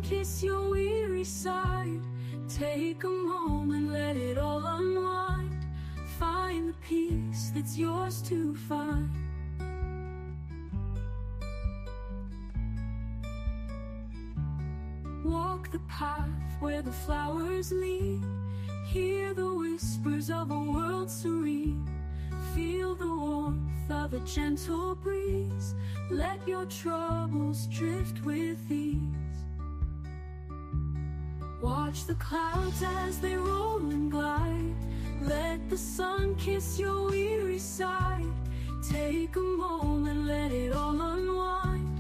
kiss your weary side. Take a moment, let it all unwind. Find the peace that's yours to find. Walk the path where the flowers lead. Hear the whispers of a world serene. Feel the warmth of a gentle breeze. Let your troubles drift with ease. Watch the clouds as they roll and glide. Let the sun kiss your weary side. Take a moment, let it all unwind.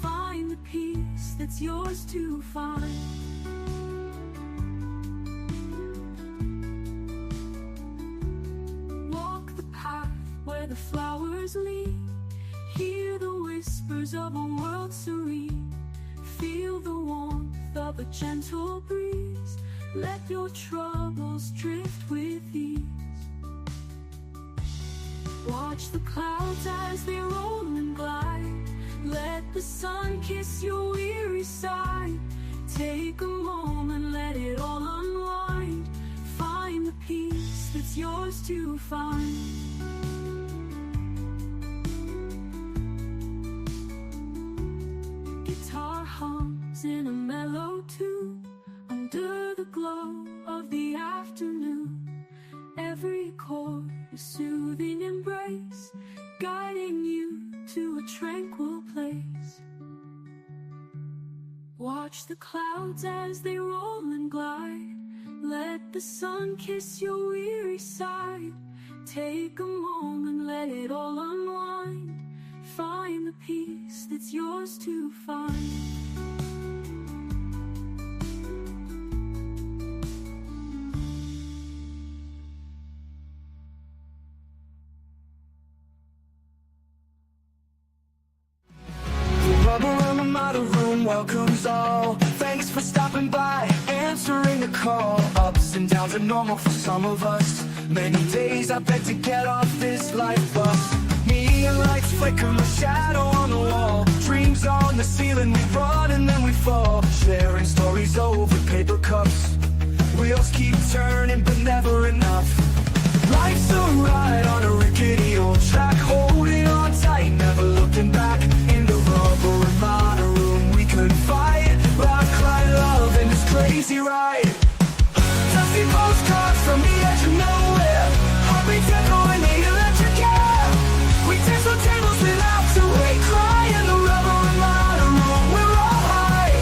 Find the peace that's yours to find. Walk the path where the flowers lead. Hear the whispers of a world serene. Feel the warmth of a gentle breeze. Let your troubles drift with ease. Watch the clouds as they roll and glide. Let the sun kiss your weary side. Take a moment, let it all unwind. Find the peace that's yours to find. Guitar hums in a mellow tune under the glow of the afternoon. Every chord a soothing embrace, guiding you to a tranquil place. Watch the clouds as they roll and glide. Let the sun kiss your weary side. Take a moment, let it all unwind. Find the peace that's yours to find. Ramada room welcomes all. Thanks for stopping by, answering the call. Ups and downs are normal for some of us. Many days I beg to get off this life bus. Neon lights flicker, my shadow on the wall. Dreams on the ceiling, we run and then we fall. Sharing stories over paper cups. Wheels keep turning but never enough. Life's a ride on a rickety old track. Holding on tight, never looking back. In the rubber Ramada room we could fight. Rock, cry, love, and this crazy ride. Dusty postcards from the edge of nowhere. Heartbeats echoing the electric air. We dance on tables without to wait. Cry in the rubber Ramada room, we're all high.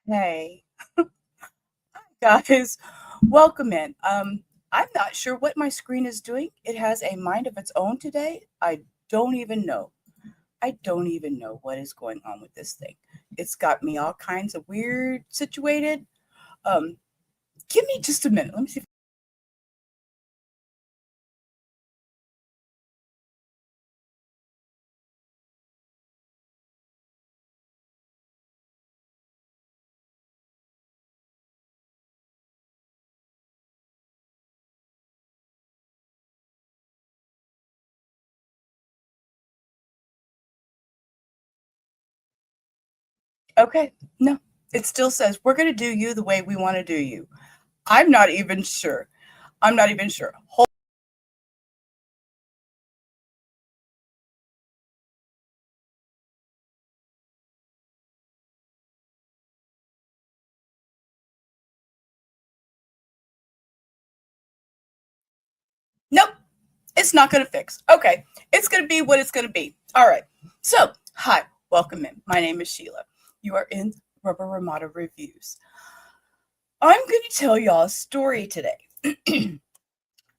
Hey, guys, welcome in. I'm not sure what my screen is doing. It has a mind of its own today. I don't even know. I don't even know what is going on with this thing. It's got me all kinds of weird situated. Give me just a minute. Let me see. Okay, no, it still says we're going to do you the way we want to do you. I'm not even sure. I'm not even sure. Nope, it's not going to fix. Okay, it's going to be what it's going to be. All right. So, hi, welcome in. My name is Sheila. You are in Rubber Ramada Reviews. I'm going to tell y'all a story today.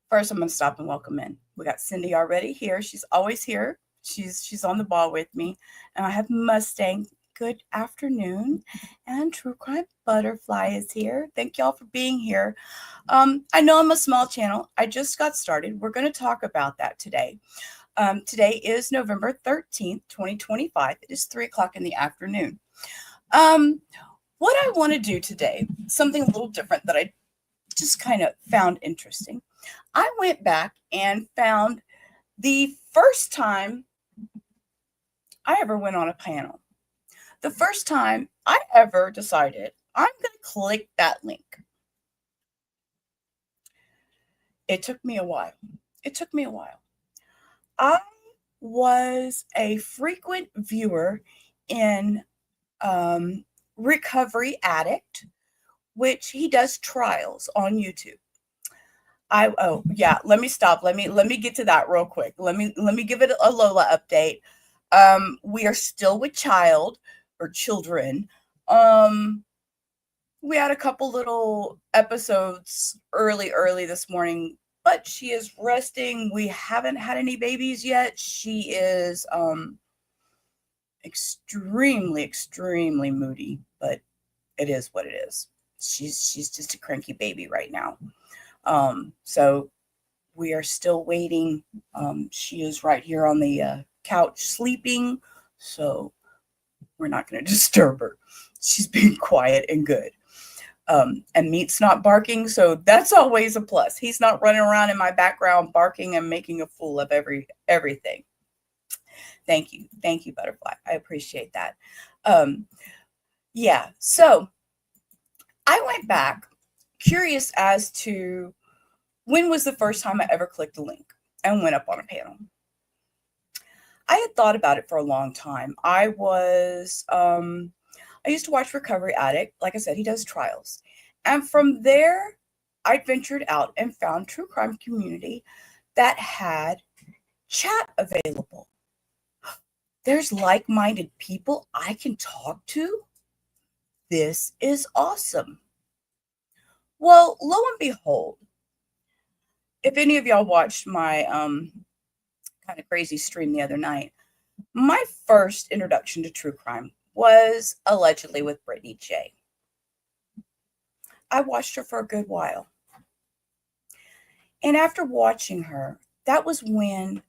First, I'm going to stop and welcome in. We got Cindy already here. She's always here. She's on the ball with me. And I have Mustang. Good afternoon. And True Crime Butterfly is here. Thank y'all for being here. I know I'm a small channel. I just got started. We're going to talk about that today. Today is November 13th, 2025. It is 3 o'clock in the afternoon. What I want to do today, something a little different that I just kind of found interesting. I went back and found the first time I ever went on a panel. The first time I ever decided I'm going to click that link. It took me a while. I was a frequent viewer in Recovery Addict, which he does trials on YouTube. Let me stop. Let me get to that real quick. Let me give it a Lola update. We are still with children. We had a couple little episodes early this morning, but she is resting. We haven't had any babies yet. She is extremely moody, but it is what it is. She's just a cranky baby right now. So we are still waiting. She is right here on the couch sleeping, so we're not going to disturb her. She's being quiet and good. And Meat's not barking, so that's always a plus. He's not running around in my background barking and making a fool of everything. Thank you, Butterfly. I appreciate that. So I went back curious as to when was the first time I ever clicked a link and went up on a panel. I had thought about it for a long time. I used to watch Recovery Addict. Like I said, he does trials. And from there, I ventured out and found True Crime Community that had chat available. There's like-minded people I can talk to. This is awesome. Well, lo and behold, if any of y'all watched my kind of crazy stream the other night, my first introduction to true crime was allegedly with Brittany J. I watched her for a good while. And after watching her, that was when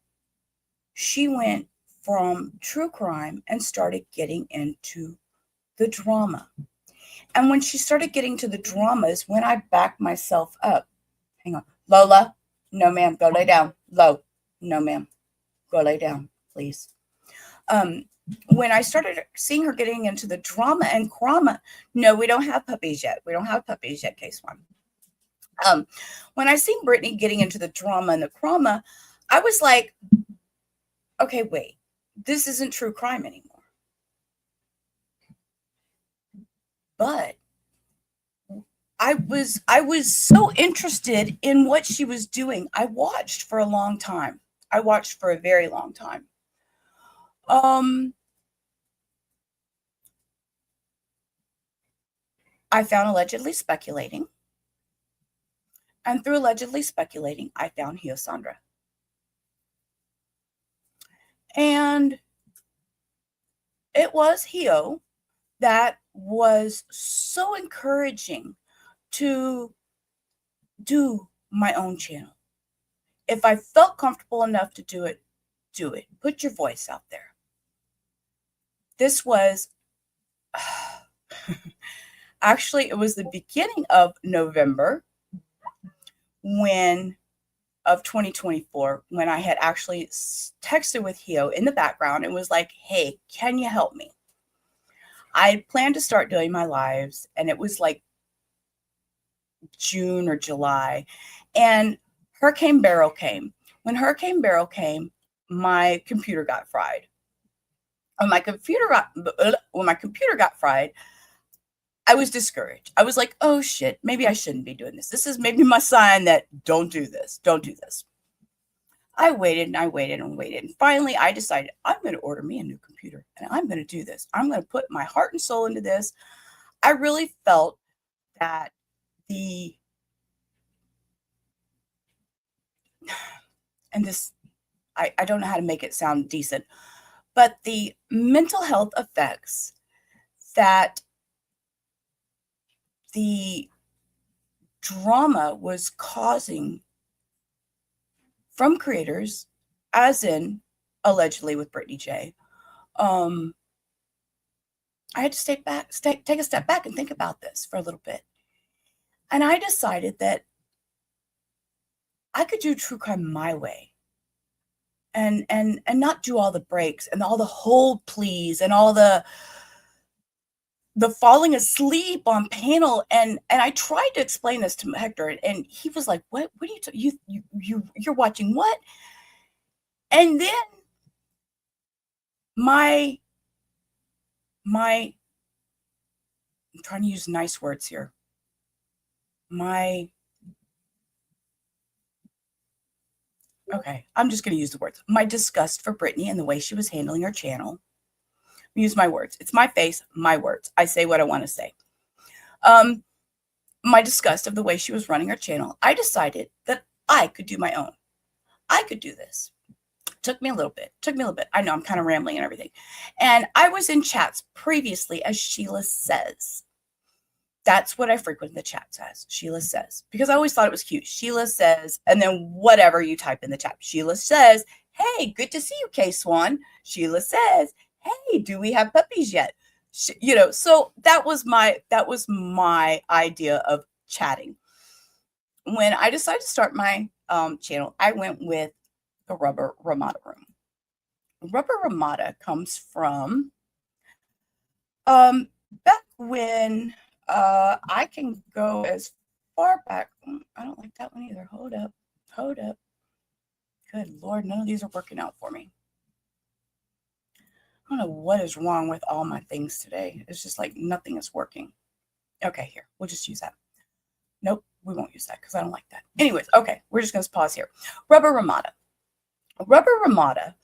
she went from true crime and started getting into the drama. And when she started getting to the drama is when I backed myself up. Hang on. Lola, no ma'am, go lay down. No ma'am, go lay down, please. When I started seeing her getting into the drama and crama, no, we don't have puppies yet. Case one. When I seen Brittany getting into the drama and the crama, I was like, okay, wait, this isn't true crime anymore. But I was so interested in what she was doing. I watched for a long time. I watched for a very long time. I found Allegedly Speculating. And through Allegedly Speculating, I found Hiosandra. And it was Hio that was so encouraging to do my own channel. If I felt comfortable enough to do it, do it. Put your voice out there. This was actually, it was the beginning of November of 2024 when I had actually texted with Hio in the background and was like, hey, can you help me? I had planned to start doing my lives, and it was like June or July, and Hurricane Beryl came. When Hurricane Beryl came, my computer got fried. When my computer got fried, I was discouraged. I was like, oh shit, maybe I shouldn't be doing this. This is maybe my sign that don't do this. I waited and I waited and waited. And finally I decided I'm going to order me a new computer and I'm going to do this. I'm going to put my heart and soul into this. I really felt that I don't know how to make it sound decent, but the mental health effects that the drama was causing from creators as in allegedly with Brittany J, I had to take a step back and think about this for a little bit. And I decided that I could do true crime my way and not do all the breaks and all the hold please and all the falling asleep on panel. And I tried to explain this to Hector, and he was like, what are you're watching what? And then my I'm trying to use nice words here. Okay, I'm just going to use the words. My disgust for Brittany and the way she was handling her channel. Use my words. It's my face, my words. I say what I want to say. My disgust of the way she was running her channel. I decided that I could do my own. I could do this. Took me a little bit. I know I'm kind of rambling and everything. And I was in chats previously as Sheila says. That's what I frequent the chats as. Sheila says. Because I always thought it was cute. Sheila says, and then whatever you type in the chat. Sheila says, hey, good to see you, K-Swan. Sheila says, hey, do we have puppies yet? So that was my idea of chatting. When I decided to start my channel, I went with the Rubber Ramada room. Rubber Ramada comes from back when I can go as far back. I don't like that one either. Hold up. Good Lord, none of these are working out for me. I don't know what is wrong with all my things today. It's just like nothing is working. Okay, here. We'll just use that. Nope, we won't use that because I don't like that. Anyways, okay, we're just going to pause here. Rubber Ramada. Rubber Ramada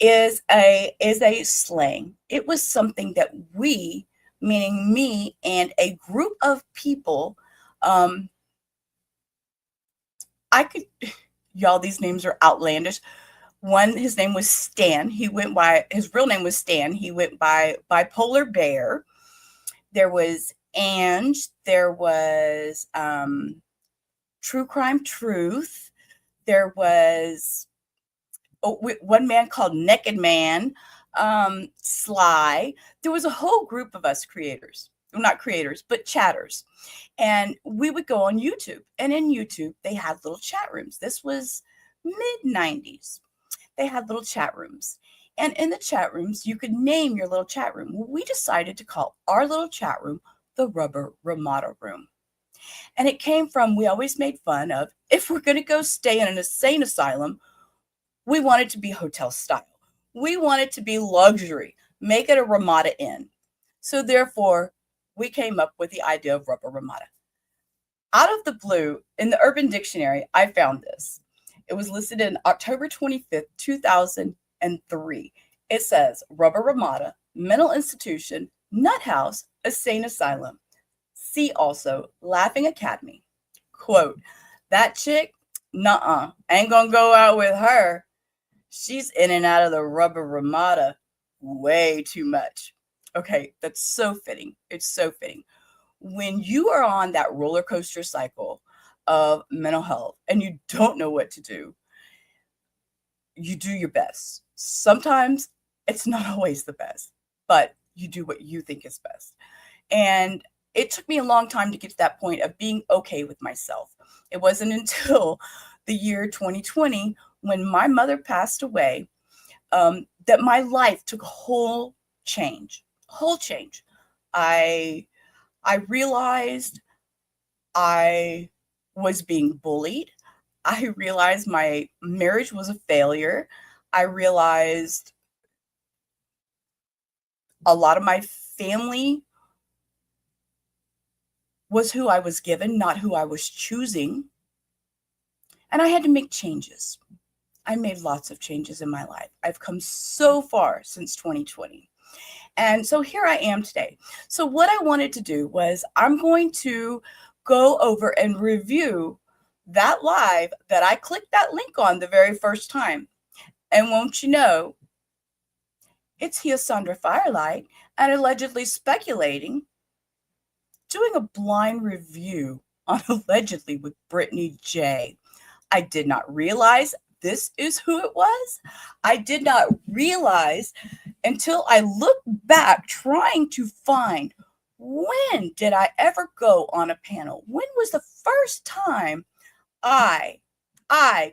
is a slang. It was something that we, meaning me and a group of people, y'all, these names are outlandish. One, his name was Stan. His real name was Stan. He went by Bipolar Bear. There was Ange. There was True Crime Truth. There was one man called Naked Man, Sly. There was a whole group of us creators. Well, not creators, but chatters. And we would go on YouTube. And in YouTube, they had little chat rooms. This was mid-90s. They had little chat rooms. And in the chat rooms, you could name your little chat room. Well, we decided to call our little chat room the Rubber Ramada room. And it came from, we always made fun of, if we're going to go stay in an insane asylum, we want it to be hotel style. We want it to be luxury. Make it a Ramada Inn. So therefore, we came up with the idea of Rubber Ramada. Out of the blue, in the Urban Dictionary, I found this. It was listed in October 25th, 2003. It says, Rubber Ramada, mental institution, nut house, insane asylum. See also, Laughing Academy. Quote, that chick, nuh-uh, ain't gonna go out with her. She's in and out of the Rubber Ramada way too much. Okay, that's so fitting. It's so fitting. When you are on that roller coaster cycle of mental health and you don't know what to do, you do your best. Sometimes it's not always the best, but you do what you think is best. And it took me a long time to get to that point of being okay with myself. It wasn't until the year 2020, when my mother passed away, that my life took a whole change. I realized I was being bullied. I realized my marriage was a failure. I realized a lot of my family was who I was given, not who I was choosing. And I had to make changes. I made lots of changes in my life. I've come so far since 2020. And so here I am today. So what I wanted to do was I'm going to go over and review that live that I clicked that link on the very first time. And won't you know, it's here, Sandra Firelight, and allegedly speculating, doing a blind review on allegedly with Brittany J. I did not realize this is who it was. I did not realize until I looked back trying to find, when did I ever go on a panel? When was the first time I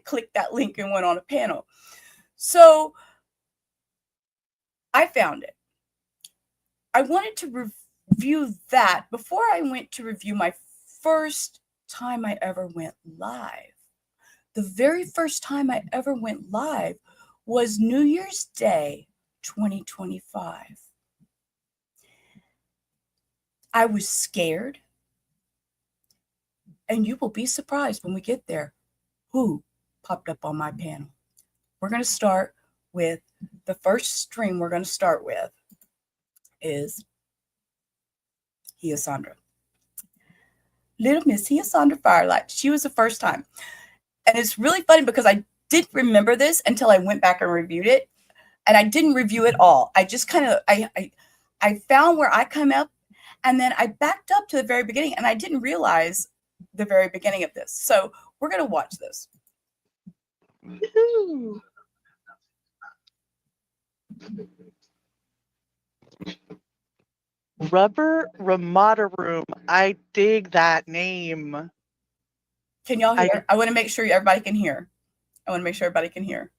clicked that link and went on a panel? So I found it. I wanted to review that before I went to review my first time I ever went live. The very first time I ever went live was New Year's Day 2025. I was scared, and you will be surprised when we get there who popped up on my panel. We're going to start with the first stream we're going to start with is Hyasandra. Little Miss Hyasandra Firelight. She was the first time. And it's really funny because I didn't remember this until I went back and reviewed it. And I didn't review it all. I just kind of, I found where I come up, and then I backed up to the very beginning, and I didn't realize the very beginning of this. So we're going to watch this. Woo-hoo. Rubber Ramada Room. I dig that name. Can y'all hear? I want to make sure everybody can hear. I want to make sure everybody can hear.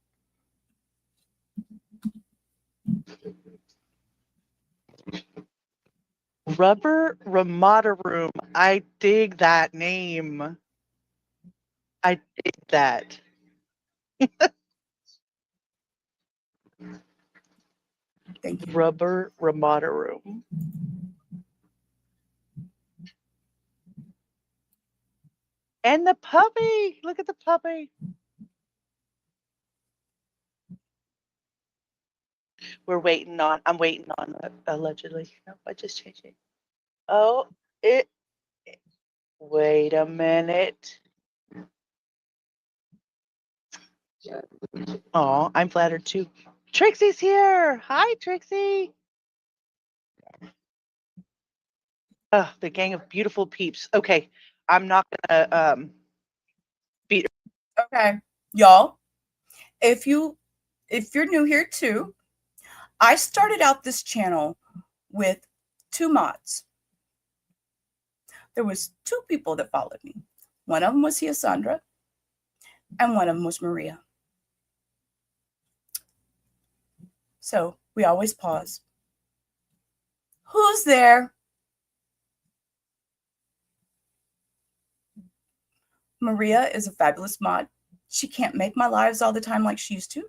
Rubber Ramada Room. I dig that name. I dig that. Thank you. Rubber Ramada Room. And the puppy. Look at the puppy. I'm waiting on allegedly. No, I just changed it. Oh, wait a minute. Oh, I'm flattered too. Trixie's here. Hi, Trixie. Oh, the gang of beautiful peeps. Okay, I'm not gonna beat. Okay, y'all. If you're new here too, I started out this channel with 2 mods. There was 2 people that followed me. One of them was Hyasandra, and one of them was Maria. So we always pause. Who's there? Maria is a fabulous mod. She can't make my lives all the time like she used to.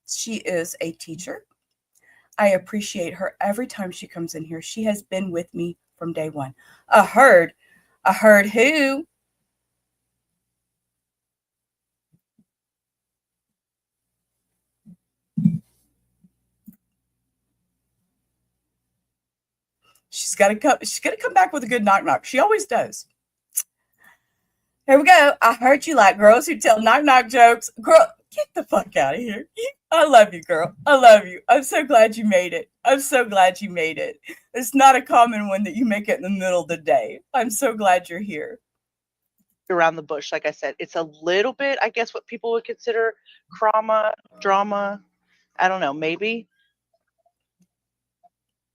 She is a teacher. I appreciate her every time she comes in here. She has been with me from day one. I heard who? She's got to come back with a good knock knock. She always does. Here we go. I heard you like girls who tell knock knock jokes. Girl, get the fuck out of here. I love you, girl. I love you. I'm so glad you made it. I'm so glad you made it. It's not a common one that you make it in the middle of the day. I'm so glad you're here. Around the bush, like I said, it's a little bit, I guess, what people would consider drama. I don't know, maybe.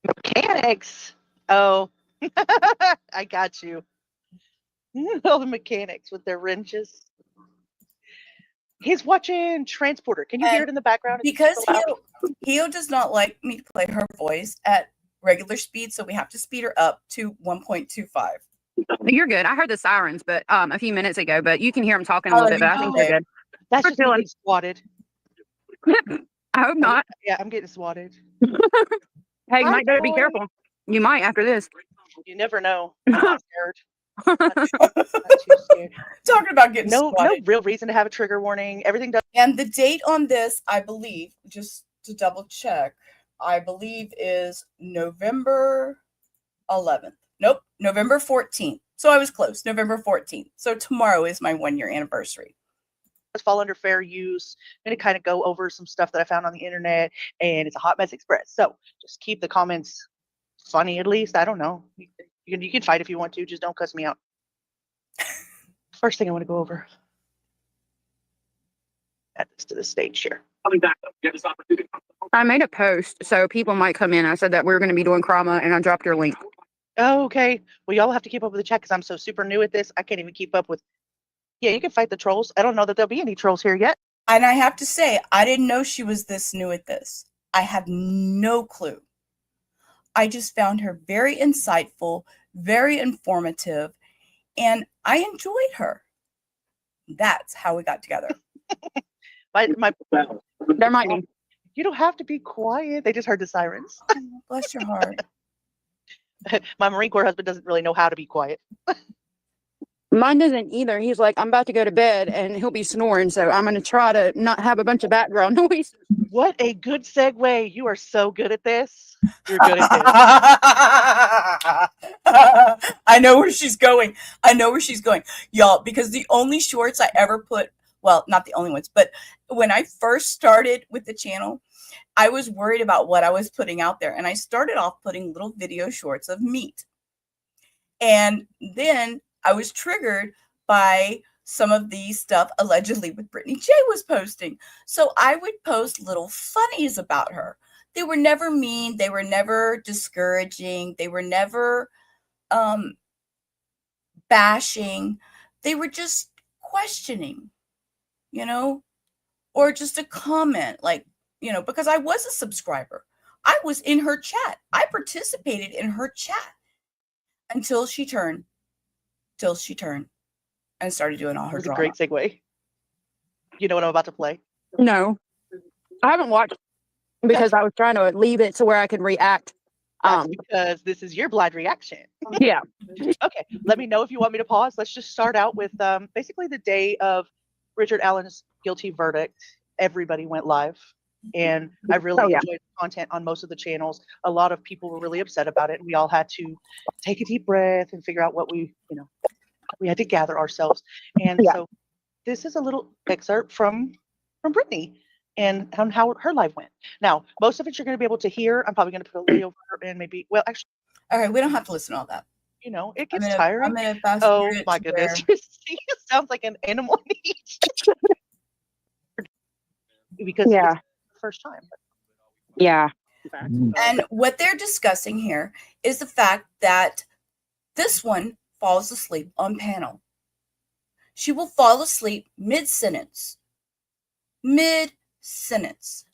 Mechanics. Oh, I got you. All the mechanics with their wrenches. He's watching Transporter. Can you hear it in the background? Because Hio does not like me to play her voice at regular speed, so we have to speed her up to 1.25. You're good. I heard the sirens, but a few minutes ago. But you can hear them talking a little bit. But I think you're good. That's just getting swatted. I hope not. Yeah, I'm getting swatted. Hey, you might better be careful. You might after this. You never know. I'm not scared. Not too scared. Talking about getting no swatted. real reason to have a trigger warning. Everything does. And the date on this, I believe, just to double check, I believe is November 11th. Nope, November 14th. So I was close. November 14th. So tomorrow is my 1-year anniversary. Fall under fair use. I'm going to kind of go over some stuff that I found on the internet, and it's a hot mess express. So just keep the comments funny, at least. I don't know. You can fight if you want to. Just don't cuss me out. First thing I want to go over. Add this to the stage here. I made a post so people might come in. I said that we were going to be doing Krama, and I dropped your link. Oh, okay. Well, y'all have to keep up with the chat because I'm so super new at this. I can't even keep up with. Yeah, you can fight the trolls. I don't know that there'll be any trolls here yet. And I have to say, I didn't know she was this new at this. I had no clue. I just found her very insightful, very informative, and I enjoyed her. That's how we got together. There might be. You don't have to be quiet. They just heard the sirens. Oh, bless your heart. My Marine Corps husband doesn't really know how to be quiet. Mine doesn't either. He's like, I'm about to go to bed, and he'll be snoring, so I'm going to try to not have a bunch of background noise. What a good segue. You are so good at this. You're good at this. I know where she's going. I know where she's going. Y'all, because the only shorts I ever put, well, not the only ones, but when I first started with the channel, I was worried about what I was putting out there. And I started off putting little video shorts of meat. And then I was triggered by some of the stuff allegedly with Brittany J was posting. So I would post little funnies about her. They were never mean. They were never discouraging. They were never bashing. They were just questioning, you know, or just a comment like, you know, because I was a subscriber. I was in her chat. I participated in her chat until she turned and started doing all her That's drama. a great segue. You know what I'm about to play? No, I haven't watched because I was trying to leave it to where I could react. That's because this is your blind reaction. Yeah. Okay, let me know if you want me to pause. Let's just start out with basically the day of Richard Allen's guilty verdict. Everybody went live, and I really enjoyed the content on most of the channels. A lot of people were really upset about it, and we all had to take a deep breath and figure out what we had to gather ourselves. And so this is a little excerpt from Brittany and on how her live went. Now, most of it you're going to be able to hear. I'm probably going to put a video and maybe, well, actually, all right, we don't have to listen to all that. You know, it gets tiring. I'm gonna fast oh my goodness. She sounds like an animal because it's the first time. Yeah. And what they're discussing here is the fact that this one falls asleep on panel. She will fall asleep mid-sentence. Mid-sentence.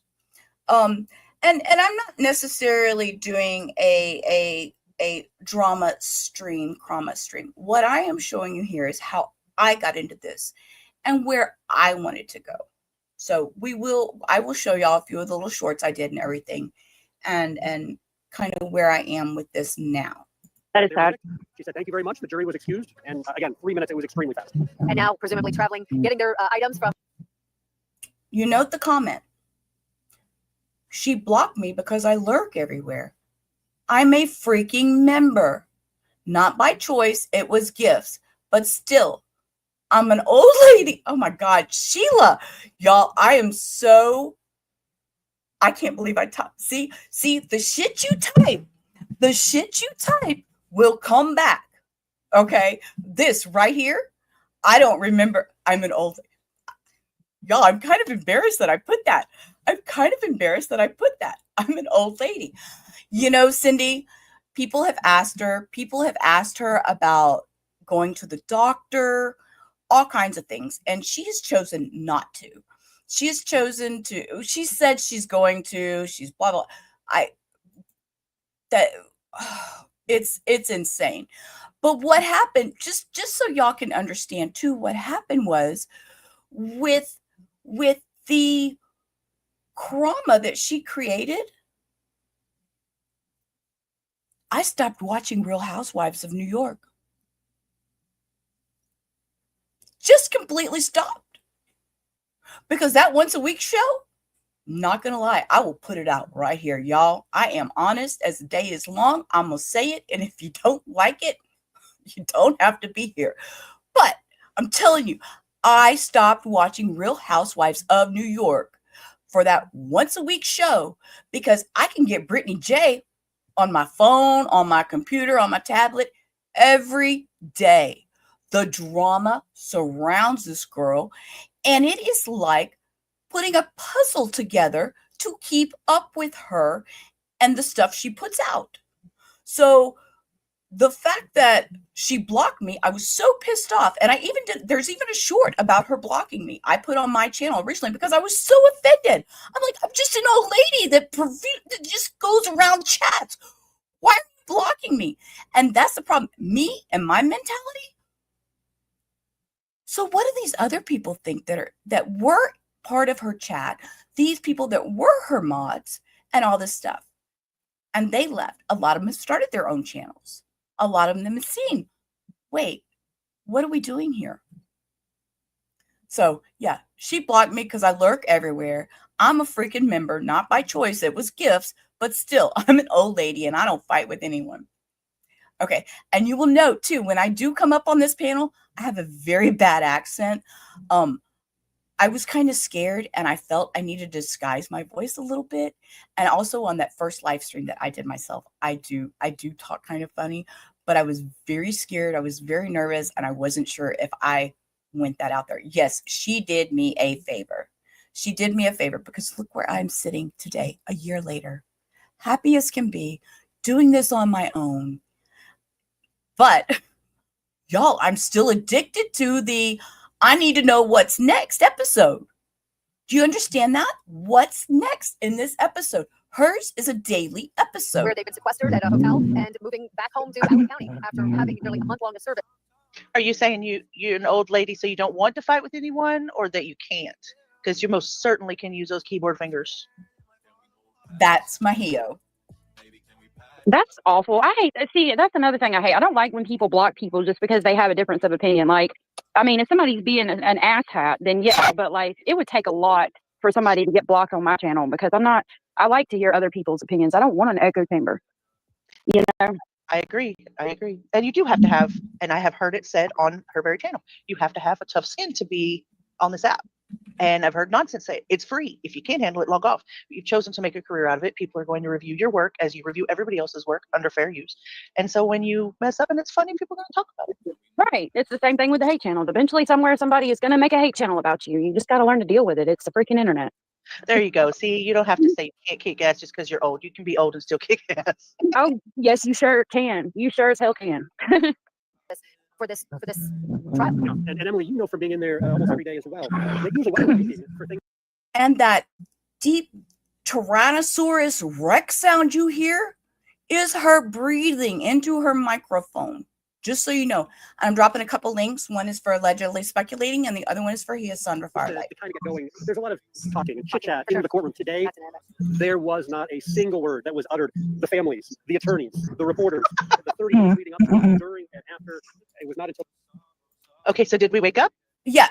And I'm not necessarily doing a drama stream, Krama stream. What I am showing you here is how I got into this and where I wanted to go. So I will show y'all a few of the little shorts I did and everything, and kind of where I am with this now. That is sad. She said, thank you very much. The jury was excused. And again, 3 minutes, it was extremely fast. And now presumably traveling, getting their items from. You note the comment. She blocked me because I lurk everywhere. I'm a freaking member. Not by choice, it was gifts. But still, I'm an old lady. Oh my God, Sheila. Y'all, I can't believe I typed. See, the shit you type will come back. Okay? This right here, I don't remember. I'm an old lady. Y'all, I'm kind of embarrassed that I put that. I'm an old lady. You know, Cindy, people have asked her about going to the doctor, all kinds of things. And she has chosen not to. She said she's going to, she's blah, blah. It's insane. But what happened, just so y'all can understand too, what happened was with the Krama that she created, I stopped watching Real Housewives of New York. Just completely stopped. Because that once a week show, not gonna lie, I will put it out right here, y'all. I am honest as the day is long. I'm gonna say it, and if you don't like it, you don't have to be here. But I'm telling you, I stopped watching Real Housewives of New York for that once a week show because I can get Brittany J on my phone, on my computer, on my tablet every day. The drama surrounds this girl, and it is like putting a puzzle together to keep up with her and the stuff she puts out. So the fact that she blocked me, I was so pissed off. And there's even a short about her blocking me I put on my channel originally because I was so offended. I'm like, I'm just an old lady that just goes around chats. Why are you blocking me? And that's the problem. Me and my mentality. So what do these other people think that were part of her chat? These people that were her mods and all this stuff. And they left. A lot of them have started their own channels. A lot of them have seen, wait, what are we doing here? So yeah, she blocked me because I lurk everywhere. I'm a freaking member, not by choice. It was gifts, but still, I'm an old lady and I don't fight with anyone. Okay. And you will note too, when I do come up on this panel, I have a very bad accent. I was kind of scared and I felt I needed to disguise my voice a little bit. And also on that first live stream that I did myself, I do talk kind of funny, but I was very scared. I was very nervous and I wasn't sure if I went that out there. Yes, she did me a favor. She did me a favor because look where I'm sitting today, a year later, happy as can be, doing this on my own. But y'all, I'm still addicted to I need to know what's next episode. Do you understand that? What's next in this episode? Hers is a daily episode. Where they've been sequestered at a hotel and moving back home to Allen County after having nearly a month-long service. Are you saying you're an old lady, so you don't want to fight with anyone, or that you can't? Because you most certainly can use those keyboard fingers. That's Mahio. That's awful. See, that's another thing I hate. I don't like when people block people just because they have a difference of opinion. Like, I mean, if somebody's being an asshat, then yeah, but like, it would take a lot for somebody to get blocked on my channel because I like to hear other people's opinions. I don't want an echo chamber. You know? I agree. And you do have to have, and I have heard it said on her very channel, you have to have a tough skin to be on this app. And I've heard nonsense say it's free. If you can't handle it, log off. You've chosen to make a career out of it. People are going to review your work as you review everybody else's work under fair use. And so when you mess up and it's funny, people are going to talk about it. Right. It's the same thing with the hate channels. Eventually somewhere somebody is going to make a hate channel about you. You just got to learn to deal with it. It's the freaking internet. There you go. See, you don't have to say you can't kick ass just because you're old. You can be old and still kick ass. Oh, yes, you sure can. You sure as hell can. For this trial. And Emily, you know from being in there almost every day as well. They use a lot of for things. And that deep Tyrannosaurus Rex sound you hear is her breathing into her microphone. Just so you know, I'm dropping a couple links. One is for allegedly speculating, and the other one is for his son, Firelight. To kind of get going, there's a lot of talking and chit chat in the courtroom today. There was not a single word that was uttered. The families, the attorneys, the reporters, the 30 days leading up to, during, and after. It was not until. Okay, so did we wake up? Yeah.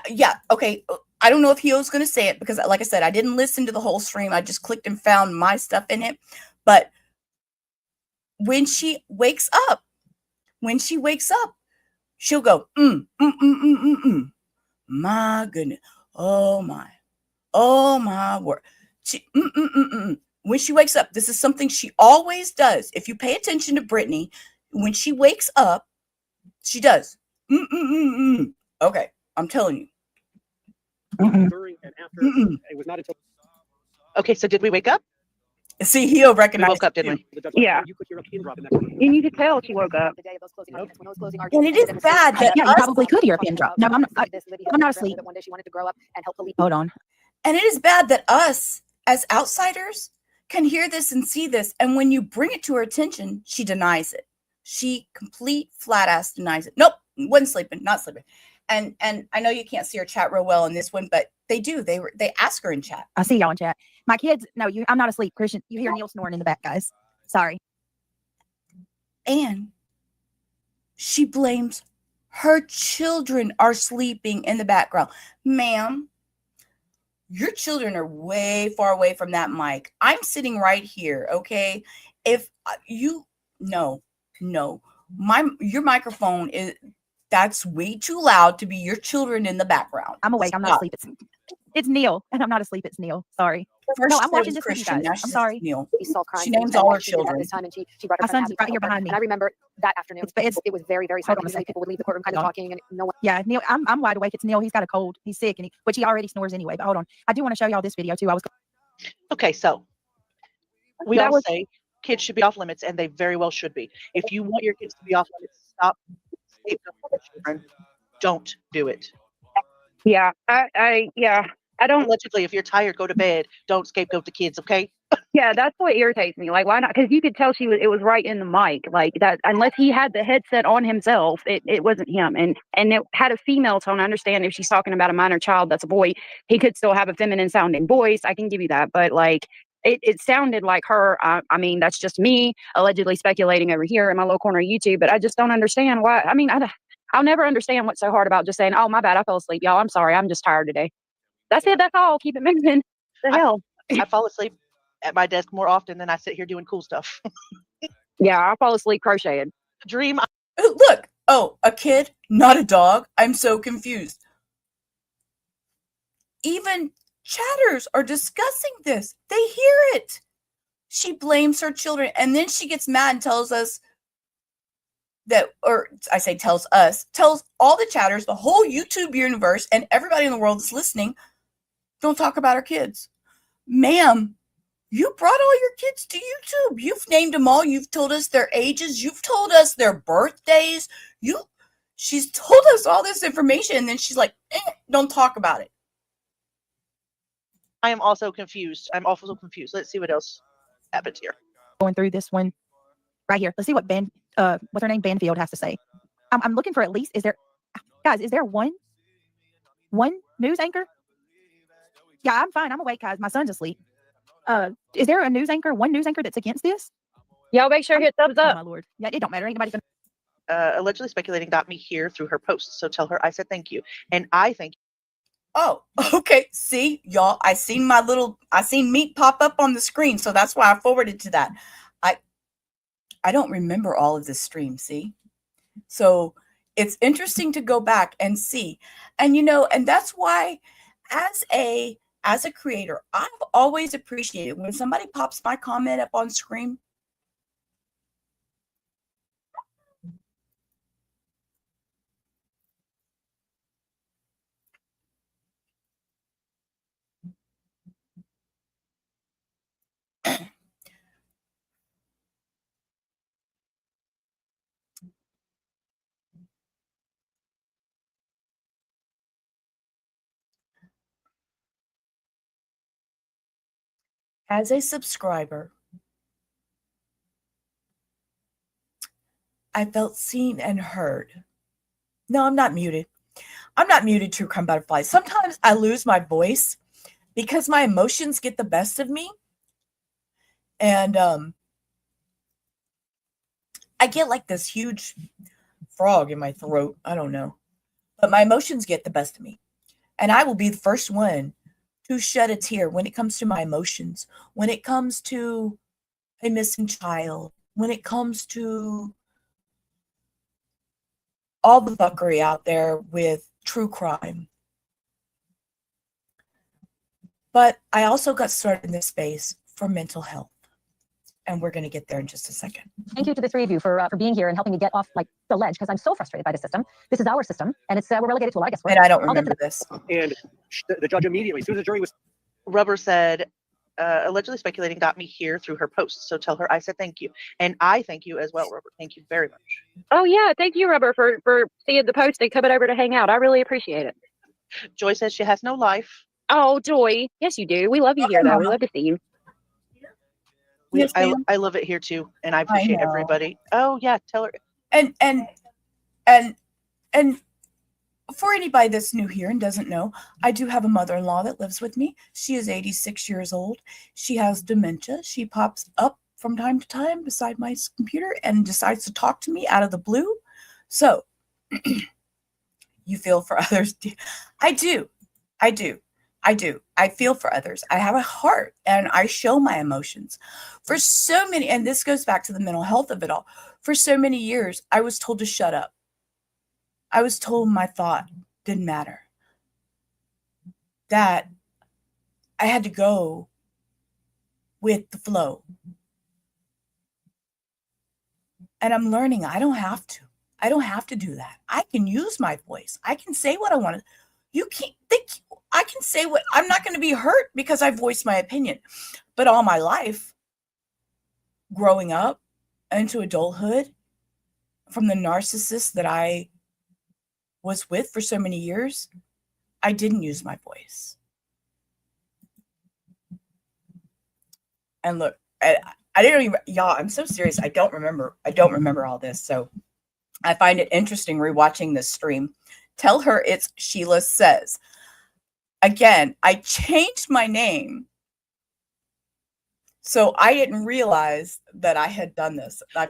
Okay. I don't know if he was going to say it because, like I said, I didn't listen to the whole stream. I just clicked and found my stuff in it. But when she wakes up, she'll go, my goodness. Oh my word. When she wakes up, this is something she always does. If you pay attention to Brittany, when she wakes up, she does. Okay, I'm telling you. During and after, it was not until. Okay, so did we wake up? See, he'll recognize. We woke up, didn't we? Yeah. You could hear a pin drop in that room. And you could tell she woke up. The day of those closing arguments, when those closing And arguments it is bad that Yeah, you us, probably could hear a pin drop. No, I'm not asleep. That one day she wanted to grow up and help police. Hold on. and it is bad that us as outsiders can hear this and see this. And when you bring it to her attention, she denies it. She complete flat ass denies it. Nope, wasn't sleeping, not sleeping. And I know you can't see her chat real well in this one, but they do. They ask her in chat. I see y'all in chat. My kids, no, I'm not asleep. Christian, you hear Neil snoring in the back, guys. Sorry. And she blames her children are sleeping in the background. Ma'am, your children are way far away from that mic. I'm sitting right here, okay? If you, no, your microphone is, that's way too loud to be your children in the background. I'm awake. I'm not asleep. It's Neil, and I'm not asleep. It's Neil. Sorry. First No, she I'm said it watching was this with you Christian. guys. Now I'm she says sorry. Neil. She solved crimes. She names and all her she did that children. this time, and she brought her My friend son's Abby to right here help her. behind me. And I remember that afternoon. It's It was very, very hold silent. on a Usually second. people would leave the courtroom kind of Hold on. talking, and no one. Yeah, Neil. I'm wide awake. It's Neil. He's got a cold. He's sick, which he already snores anyway. But hold on. I do want to show y'all this video too. Okay, so we That all was say kids should be off limits, and they very well should be. If you want your kids to be off limits, stop scapegoating children. Don't do it. yeah. I don't. Allegedly, if you're tired, go to bed. Don't scapegoat the kids, okay? Yeah, that's what irritates me. Like, why not? Because you could tell it was right in the mic. Like that, unless he had the headset on himself, it wasn't him. And it had a female tone. I understand if she's talking about a minor child that's a boy, he could still have a feminine sounding voice. I can give you that. But like, it sounded like her. I mean, that's just me allegedly speculating over here in my little corner of YouTube. But I just don't understand why. I mean, I'll never understand what's so hard about just saying, "Oh, my bad, I fell asleep, y'all. I'm sorry, I'm just tired today." That's it. That's all. Keep it moving. The hell. I fall asleep at my desk more often than I sit here doing cool stuff. Yeah, I fall asleep crocheting. Dream. Look. Oh, a kid, not a dog. I'm so confused. Even chatters are discussing this. They hear it. She blames her children, and then she gets mad and tells us that, or I say tells all the chatters, the whole YouTube universe, and everybody in the world that's listening, don't talk about our kids. Ma'am, you brought all your kids to YouTube. You've named them all. You've told us their ages. You've told us their birthdays. She's told us all this information, and then she's like, don't talk about it. I am also confused. I'm also confused. Let's see what else happens here. Going through this one right here. Let's see what what's her name? Banfield has to say. I'm looking for at least. Is there one news anchor? Yeah, I'm fine. I'm awake, guys. My son's asleep. Is there one news anchor that's against this? Y'all make sure hit thumbs Oh up. my lord. Yeah, it don't matter. Ain't nobody gonna. Allegedly speculating got me here through her posts. So tell her I said thank you. And I thank you. Oh, okay. See, y'all, I seen meat pop up on the screen, so that's why I forwarded to that. I don't remember all of this stream, see? So it's interesting to go back and see. And and that's why as a creator, I've always appreciated when somebody pops my comment up on screen. As a subscriber, I felt seen and heard. No, I'm not muted. I'm not muted, True Crime Butterflies. Sometimes I lose my voice because my emotions get the best of me. And I get like this huge frog in my throat. I don't know. But my emotions get the best of me. And I will be the first one to shed a tear when it comes to my emotions, when it comes to a missing child, when it comes to all the fuckery out there with true crime. But I also got started in this space for mental health. And we're going to get there in just a second. Thank you to the three of you for being here and helping me get off like the ledge, because I'm so frustrated by the system. This is our system, and it's we're relegated to a lot of guesswork. And I don't I'll get to remember this. And the judge immediately, as soon as the jury was Rubber said, allegedly speculating got me here through her posts. So tell her I said thank you. And I thank you as well, Rubber. Thank you very much. Oh yeah, thank you, Rubber, for seeing the post and coming over to hang out. I really appreciate it. Joy says she has no life. Oh, Joy. Yes, you do. We love you here, though. We love to see you. Yes, I love it here too, and I appreciate know. everybody. Oh yeah, tell her. And for anybody that's new here and doesn't know, I do have a mother-in-law that lives with me. She is 86 years old. She has dementia. She pops up from time to time beside my computer and decides to talk to me out of the blue. So you feel for others. I do. I feel for others. I have a heart and I show my emotions. For so many, and this goes back to the mental health of it all. For so many years, I was told to shut up. I was told my thought didn't matter. That I had to go with the flow. And I'm learning I don't have to. I don't have to do that. I can use my voice. I can say what I want to. You can't think I can say what I'm not going to be hurt because I voiced my opinion. But all my life, growing up into adulthood, from the narcissist that I was with for so many years, I didn't use my voice. And look, I didn't even, y'all, I'm so serious. I don't remember all this. So I find it interesting rewatching this stream. Tell her it's Sheila Says. Again, I changed my name. So I didn't realize that I had done this. I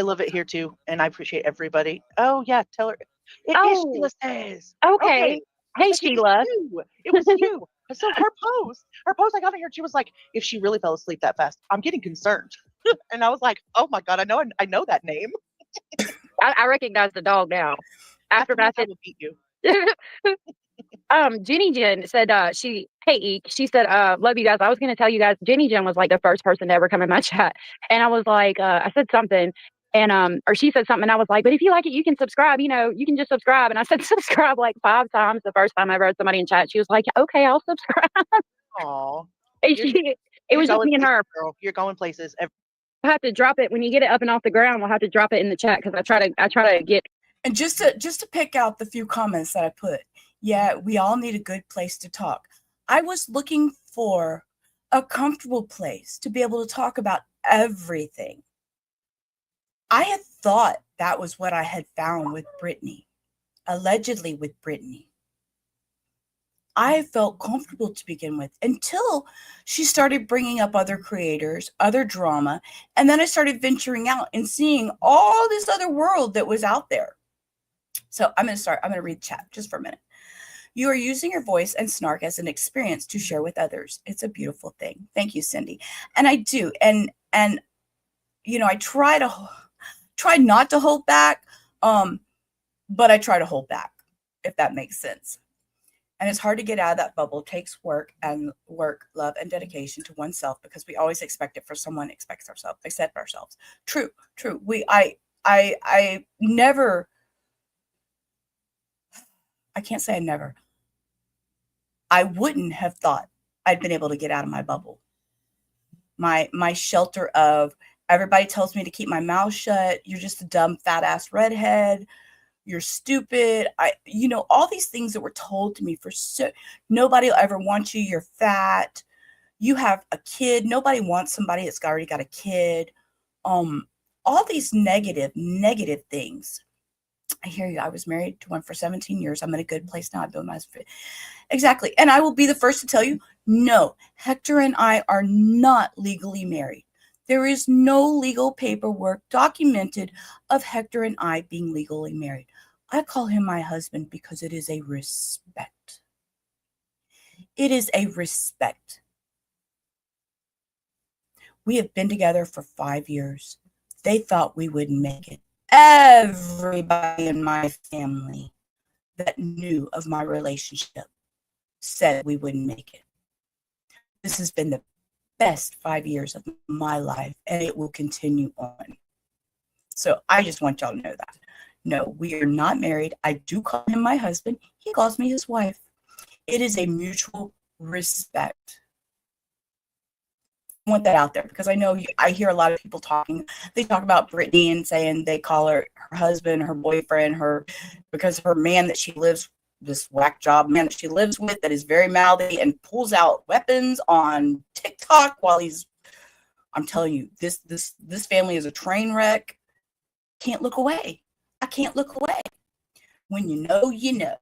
love it here too, and I appreciate everybody. Oh yeah, tell her it is Sheila Says. Okay. Hey, Sheila. It was you. So her post, I got on here. She was like, if she really fell asleep that fast, I'm getting concerned. And I was like, oh my god, I know that name. I recognize the dog now. After that, I will beat you. Jenny Jen said, she said, love you guys. I was going to tell you guys, Jenny Jen was like the first person to ever come in my chat. And I was like, I said something and, or she said something. And I was like, but if you like it, you can subscribe, you can just subscribe. And I said, subscribe like 5 times the first time I ever heard somebody in chat. She was like, okay, I'll subscribe. Aw. It was just me and her. Girl. You're going places. I'll have to drop it when you get it up and off the ground. We'll have to drop it in the chat. Cause I try to get. And just to pick out the few comments that I put. Yeah, we all need a good place to talk. I was looking for a comfortable place to be able to talk about everything. I had thought that was what I had found with Brittany, allegedly with Brittany. I felt comfortable to begin with until she started bringing up other creators, other drama, and then I started venturing out and seeing all this other world that was out there. So I'm going to read the chat just for a minute. You are using your voice and snark as an experience to share with others. It's a beautiful thing. Thank you, Cindy. And I do. And I try not to hold back, but I try to hold back, if that makes sense. And it's hard to get out of that bubble. It takes work, love, and dedication to oneself because we always expect it for someone accept ourselves. True. I never, I can't say I never. I wouldn't have thought I'd been able to get out of my bubble. My shelter of everybody tells me to keep my mouth shut. You're just a dumb, fat ass redhead. You're stupid. All these things that were told to me nobody will ever want you. You're fat. You have a kid. Nobody wants somebody that's already got a kid. All these negative things. I hear you. I was married to one for 17 years. I'm in a good place now. I built my husband. Exactly. And I will be the first to tell you, no, Hector and I are not legally married. There is no legal paperwork documented of Hector and I being legally married. I call him my husband because it is a respect. It is a respect. We have been together for 5 years. They thought we wouldn't make it. Everybody in my family that knew of my relationship said we wouldn't make it. This has been the best 5 years of my life, and it will continue on. So I just want y'all to know that. No, we are not married. I do call him my husband. He calls me his wife. It is a mutual respect. I want that out there because I hear a lot of people talking. They talk about Brittany and saying they call her husband, her boyfriend, because her man that she lives, this whack job man that she lives with that is very mouthy and pulls out weapons on TikTok while I'm telling you, this family is a train wreck. Can't look away. I can't look away. When you know, you know.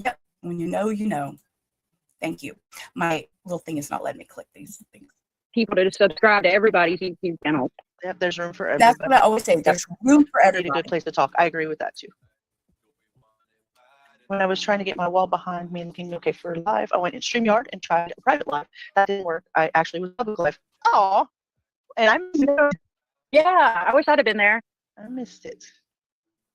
Yep. When you know, you know. Thank you. My little thing is not letting me click these things. People to subscribe to everybody's YouTube channel. Yep, there's room for everybody. That's what I always say. There's room for everybody. Need a good place to talk. I agree with that too. When I was trying to get my wall behind me and looking okay for live, I went in StreamYard and tried a private live. That didn't work. I actually was public live. Oh, and I missed it. Yeah, I wish I'd have been there. I missed it.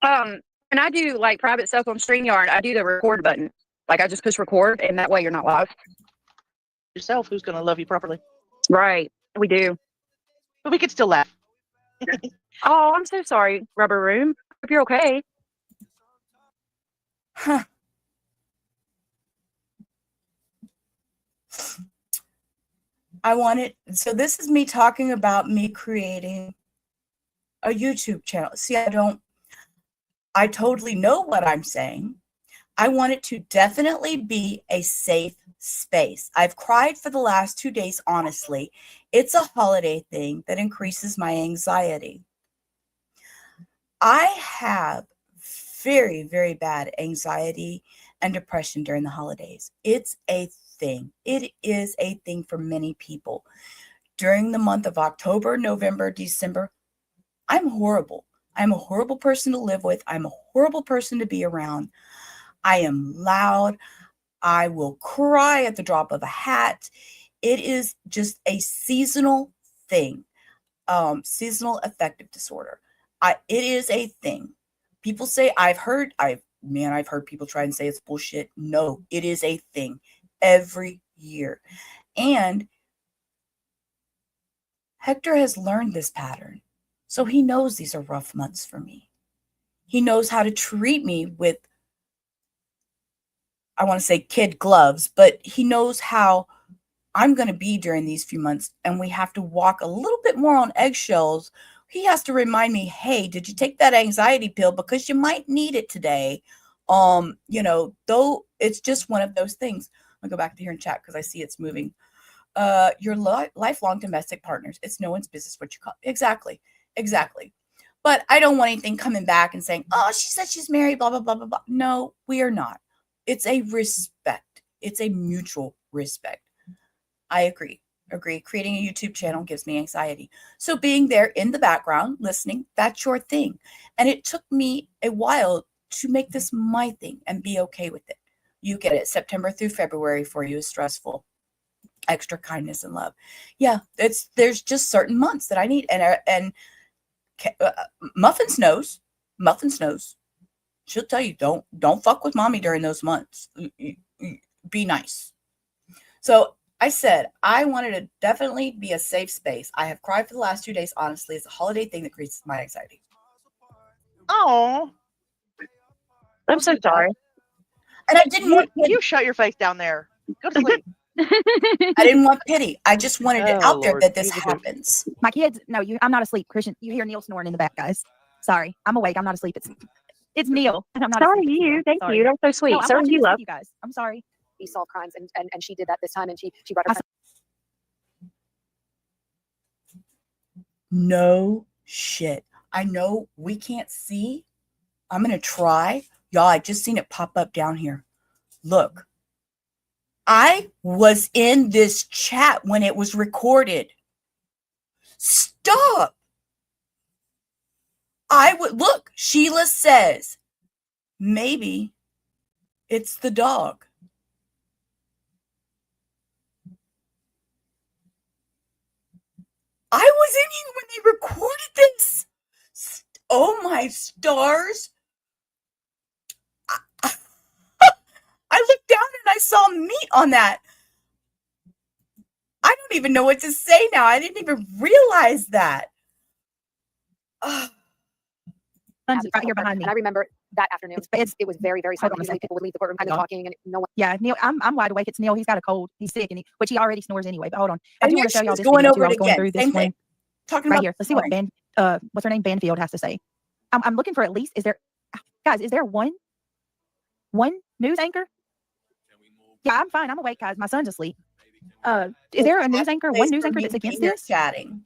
And I do like private stuff on StreamYard. I do the record button. Like I just push record, and that way you're not live. yourself who's going to love you properly. Right. We do. But we could still laugh. Oh, I'm so sorry, Rubber Room. Hope you're okay. Huh. I wanted, so this is me talking about me creating a YouTube channel. See, I totally know what I'm saying. I want it to definitely be a safe space. I've cried for the last 2 days, honestly. It's a holiday thing that increases my anxiety. I have very, very bad anxiety and depression during the holidays. It's a thing. It is a thing for many people. During the month of October, November, December, I'm horrible. I'm a horrible person to live with. I'm a horrible person to be around. I am loud. I will cry at the drop of a hat. It is just a seasonal thing. Seasonal affective disorder. It is a thing. People say, I've heard people try and say it's bullshit. No, it is a thing every year. And Hector has learned this pattern. So he knows these are rough months for me. He knows how to treat me with, I want to say kid gloves, but he knows how I'm going to be during these few months, and we have to walk a little bit more on eggshells. He has to remind me, hey, did you take that anxiety pill? Because you might need it today. Though it's just one of those things. I'll go back to here and chat because I see it's moving. Your lifelong domestic partners. It's no one's business what you call. Exactly. But I don't want anything coming back and saying, oh, she said she's married, blah, blah, blah, blah, blah. No, we are not. It's a respect. It's a mutual respect. I agree. Creating a YouTube channel gives me anxiety. So being there in the background, listening, that's your thing. And it took me a while to make this my thing and be okay with it. You get it. September through February for you is stressful. Extra kindness and love. Yeah, there's just certain months that I need. And Muffins knows. She'll tell you, don't fuck with mommy during those months. Be nice. So I said I wanted to definitely be a safe space. I have cried for the last 2 days. Honestly, it's a holiday thing that creates my anxiety. Oh, I'm so sorry. And I didn't want you shut your face down there. Go to sleep. I didn't want pity. I just wanted it out there Lord. that this Jesus. happens. My kids, no, I'm not asleep, Christian. You hear Neil snoring in the back, guys. Sorry, I'm awake. I'm not asleep. It's Neil, and I'm not Sorry, asleep. you. Thank Sorry. you. That's so sweet. No, I'm So watching you this with love. you guys. I'm sorry. solve crimes, and she did that this time, and she brought her friend. No shit. I know we can't see. I'm going to try. Y'all, I just seen it pop up down here. Look. I was in this chat when it was recorded. Stop. Look, Sheila says, maybe it's the dog. I was in here when they recorded this. Oh my stars. I looked down and I saw meat on that. I don't even know what to say now. I didn't even realize that. Right here behind me. And I remember that afternoon. It was very, very silent. Usually people would leave the courtroom kind of talking, and no one. Yeah, Neil, I'm wide awake. It's Neil. He's got a cold. He's sick, which he already snores anyway. But hold on, I do want to show y'all this video too. I was going through this one Talking right about here. Let's see what what's her name, Banfield has to say. I'm looking for at least. Is there one news anchor? Yeah, I'm fine. I'm awake, guys. My son's asleep. Is there a news anchor? One news anchor that's against this? Chatting.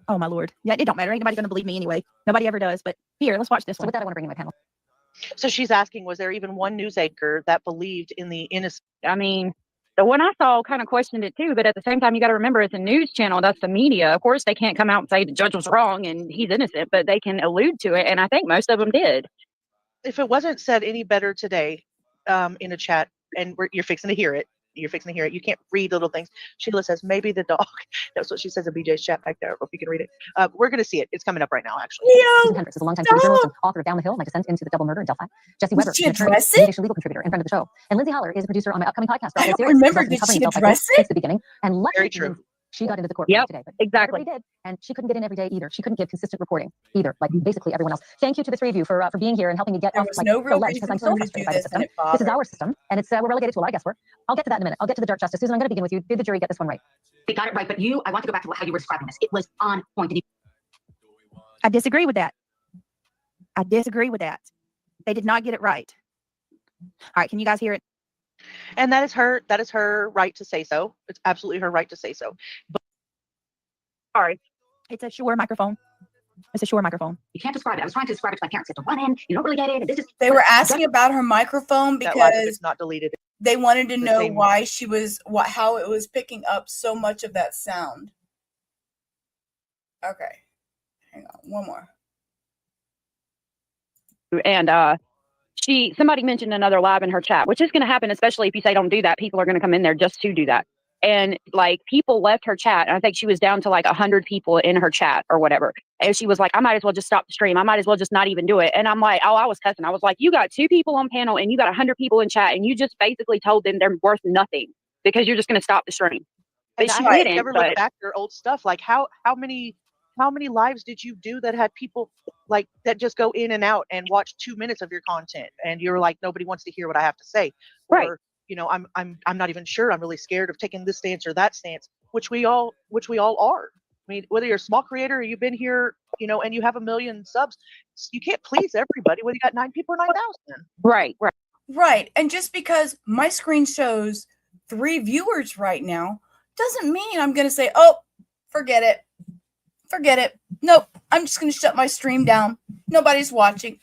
Oh my Lord. Yeah, it don't matter. Ain't nobody gonna believe me anyway. Nobody ever does. But here, let's watch this one. With that, I want to bring in my panel. So she's asking, was there even one news anchor that believed in the innocent? I mean, the one I saw kind of questioned it too, but at the same time, you got to remember it's a news channel. That's the media. Of course, they can't come out and say the judge was wrong and he's innocent, but they can allude to it. And I think most of them did. If it wasn't said any better today in a chat, and you're fixing to hear it, You're fixing to hear it. You can't read little things. Sheila says, maybe the dog. That's what she says in BJ's chat back there. I don't know if you can read it. We're going to see it. It's coming up right now, actually. Susan Hendricks is a longtime TV journalist and author of Down the Hill, My Descent into the Double Murder in Delphi. Jesse Weber, she an attorney, address it? litigation legal contributor, and friend of the show. And Lindsay Holler is a producer on my upcoming podcast. I don't Series, remember. who's also been Did covering she the Delphi address case it? since the beginning. And Very luckily, true. she got into the courtroom Yep, today. But exactly. everybody did, and she couldn't get in every day either. She couldn't give consistent reporting either, like basically everyone else. Thank you to the three of you for being here and helping me get There off was like no the real ledge, because reason I'm for so him to frustrated do by the this, and system. it This is bothered. our system, and it's we're relegated to a lot of guesswork. I'll get to that in a minute. I'll get to the dark justice. Susan, I'm going to begin with you. Did the jury get this one right? They got it right, but I want to go back to how you were describing this. It was on point. I disagree with that. I disagree with that. They did not get it right. All right, can you guys hear it? And that is her right to say so. It's absolutely her right to say so. But Sorry. It's a Shure microphone. It's a Shure microphone. You can't describe it. I was trying to describe it to my parents. You have to run in. You don't really get it. And this is They were asking about her microphone that live if because it's not deleted. they wanted to the know same- why she was how it was picking up so much of that sound. Okay. Hang on. One more. And somebody mentioned another live in her chat, which is going to happen, especially if you say don't do that. People are going to come in there just to do that. And like people left her chat. And I think she was down to like 100 people in her chat or whatever. And she was like, I might as well just stop the stream. I might as well just not even do it. And I'm like, oh, I was cussing. I was like, you got 2 people on panel and you got 100 people in chat. And you just basically told them they're worth nothing because you're just going to stop the stream. But And she I didn't. never look back at your old stuff. Like how many lives did you do that had people like that just go in and out and watch 2 minutes of your content and you're like, nobody wants to hear what I have to say? Right. Or, you know, I'm not even sure. I'm really scared of taking this stance or that stance, which we all are. I mean, whether you're a small creator or you've been here, you know, and you have 1 million subs, you can't please everybody whether you got 9 people or 9,000. Right. Right. And just because my screen shows 3 viewers right now doesn't mean I'm going to say, oh, forget it. Forget it. Nope. I'm just going to shut my stream down. Nobody's watching.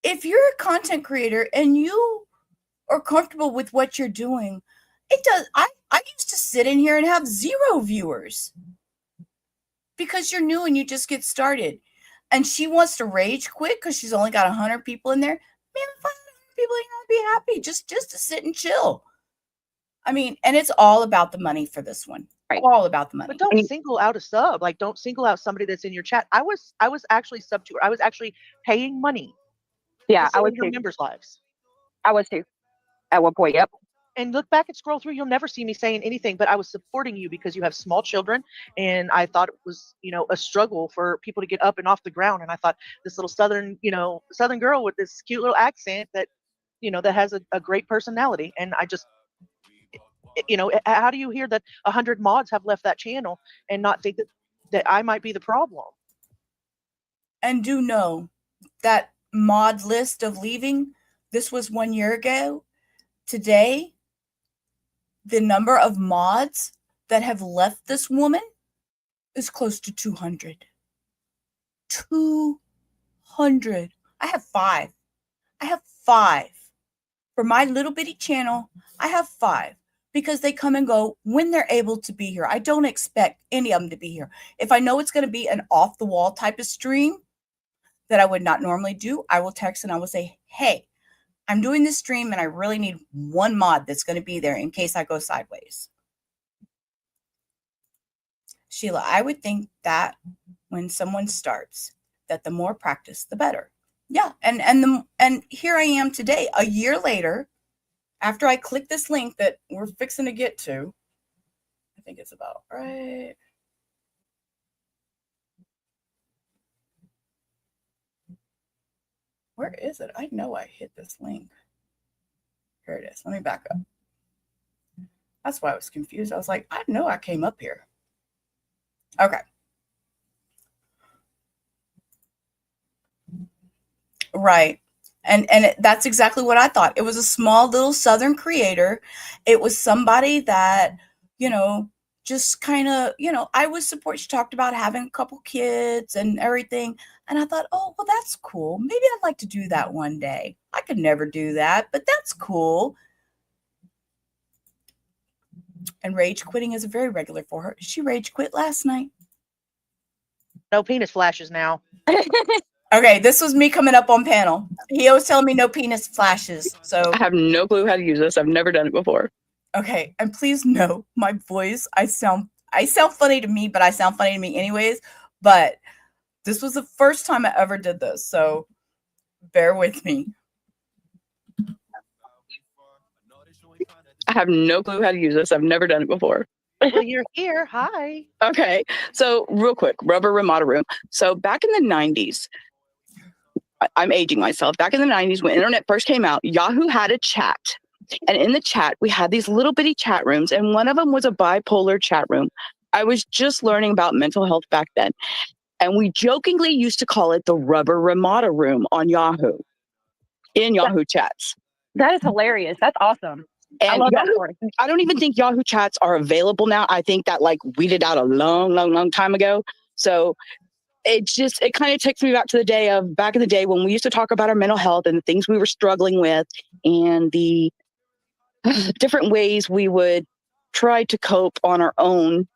If you're a content creator and you are comfortable with what you're doing, it does. I used to sit in here and have 0 viewers because you're new and you just get started. And she wants to rage quit because she's only got 100 people in there. Man, 500 people ain't gonna be happy just to sit and chill. I mean, and it's all about the money for this one. Right. All about the money. But don't single out a sub. Like, don't single out somebody that's in your chat. I was actually sub to her. I was actually paying money. Yeah, to I was sit in her too. members' lives. I was too. At one point, yep. And look back and scroll through, you'll never see me saying anything, but I was supporting you because you have small children. And I thought it was, you know, a struggle for people to get up and off the ground. And I thought this little Southern girl with this cute little accent that, you know, that has a great personality. And I just, you know, how do you hear that 100 mods have left that channel and not think that I might be the problem? And do know that mod list of leaving, this was 1 year ago. Today, the number of mods that have left this woman is close to 200. 200. I have 5. I have 5. For my little bitty channel, I have 5 because they come and go when they're able to be here. I don't expect any of them to be here. If I know it's going to be an off the wall type of stream that I would not normally do, I will text and I will say, hey, I'm doing this stream and I really need 1 mod that's going to be there in case I go sideways. Sheila, I would think that when someone starts, that the more practice, the better. Yeah, and here I am today, a year later, after I click this link that we're fixing to get to. I think it's about right. Where is it? I know I hit this link. Here it is. Let me back up. That's why I was confused. I was like, I know I came up here. Okay. Right. And that's exactly what I thought. It was a small little Southern creator. It was somebody that, you know, just kind of, you know, I would support. She talked about having a couple kids and everything. And I thought, oh, well, that's cool. Maybe I'd like to do that one day. I could never do that, but that's cool. And rage quitting is very regular for her. She rage quit last night. No penis flashes now. Okay, this was me coming up on panel. He was telling me no penis flashes. So I have no clue how to use this. I've never done it before. okay, and please know my voice. I sound funny to me, but I sound funny to me anyways. But this was the first time I ever did this, so bear with me. I have no clue how to use this. I've never done it before. Well, you're here. Hi. Okay, so real quick, Rubber Ramada Room. So back in the 90s, I'm aging myself. Back in the 90s, when internet first came out, Yahoo had a chat. And in the chat, we had these little bitty chat rooms, and one of them was a bipolar chat room. I was just learning about mental health back then. And we jokingly used to call it the Rubber Ramada Room on Yahoo, in Yahoo chats. That is hilarious. That's awesome. And I love that story. I don't even think Yahoo chats are available now. I think that like weeded out a long time ago. So it kind of takes me back to back in the day when we used to talk about our mental health and the things we were struggling with and the different ways we would try to cope on our own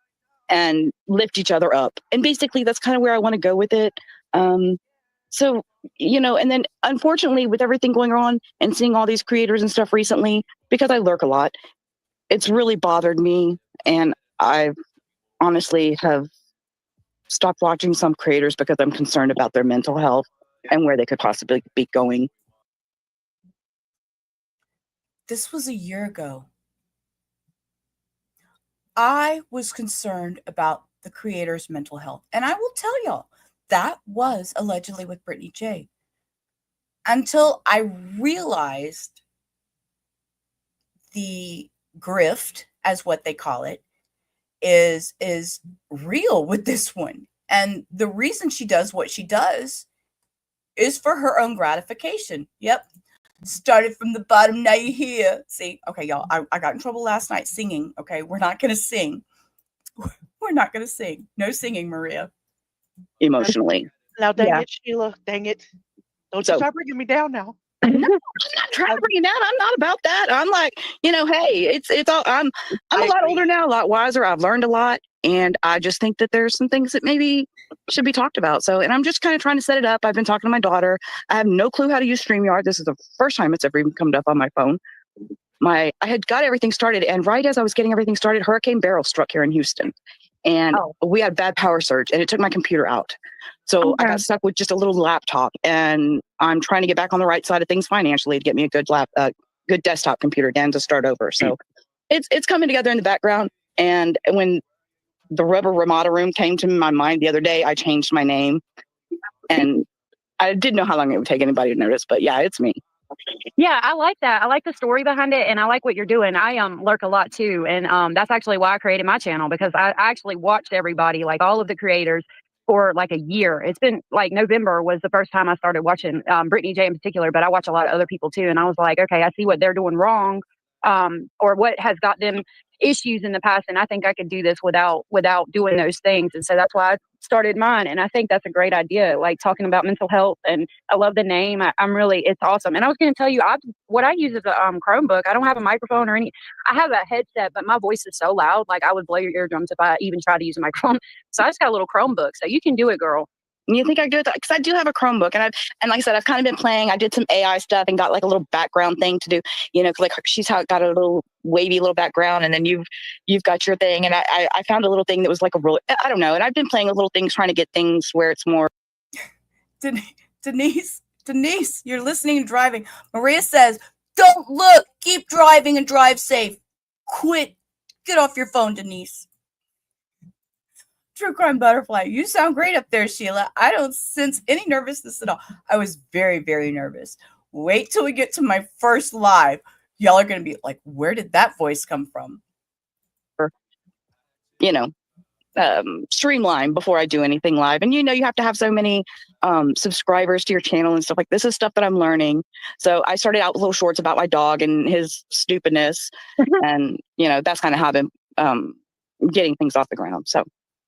and lift each other up. And basically that's kind of where I want to go with it. So, and then unfortunately with everything going on and seeing all these creators and stuff recently, because I lurk a lot, it's really bothered me. And I honestly have stopped watching some creators because I'm concerned about their mental health and where they could possibly be going. This was a year ago. I was concerned about the creator's mental health. And I will tell y'all, that was allegedly with Brittany J. Until I realized the grift, as what they call it, is real with this one. And the reason she does what she does is for her own gratification. Yep. Started from the bottom, now you're here. See, okay, y'all, I got in trouble last night singing. Okay, we're not going to sing. We're not going to sing. No singing, Maria. Emotionally. Now, dang it, Sheila. Dang it. Don't you start bringing me down now. No, I'm not trying to bring it down. I'm not about that. I'm like, hey, it's all. I'm a lot older now, a lot wiser. I've learned a lot, and I just think that there's some things that maybe should be talked about. So, and I'm just kind of trying to set it up. I've been talking to my daughter. I have no clue how to use StreamYard. This is the first time it's ever even come up on my phone. I had got everything started, and right as I was getting everything started, Hurricane Beryl struck here in Houston, and we had bad power surge, and it took my computer out. So I got stuck with just a little laptop, and I'm trying to get back on the right side of things financially to get me a good good desktop computer again to start over. So it's coming together in the background. And when the Rubber Ramada Room came to my mind the other day, I changed my name, and I didn't know how long it would take anybody to notice, but yeah, it's me. Yeah, I like that. I like the story behind it, and I like what you're doing. I lurk a lot too, and that's actually why I created my channel, because I actually watched everybody, like all of the creators, for like a year. It's been like November was the first time I started watching Brittany J in particular, but I watch a lot of other people too, and I was like, okay, I see what they're doing wrong, or what has got them issues in the past, and I think I could do this without doing those things. And so that's why I started mine, and I think that's a great idea, like talking about mental health. And I love the name. I'm really, it's awesome. And I was going to tell you, what I use is a Chromebook. I don't have a microphone or any. I have a headset, but my voice is so loud, like I would blow your eardrums if I even tried to use a microphone. So I just got a little Chromebook, so you can do it, girl. You think I could do it? Because I do have a Chromebook, and like I said, I've kind of been playing. I did some AI stuff and got like a little background thing to do. Like she's got a little wavy little background, and then you've got your thing. And I found a little thing that was like a roll. I don't know. And I've been playing with little things, trying to get things where it's more. Denise, you're listening and driving. Maria says, "Don't look. Keep driving and drive safe. Quit. Get off your phone, Denise." True Crime Butterfly, you sound great up there, Sheila. I don't sense any nervousness at all. I was very, very nervous. Wait till we get to my first live. Y'all are going to be like, where did that voice come from? Streamline before I do anything live. And you have to have so many subscribers to your channel and stuff. Like, this is stuff that I'm learning. So I started out with little shorts about my dog and his stupidness. And, that's kind of how I've been getting things off the ground. So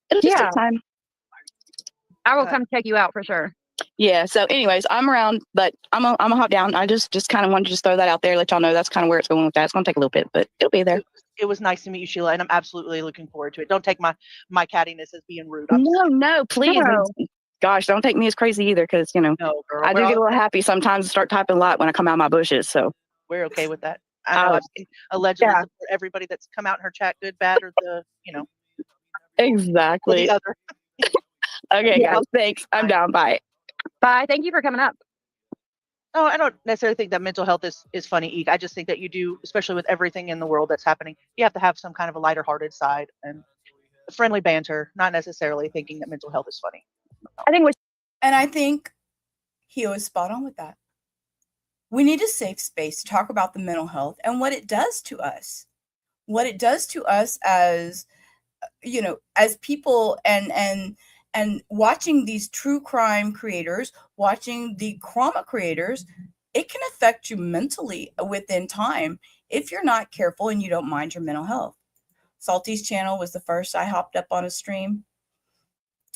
it'll just take time. I will come check you out for sure. Yeah. So anyways, I'm around, but I'm a hop down. I just kind of wanted to just throw that out there, let y'all know that's kind of where it's going with that. It's going to take a little bit, but it'll be there. It was nice to meet you, Sheila, and I'm absolutely looking forward to it. Don't take my cattiness as being rude. No, please. No. gosh, don't take me as crazy either, because No, girl, I do we're get a all- little happy sometimes and start typing a lot when I come out of my bushes. So we're okay with that. I know I've seen allegedly yeah. support everybody that's come out in her chat, good, bad, or the or Exactly. the other. Okay, Yeah. guys, thanks. I'm down. Bye. Bye. Thank you for coming up. No, I don't necessarily think that mental health is funny, Eek. I just think that you do, especially with everything in the world that's happening, you have to have some kind of a lighter hearted side and friendly banter, not necessarily thinking that mental health is funny. And I think he was spot on with that. We need a safe space to talk about the mental health and what it does to us. What it does to us as as people, and watching these true crime creators, watching the trauma creators, it can affect you mentally within time if you're not careful and you don't mind your mental health. Salty's channel was the first I hopped up on a stream.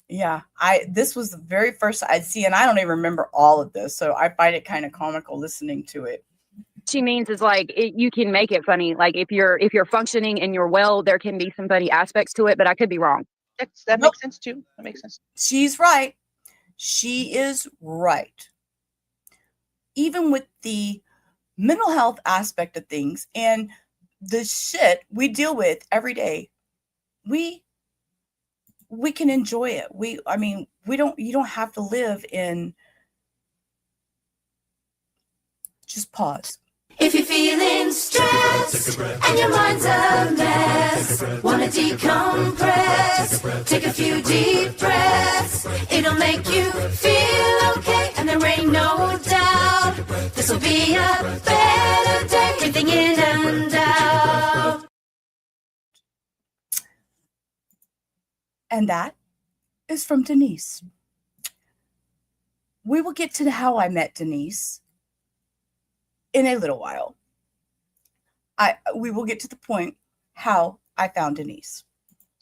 Yeah, this was the very first I'd see, and I don't even remember all of this, so I find it kind of comical listening to it. She means is like you can make it funny. Like if you're functioning and you're well, there can be some funny aspects to it, but I could be wrong. That makes sense too. That makes sense. She's right. She is right. Even with the mental health aspect of things and the shit we deal with every day, we can enjoy it. You don't have to live in. Just pause. If you're feeling stressed and your mind's a mess, wanna decompress, take a few deep breaths. It'll make you feel okay, and there ain't no doubt this'll be a better day. Breathing in and out. And that is from Denise. We will get to how I met Denise in a little while. We will get to the point how I found Denise.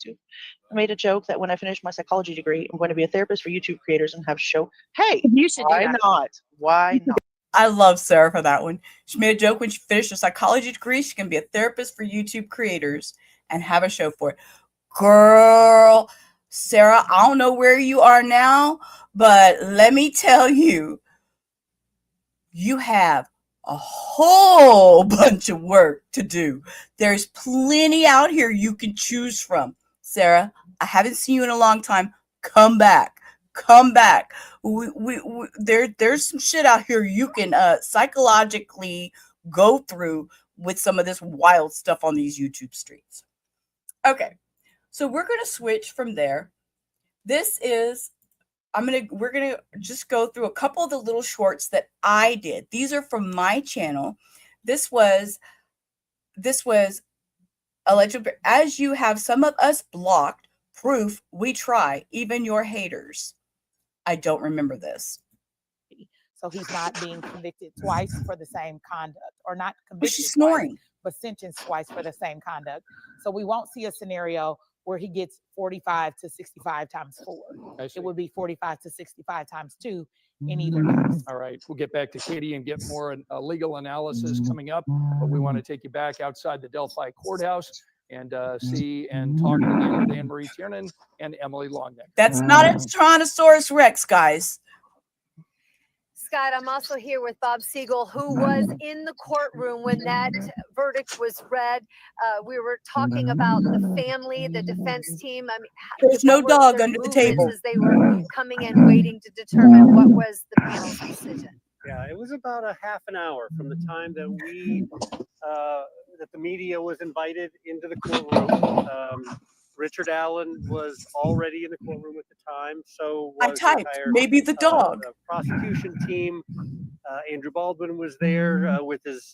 I made a joke that when I finish my psychology degree, I'm going to be a therapist for YouTube creators and have a show. Hey, you should. Why not? Why not? I love Sarah for that one. She made a joke when she finished her psychology degree, she can be a therapist for YouTube creators and have a show for it. Girl, Sarah, I don't know where you are now, but let me tell you, you have a whole bunch of work to do. There's plenty out here you can choose from. Sarah, I haven't seen you in a long time. Come back. There's some shit out here you can psychologically go through with some of this wild stuff on these YouTube streets. Okay, so we're gonna switch from there. We're gonna just go through a couple of the little shorts that I did. These are from my channel. This was alleged. As you have some of us blocked, proof we try, even your haters. I don't remember this. So he's not being convicted twice for the same conduct, or not convicted she's snoring. twice, but sentenced twice for the same conduct. So we won't see a scenario where he gets 45 to 65 times 4. It would be 45 to 65 times 2 in either case. All right, we'll get back to Katie and get more legal analysis coming up, but we want to take you back outside the Delphi courthouse and see and talk again with Anne Marie Tiernan and Emily Longneck. That's not a Tyrannosaurus Rex, guys. Scott, I'm also here with Bob Siegel, who was in the courtroom when that verdict was read. We were talking about the family, the defense team. I mean, there's no dog under the table. As they were coming in, waiting to determine what was the panel's decision. Yeah, it was about a half an hour from the time that that the media was invited into the courtroom. Richard Allen was already in the courtroom at the time, so was I typed, maybe the dog. The prosecution team. Andrew Baldwin was there with his,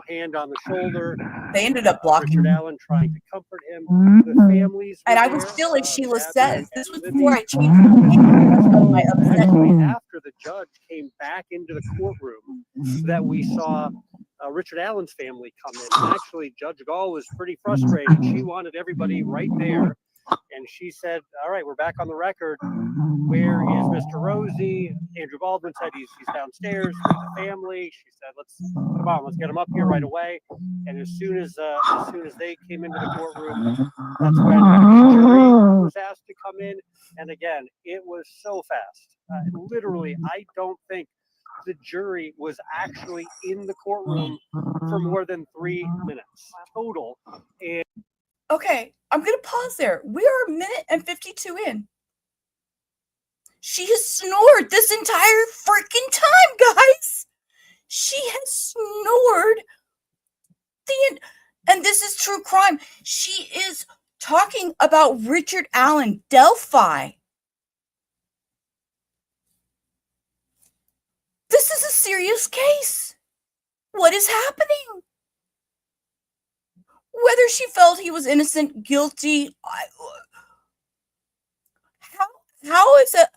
hand on the shoulder. They ended up blocking Richard Allen trying to comfort him. The families. And I was still, as Sheila says, this was before I changed my Actually, after the judge came back into the courtroom, that we saw Richard Allen's family come in. And actually, Judge Gall was pretty frustrated. She wanted everybody right there. And she said, all right, we're back on the record. Where is Mr. Rosie? Andrew Baldwin said he's downstairs with the family. She said, let's get him up here right away. And as soon as they came into the courtroom, that's when the jury was asked to come in. And again, it was so fast. Literally, I don't think the jury was actually in the courtroom for more than 3 minutes total. And Okay, I'm going to pause there. We are a minute and 52 in. She has snored this entire freaking time, guys. She has snored and this is true crime. She is talking about Richard Allen Delphi. This is a serious case. What is happening? Whether she felt he was innocent, guilty, how is it?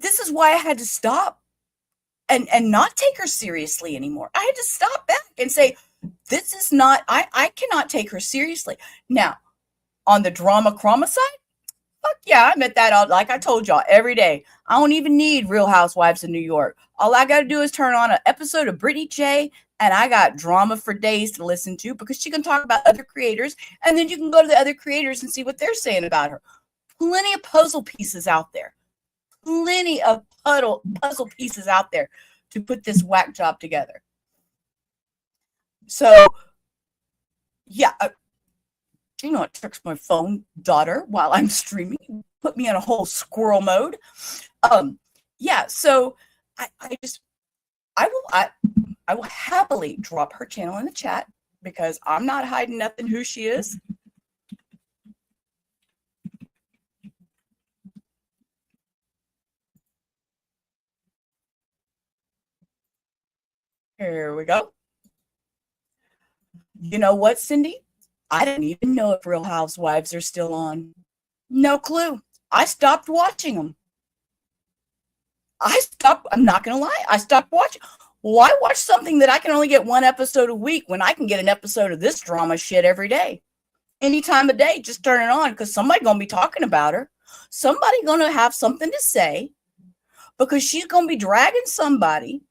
This is why I had to stop and not take her seriously anymore. I had to stop back and say, this is not, I cannot take her seriously. Now, on the drama side, fuck yeah, I met that all, like I told y'all, every day. I don't even need Real Housewives of New York. All I got to do is turn on an episode of Brittany J, and I got drama for days to listen to, because she can talk about other creators, and then you can go to the other creators and see what they're saying about her. Plenty of puzzle pieces out there. Plenty of puzzle pieces out there to put this whack job together. So, yeah, you know, it tricks my phone, daughter, while I'm streaming, put me in a whole squirrel mode. Yeah, so I will happily drop her channel in the chat, because I'm not hiding nothing who she is. Here we go. You know what, Cindy? I didn't even know if Real Housewives are still on. No clue. I stopped watching them. I'm not going to lie. I stopped watching. Why watch something that I can only get one episode a week when I can get an episode of this drama shit every day? Any time of day, just turn it on, because somebody's going to be talking about her. Somebody's going to have something to say, because she's going to be dragging somebody.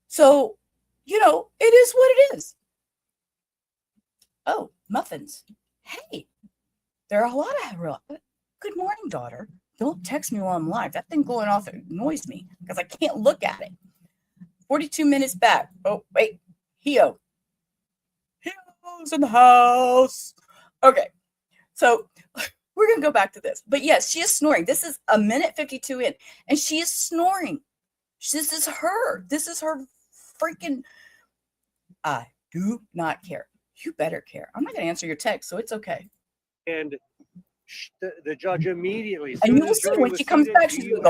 So, you know, it is what it is. Oh, muffins. Hey, there are a lot of real. Good morning, daughter. Don't text me while I'm live. That thing going off annoys me, because I can't look at it. 42 minutes back. Oh, wait. Hio's in the house. Okay. So we're going to go back to this. But yes, she is snoring. This is a minute 52 in, and she is snoring. This is her. This is her freaking. I do not care. You better care. I'm not going to answer your text, so it's okay. And the judge immediately, and you will see when she comes back, she's going to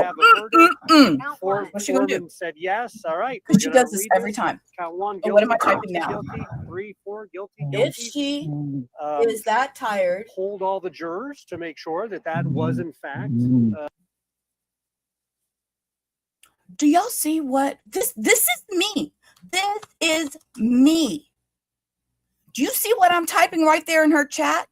go, What's she going to do? Said yes. All right. Because she does this every time. Count one. Guilty, what am I typing now? Guilty, 3, 4, guilty. If she is that tired, hold all the jurors to make sure that that was in fact. Do y'all see what this is me? This is me. Do you see what I'm typing right there in her chat?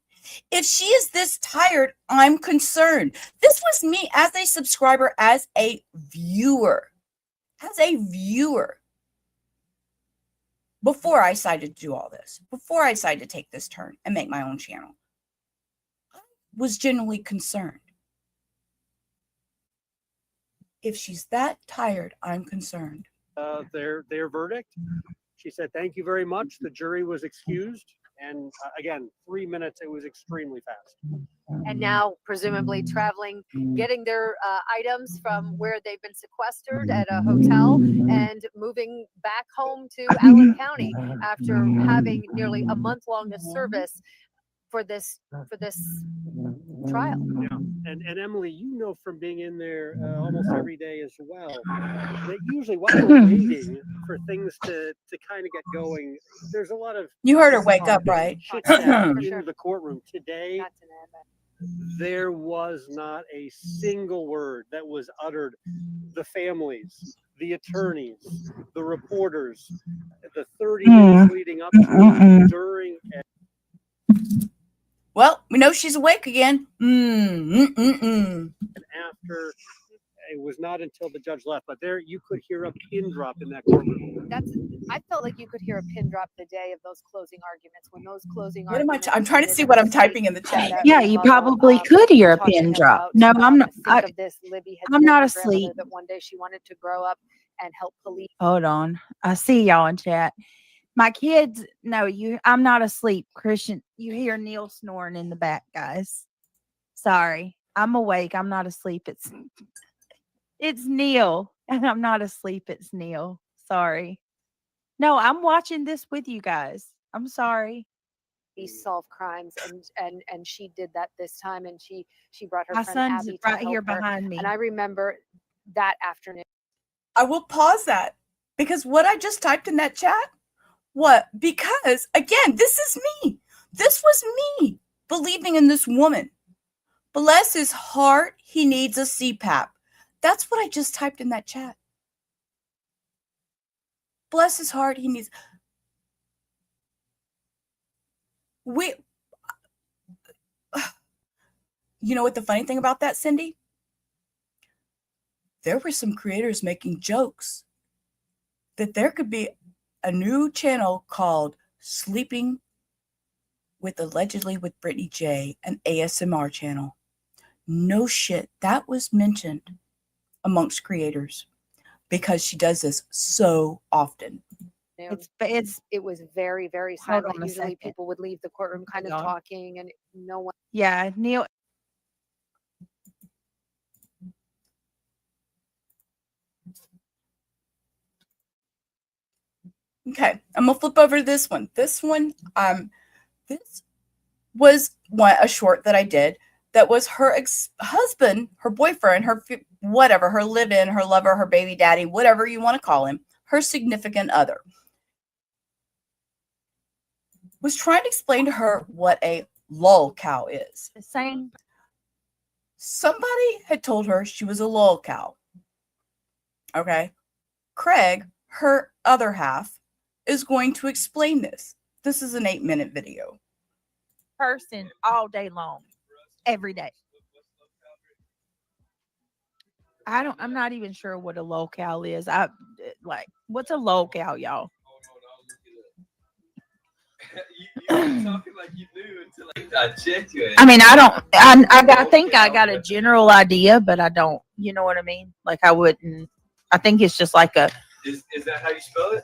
If she is this tired, I'm concerned. This was me as a subscriber, as a viewer. Before I decided to do all this, before I decided to take this turn and make my own channel, I was genuinely concerned. If she's that tired, I'm concerned. Their verdict. She said, "Thank you very much. The jury was excused." And again, 3 minutes, it was extremely fast. And now presumably traveling, getting their items from where they've been sequestered at a hotel and moving back home to Allen County after having nearly a month-long service for this trial. Yeah, and Emily, you know from being in there almost every day as well, that usually while we're waiting for things to kind of get going, there's a lot of. You heard her wake up, right? In the courtroom today. There was not a single word that was uttered. The families, the attorneys, the reporters, the 30 minutes leading up to, during. Well, we know she's awake again. And after, it was not until the judge left, but there you could hear a pin drop in that courtroom. I felt like you could hear a pin drop the day of those closing arguments when those closing What am I? arguments. I'm trying to ended see in what the I'm state typing in the chat. that Yeah, you rebuttal, probably could hear a talking pin drop. about, No, I'm not. think of this. Libby had I'm told not her asleep. grandmother that one day she wanted to grow up and help police. Hold on. I see y'all in chat. My kids, no, I'm not asleep. Christian, you hear Neil snoring in the back, guys. Sorry. I'm awake. I'm not asleep. It's Neil. And I'm not asleep. It's Neil. Sorry. No, I'm watching this with you guys. I'm sorry. Solve crimes, and she did that this time, and she brought her My friend son's Abby right to here help her. behind me. And I remember that afternoon. I will pause that because what I just typed in that chat, what? Because again, this is me. This was me believing in this woman. Bless his heart, he needs a CPAP. That's what I just typed in that chat. Bless his heart, he needs. You know what the funny thing about that, Cindy? There were some creators making jokes that there could be a new channel called Sleeping with Allegedly with Brittany J, an ASMR channel. No shit, that was mentioned amongst creators because she does this so often. It was very, very Hold silent. on a Usually second. people would leave the courtroom kind of Hold on. talking, and no one. Yeah, Neil. Okay, I'm gonna flip over to this one. This was a short that I did that was her ex-husband, her boyfriend, her whatever, her live-in, her lover, her baby daddy, whatever you want to call him, her significant other, was trying to explain to her what a lol cow is. The same. Somebody had told her she was a lol cow. Okay. Craig, her other half, is going to explain this. This is an 8-minute video. Person all day long, every day. I'm not even sure what a locale is. What's a locale, y'all? I mean, I think I got a general idea, but I don't, you know what I mean? Like I wouldn't, I think it's just like a. Is that how you spell it?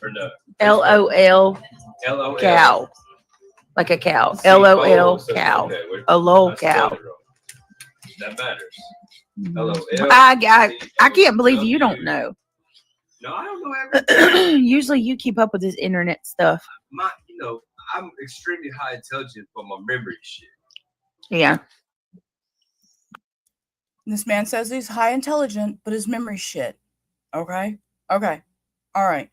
Or no? LOL LOL. cow. Like a cow. LOL cow. Okay, A lol I spelled cow. it wrong. That matters. I can't believe you don't know. No, I don't know everything. Usually you keep up with this internet stuff. I'm extremely high intelligent for my memory shit. Yeah. This man says he's high intelligent, but his memory shit. Okay? Okay. All right.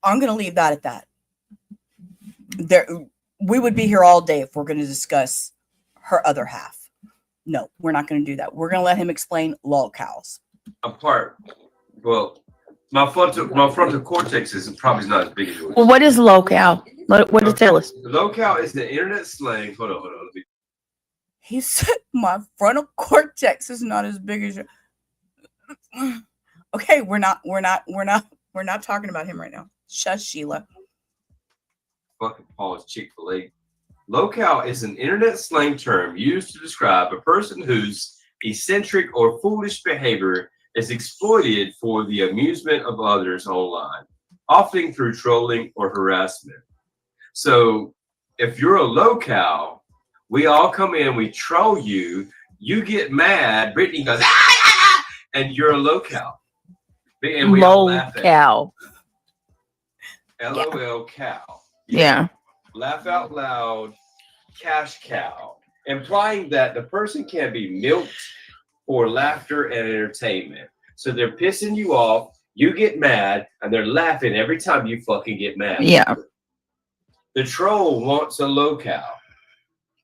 I'm going to leave that at that. We would be here all day if we're going to discuss her other half. No, we're not going to do that. We're going to let him explain lol cows. Well, my frontal cortex is probably not as big as yours. Well, what is locale? What does it tell us? Locale is the internet slang. Hold on. He said my frontal cortex is not as big as your. Okay, we're not talking about him right now. Shush, Sheila. Fucking pause, Chick-fil-A. Locale is an internet slang term used to describe a person whose eccentric or foolish behavior is exploited for the amusement of others online, often through trolling or harassment. So if you're a locale, we all come in, we troll you, you get mad, Brittany goes, ah! And you're a locale. And we all laugh at cow. LOL cow. Yeah. Laugh out loud, cash cow, implying that the person can be milked for laughter and entertainment. So they're pissing you off, you get mad, and they're laughing every time you fucking get mad. Yeah. The troll wants a locale.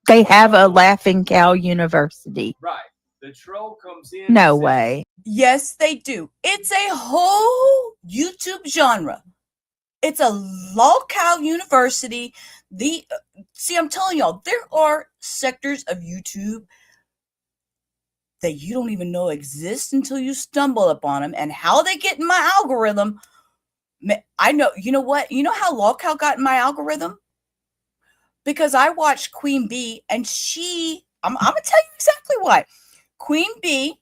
They have a Laughing Cow University. Right. The troll comes in. No way. Yes, they do. It's a whole YouTube genre. It's a locale university. See, I'm telling y'all, there are sectors of YouTube that you don't even know exist until you stumble upon them, and how they get in my algorithm. I know, you know what? You know how Lolcow got in my algorithm? Because I watched Queen Bee, and I'm going to tell you exactly why. Queen Bee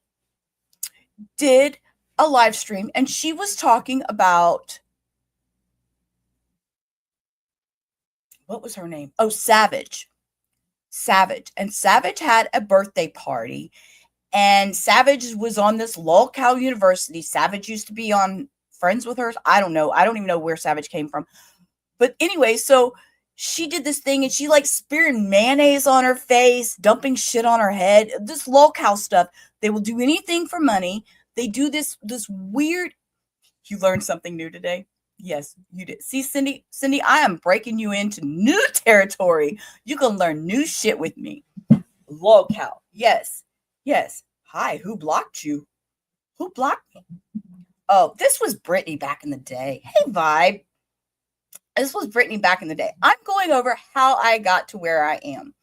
did a live stream, and she was talking about, what was her name? Oh, Savage. And Savage had a birthday party, and Savage was on this Lolcow University. Savage used to be on Friends with Her. I don't know. I don't even know where Savage came from. But anyway, so she did this thing, and she like spearing mayonnaise on her face, dumping shit on her head. This Lolcow stuff. They will do anything for money. They do this weird. You learned something new today. Yes, you did. See, Cindy, I am breaking you into new territory. You can learn new shit with me. Lolcow. Yes. Hi, who blocked you? Who blocked me? Oh, this was Brittany back in the day. Hey, Vibe. This was Brittany back in the day. I'm going over how I got to where I am.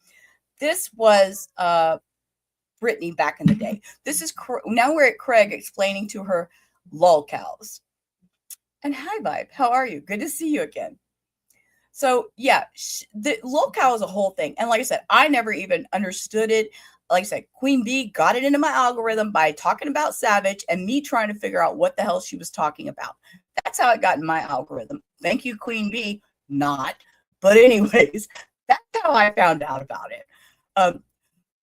This was Brittany back in the day. This is now we're at Craig explaining to her Lolcows. And hi, Vibe. How are you? Good to see you again. So yeah, the Lolcow is a whole thing. And like I said, I never even understood it. Like I said, Queen Bee got it into my algorithm by talking about Savage and me trying to figure out what the hell she was talking about. That's how it got in my algorithm. Thank you, Queen Bee. Not. But anyways, that's how I found out about it.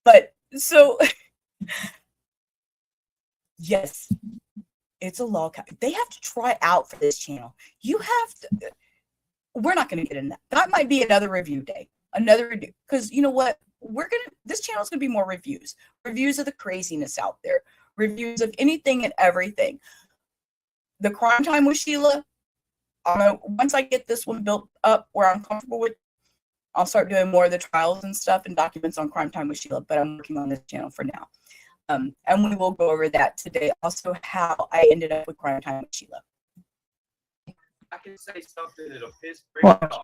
But so, yes, it's a Lolcow. They have to try out for this channel. You have to. We're not going to get into that. That might be another review day. Another review. Because you know what? This channel is going to be more reviews. Reviews of the craziness out there. Reviews of anything and everything. The Crime Time with Sheila. Once I get this one built up where I'm comfortable with, I'll start doing more of the trials and stuff and documents on Crime Time with Sheila. But I'm working on this channel for now. And we will go over that today. Also, how I ended up with Crime Time with Sheila. I can say something that'll piss Brittany off.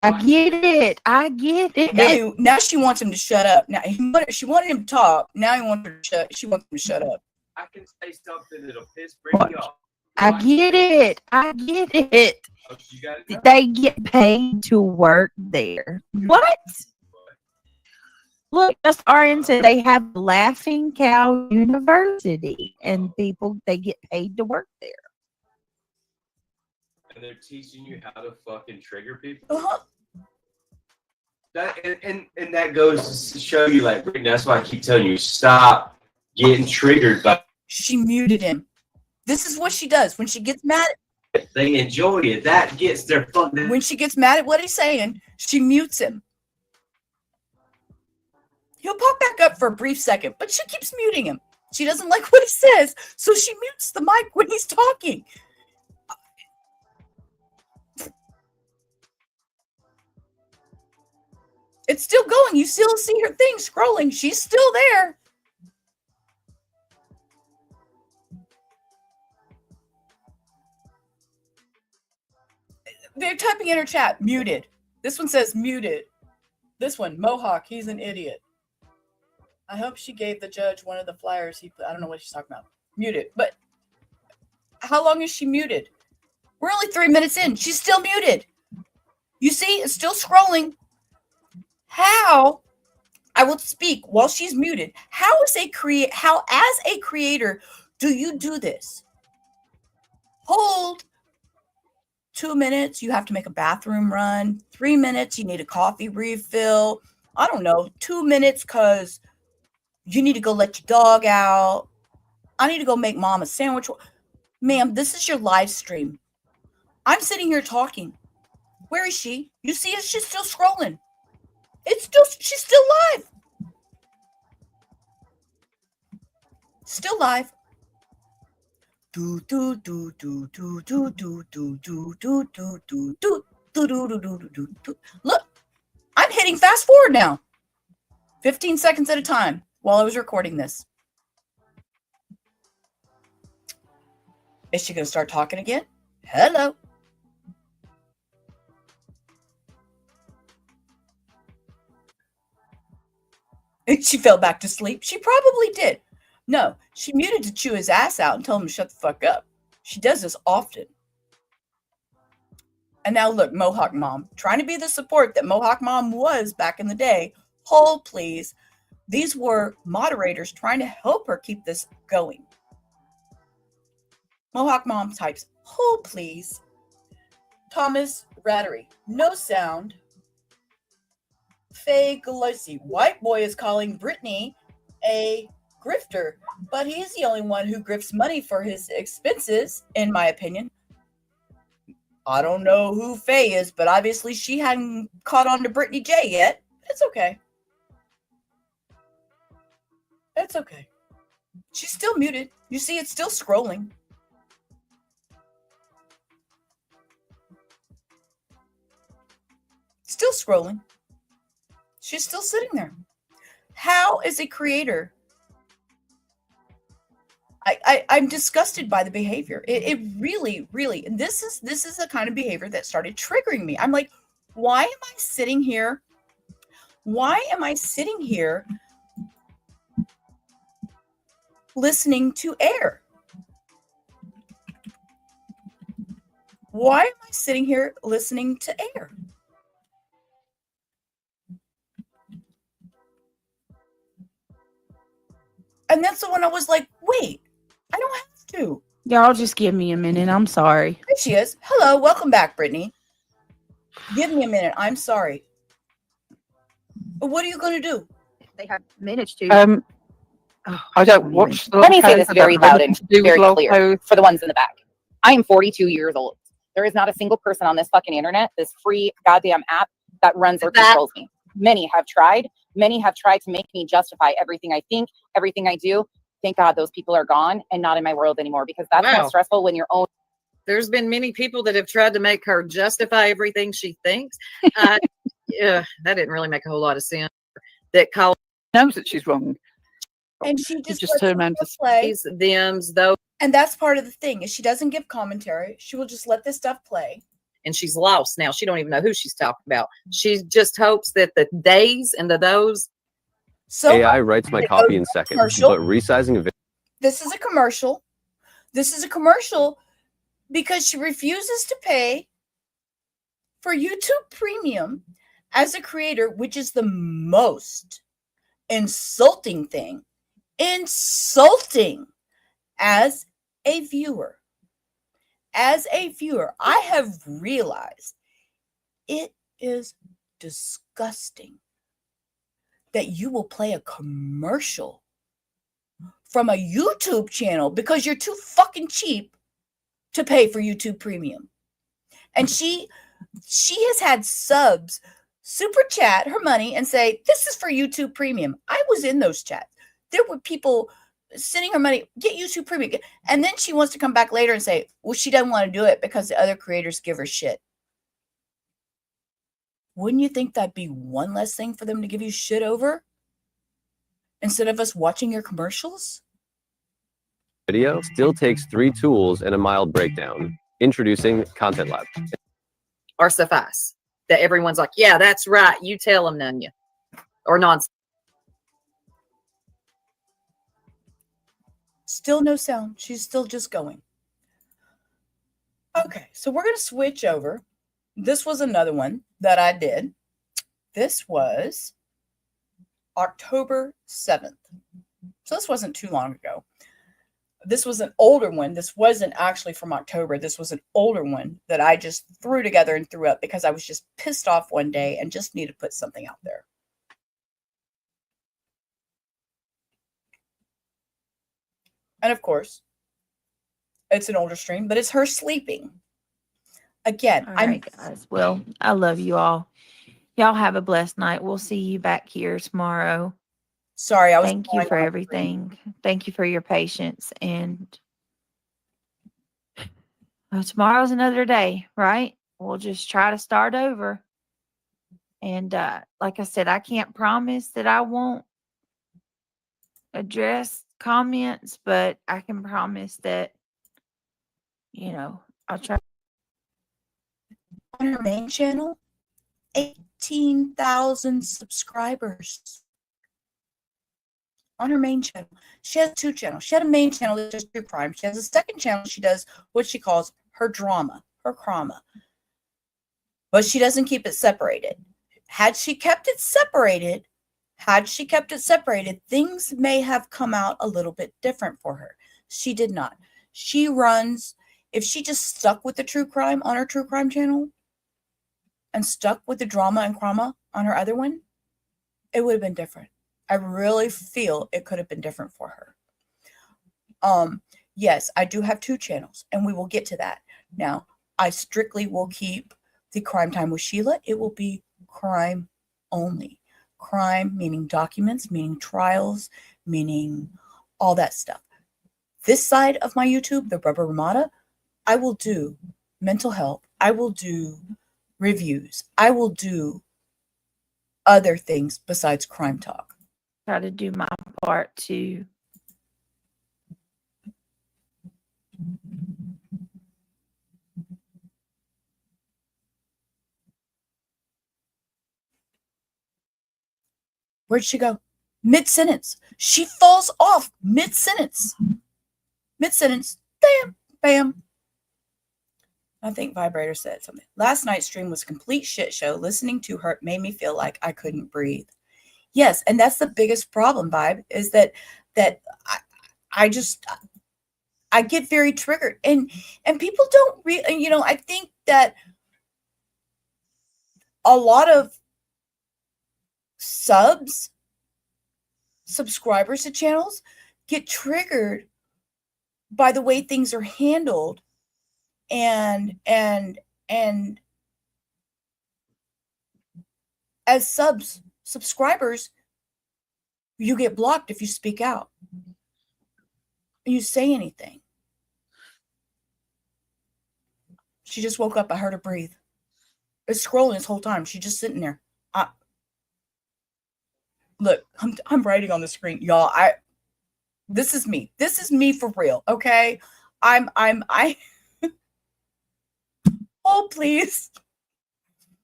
I get it. Now she wants him to shut up. Now she wanted him to talk. Now he wants her to shut. She wants him to shut up. I can say something that'll piss Brittany off. I get it. Oh, you got it. They get paid to work there. What? Look, just RN said they have Laughing Cow University, and people, they get paid to work there. And they're teaching you how to fucking trigger people. Uh-huh. That and that goes to show you, like, Brittany, that's why I keep telling you, stop getting triggered by. She muted him. This is what she does when she gets mad. They enjoy it. That gets their fun. When she gets mad at what he's saying, she mutes him. He'll pop back up for a brief second, but she keeps muting him. She doesn't like what he says, so she mutes the mic when he's talking. It's still going. You still see her thing scrolling. She's still there. They're typing in her chat. Muted. This one says muted. This one, Mohawk, he's an idiot. I hope she gave the judge one of the flyers he put. I don't know what she's talking about. Muted. But how long is she muted? We're only 3 minutes in. She's still muted. You see, it's still scrolling. How? I will speak while she's muted. How as a creator do you do this? Hold. 2 minutes, you have to make a bathroom run. 3 minutes, you need a coffee refill. I don't know, 2 minutes because you need to go let your dog out. I need to go make mom a sandwich. Ma'am, this is your live stream. I'm sitting here talking. Where is she? You see it? She's still scrolling. She's still live. Still live. Look, I'm hitting fast forward now. 15 seconds at a time while I was recording this. Is she going to start talking again? Hello. And she fell back to sleep. She probably did. No, she muted to chew his ass out and tell him to shut the fuck up. She does this often. And now look, Mohawk Mom, trying to be the support that Mohawk Mom was back in the day. Hold, please. These were moderators trying to help her keep this going. Mohawk Mom types, hold, please. Thomas Rattery, no sound. Faye Galosi, white boy is calling Brittany a grifter, but he's the only one who grifts money for his expenses, in my opinion. I don't know who Faye is, but obviously she hadn't caught on to Brittany J yet. It's okay. It's okay. She's still muted. You see, it's still scrolling. Still scrolling. She's still sitting there. How is a creator? I'm disgusted by the behavior. It really, really, and this is the kind of behavior that started triggering me. I'm like, why am I sitting here? Why am I sitting here listening to air? Why am I sitting here listening to air? And that's the one I was like, wait, I don't have to. Y'all just give me a minute. I'm sorry. There she is. Hello, welcome back, Brittany. Give me a minute. I'm sorry. But what are you going to do? They have managed to. I don't watch the Let me say this Locos. very I don't loud know and what to do with very clear Locos. for the ones in the back. I am 42 years old. There is not a single person on this fucking internet, this free goddamn app, that runs or controls me. Many have tried. Many have tried to make me justify everything I think, everything I do. Thank God those people are gone and not in my world anymore, because that's Wow. more stressful when your own. There's been many people that have tried to make her justify everything she thinks. Yeah, that didn't really make a whole lot of sense. That call knows that she's wrong. And she You just just turn around to play. them's though, And that's part of the thing is she doesn't give commentary. She will just let this stuff play. and she's lost now. She don't even know who she's talking about. She just hopes that the days and the those. So AI writes my copy in seconds, commercial. but resizing a video. This is a commercial. This is a commercial because she refuses to pay for YouTube Premium as a creator, which is the most insulting thing. Insulting as a viewer. As a viewer, I have realized it is disgusting that you will play a commercial from a YouTube channel because you're too fucking cheap to pay for YouTube Premium. And she has had subs super chat her money and say, this is for YouTube Premium. I was in those chats. There were people sending her money, get YouTube Premium. And then she wants to come back later and say, well, she doesn't want to do it because the other creators give her shit. Wouldn't you think that'd be one less thing for them to give you shit over? Instead of us watching your commercials? Video still takes 3 tools and a mild breakdown. Introducing Content Lab. Or suffice that everyone's like, yeah, that's right. You tell them, none you or nonsense. Still no sound. She's still just going. Okay, so we're going to switch over. This was another one that I did. This was October 7th. So this wasn't too long ago. This was an older one. This wasn't actually from October. This was an older one that I just threw together and threw up because I was just pissed off one day and just needed to put something out there. And of course, it's an older stream, but it's her sleeping. Again, All right, guys. Well, I love you all. Y'all have a blessed night. We'll see you back here tomorrow. Sorry, I was. Thank you for everything. Thank you for your patience. And tomorrow's another day, right? We'll just try to start over. And like I said, I can't promise that I won't address comments, but I can promise that, I'll try. On her main channel, 18,000 subscribers. on her main channel. She has 2 channels. She had a main channel that does true crime. She has a second channel. She does what she calls her drama, her crama. But she doesn't keep it separated. Had she kept it separated, things may have come out a little bit different for her. She did not. She runs, if she just stuck with the true crime on her true crime channel and stuck with the drama and crama on her other one, it would have been different. I really feel it could have been different for her. Yes, I do have 2 channels, and we will get to that. Now, I strictly will keep the Crime Time with Sheila. It will be crime only. Crime meaning documents, meaning trials, meaning all that stuff. This side of my YouTube, the Rubber Ramada, I will do mental health. I will do reviews. I will do other things besides crime talk. Try to do my part too. Where'd she go? Mid-sentence. She falls off mid-sentence. Mid-sentence. Bam, bam. I think Vibrator said something. Last night's stream was a complete shit show. Listening to her made me feel like I couldn't breathe. Yes, and that's the biggest problem, Vibe, is that I get very triggered. And people don't I think that a lot of subscribers to channels get triggered by the way things are handled, and as subscribers, you get blocked if you speak out, you say anything. She just woke up. I heard her breathe. It's scrolling this whole time. She's just sitting there. Look, I'm writing on the screen, y'all. This is me. This is me for real. Okay. Oh, please.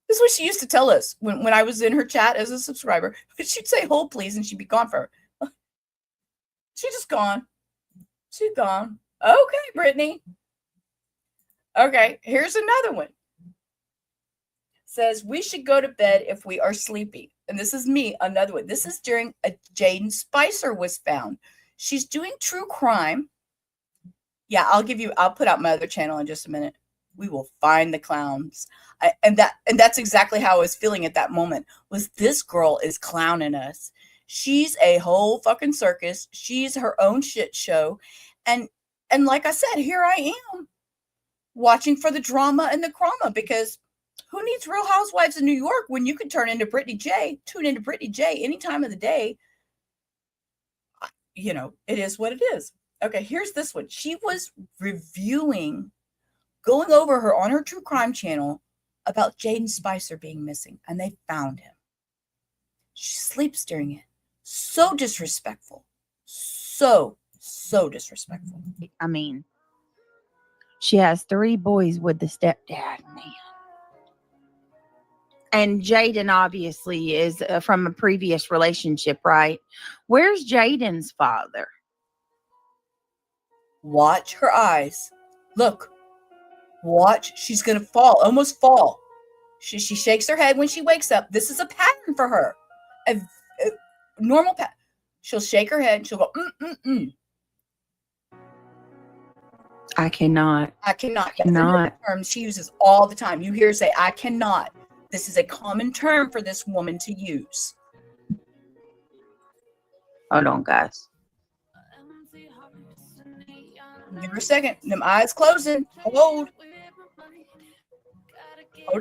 This is what she used to tell us when I was in her chat as a subscriber. She'd say, hold please, and she'd be gone for her. She's just gone. She's gone. Okay, Brittany. Okay, here's another one. Says, we should go to bed if we are sleepy. And this is me, another one. This is during a Jaden Spicer was found. She's doing true crime. Yeah, I'll put out my other channel in just a minute. We will find the clowns. And that's exactly how I was feeling at that moment, was this girl is clowning us. She's a whole fucking circus. She's her own shit show. And like I said, here I am watching for the drama and the crama, because who needs Real Housewives of New York when you can tune into Brittany J any time of the day? It is what it is. Okay, here's this one. She was going over her on her true crime channel about Jaden Spicer being missing, and they found him. She sleeps during it. So disrespectful. So disrespectful. I mean, she has 3 boys with the stepdad, man. And Jaden obviously is from a previous relationship, right? Where's Jaden's father? Watch her eyes. Look. Watch. She's going to fall. Almost fall. She shakes her head when she wakes up. This is a pattern for her. A normal pattern. She'll shake her head and she'll go, I cannot. That's a term she uses all the time. You hear her say, I cannot. This is a common term for this woman to use. Hold on, guys. Give her a second. Them eyes closing. Hold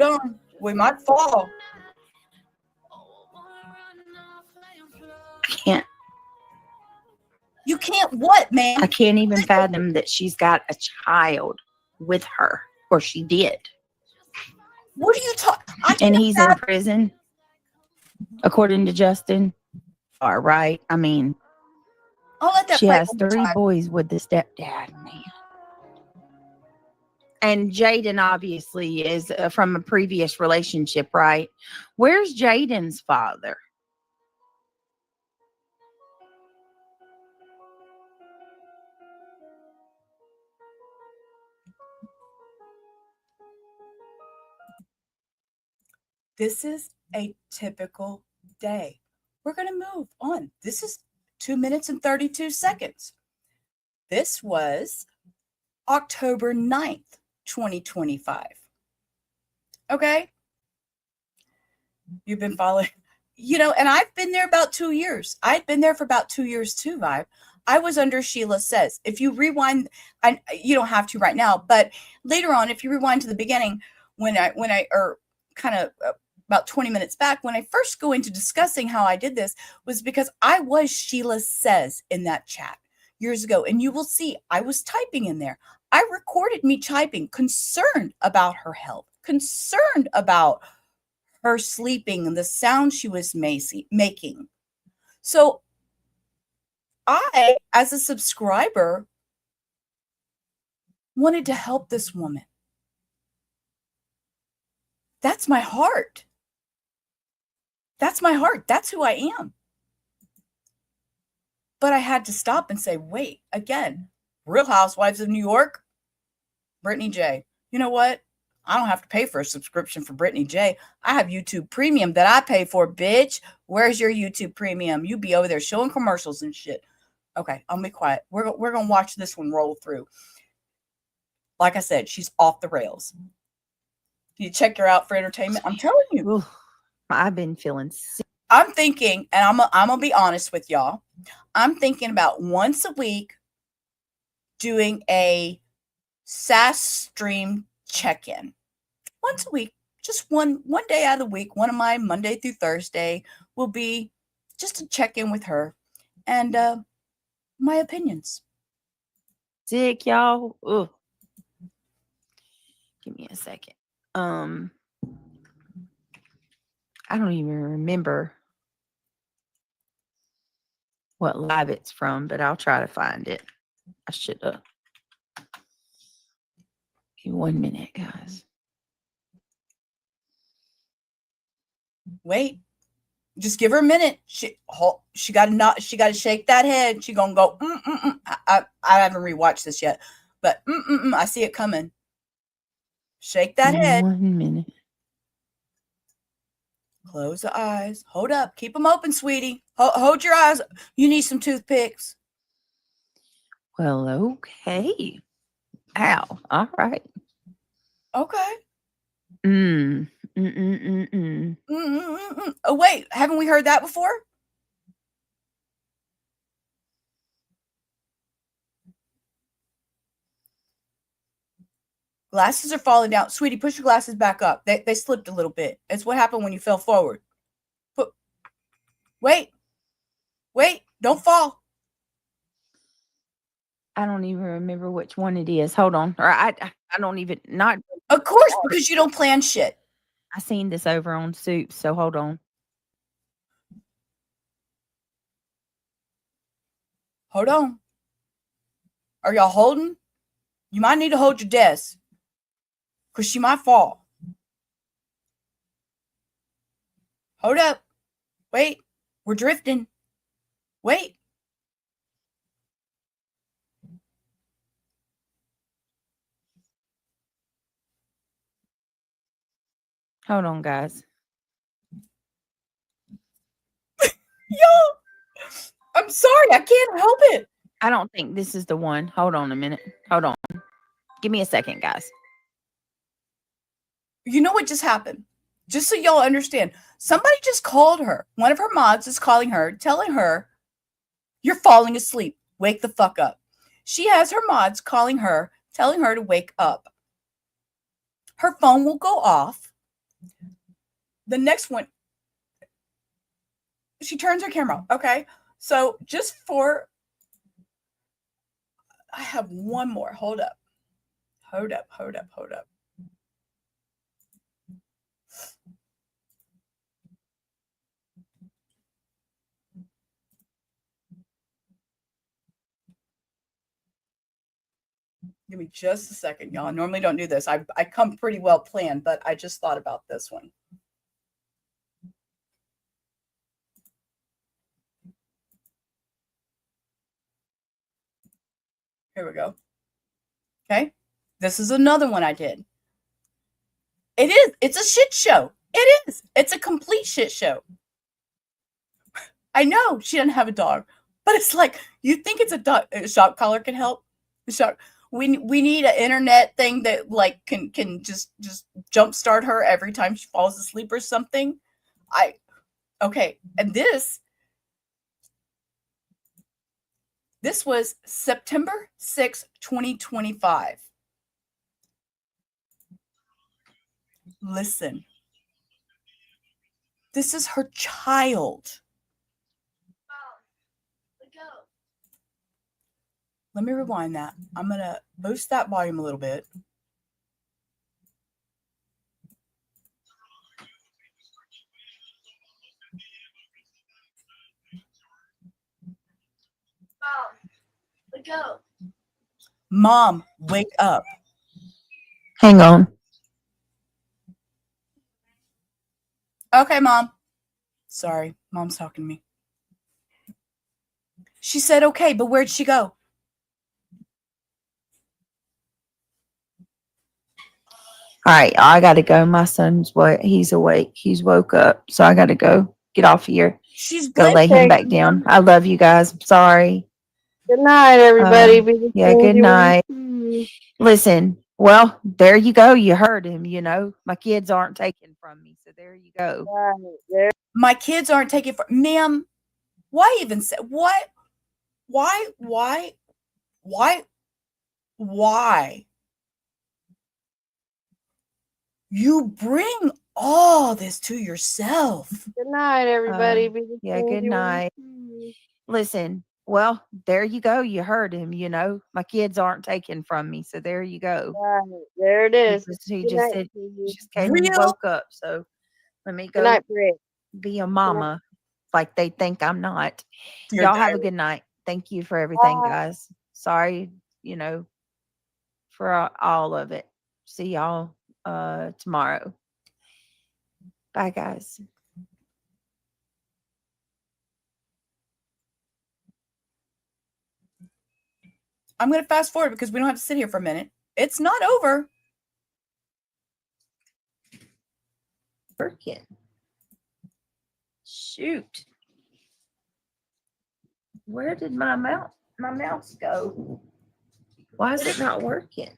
on. We might fall. I can't. You can't what, man? I can't even fathom that she's got a child with her, or she did. What are you talking? And he's in prison, according to Justin. All right. I mean, I'll let that she play has 3 boys with the stepdad, man. And Jaden obviously is from a previous relationship, right? Where's Jaden's father? This is a typical day. We're going to move on. This is 2 minutes and 32 seconds. This was October 9th, 2025. Okay? You've been following, and I've been there about 2 years. I'd been there for about 2 years too, Vibe. I was under Sheila Says. If you rewind, you don't have to right now, but later on, if you rewind to the beginning, about 20 minutes back, when I first go into discussing how I did this, was because I was Sheila Says in that chat years ago. And you will see I was typing in there. I recorded me typing, concerned about her health, concerned about her sleeping and the sound she was making. So I, as a subscriber, wanted to help this woman. That's my heart. That's my heart. That's who I am. But I had to stop and say, wait, again, Real Housewives of New York, Brittany J. You know what? I don't have to pay for a subscription for Brittany J. I have YouTube Premium that I pay for, bitch. Where's your YouTube Premium? You be over there showing commercials and shit. Okay, I'll be quiet. We're going to watch this one roll through. Like I said, she's off the rails. You check her out for entertainment. I'm telling you. Ooh, I've been feeling sick. I'm thinking, and I'm going to be honest with y'all. I'm thinking about once a week doing a SAS stream check-in. Once a week, just one day out of the week, one of my Monday through Thursday will be just to check in with her and my opinions. Sick, y'all. Ugh. Give me a second. I don't even remember what live it's from, but I'll try to find it. I should have. Give me 1 minute, guys. Wait, just give her a minute. She got to shake that head. She gonna go. I haven't rewatched this yet, but I see it coming. Shake that head. 1 minute. Close the eyes. Hold up. Keep them open, sweetie. Hold your eyes. You need some toothpicks. Well, okay. Ow. All right. Okay. Mm. Oh, wait. Haven't we heard that before? Glasses are falling down. Sweetie, push your glasses back up. They slipped a little bit. It's what happened when you fell forward. Wait. Don't fall. I don't even remember which one it is. Hold on. Or I don't even not. Of course, because you don't plan shit. I seen this over on Soup, so hold on. Hold on. Are y'all holding? You might need to hold your desk because she might fall. Hold up. Wait. We're drifting. Wait. Hold on, guys. Yo, I'm sorry. I can't help it. I don't think this is the one. Hold on a minute. Hold on. Give me a second, guys. You know what just happened? Just so y'all understand, somebody just called her. One of her mods is calling her, telling her, you're falling asleep. Wake the fuck up. She has her mods calling her, telling her to wake up. Her phone will go off. The next one, she turns her camera off. Okay. So just for, I have one more. Hold up. Give me just a second, y'all. I normally don't do this. I come pretty well planned, but I just thought about this one. Here we go. Okay. This is another one I did. It's a shit show. It is. It's a complete shit show. I know she doesn't have a dog, but it's like, you think it's a dog. A shock collar can help. We need an internet thing that like can just jumpstart her every time she falls asleep or something. Okay, and this was September 6th, 2025. Listen. This is her child. Let me rewind that. I'm going to boost that volume a little bit. Mom, wake up. Hang on. Okay, Mom. Sorry, Mom's talking to me. She said, okay, but where'd she go? All right, I got to go. My son's he's awake. He's woke up. So I got to go get off here. She's go lay him back down. I love you guys. I'm sorry. Good night, everybody. Yeah, good night. Listen, well, there you go. You heard him, My kids aren't taken from me. So there you go. My kids aren't taken from ma'am. Why even say what? Why? You bring all this to yourself. Good night, everybody. Yeah, good night. Listen, well, there you go. You heard him, My kids aren't taken from me. So there you go. There it is. He Good just night, said, Susie. just came and woke up. So let me Good go night, Fred. be a mama like they think I'm not. Dear Y'all have a diary. good night. Thank you for everything, Bye. guys. Sorry, for all of it. See y'all tomorrow. Bye, guys. I'm going to fast forward because we don't have to sit here for a minute. It's not over. Working. Shoot. Where did my mouse go? Why is it not working?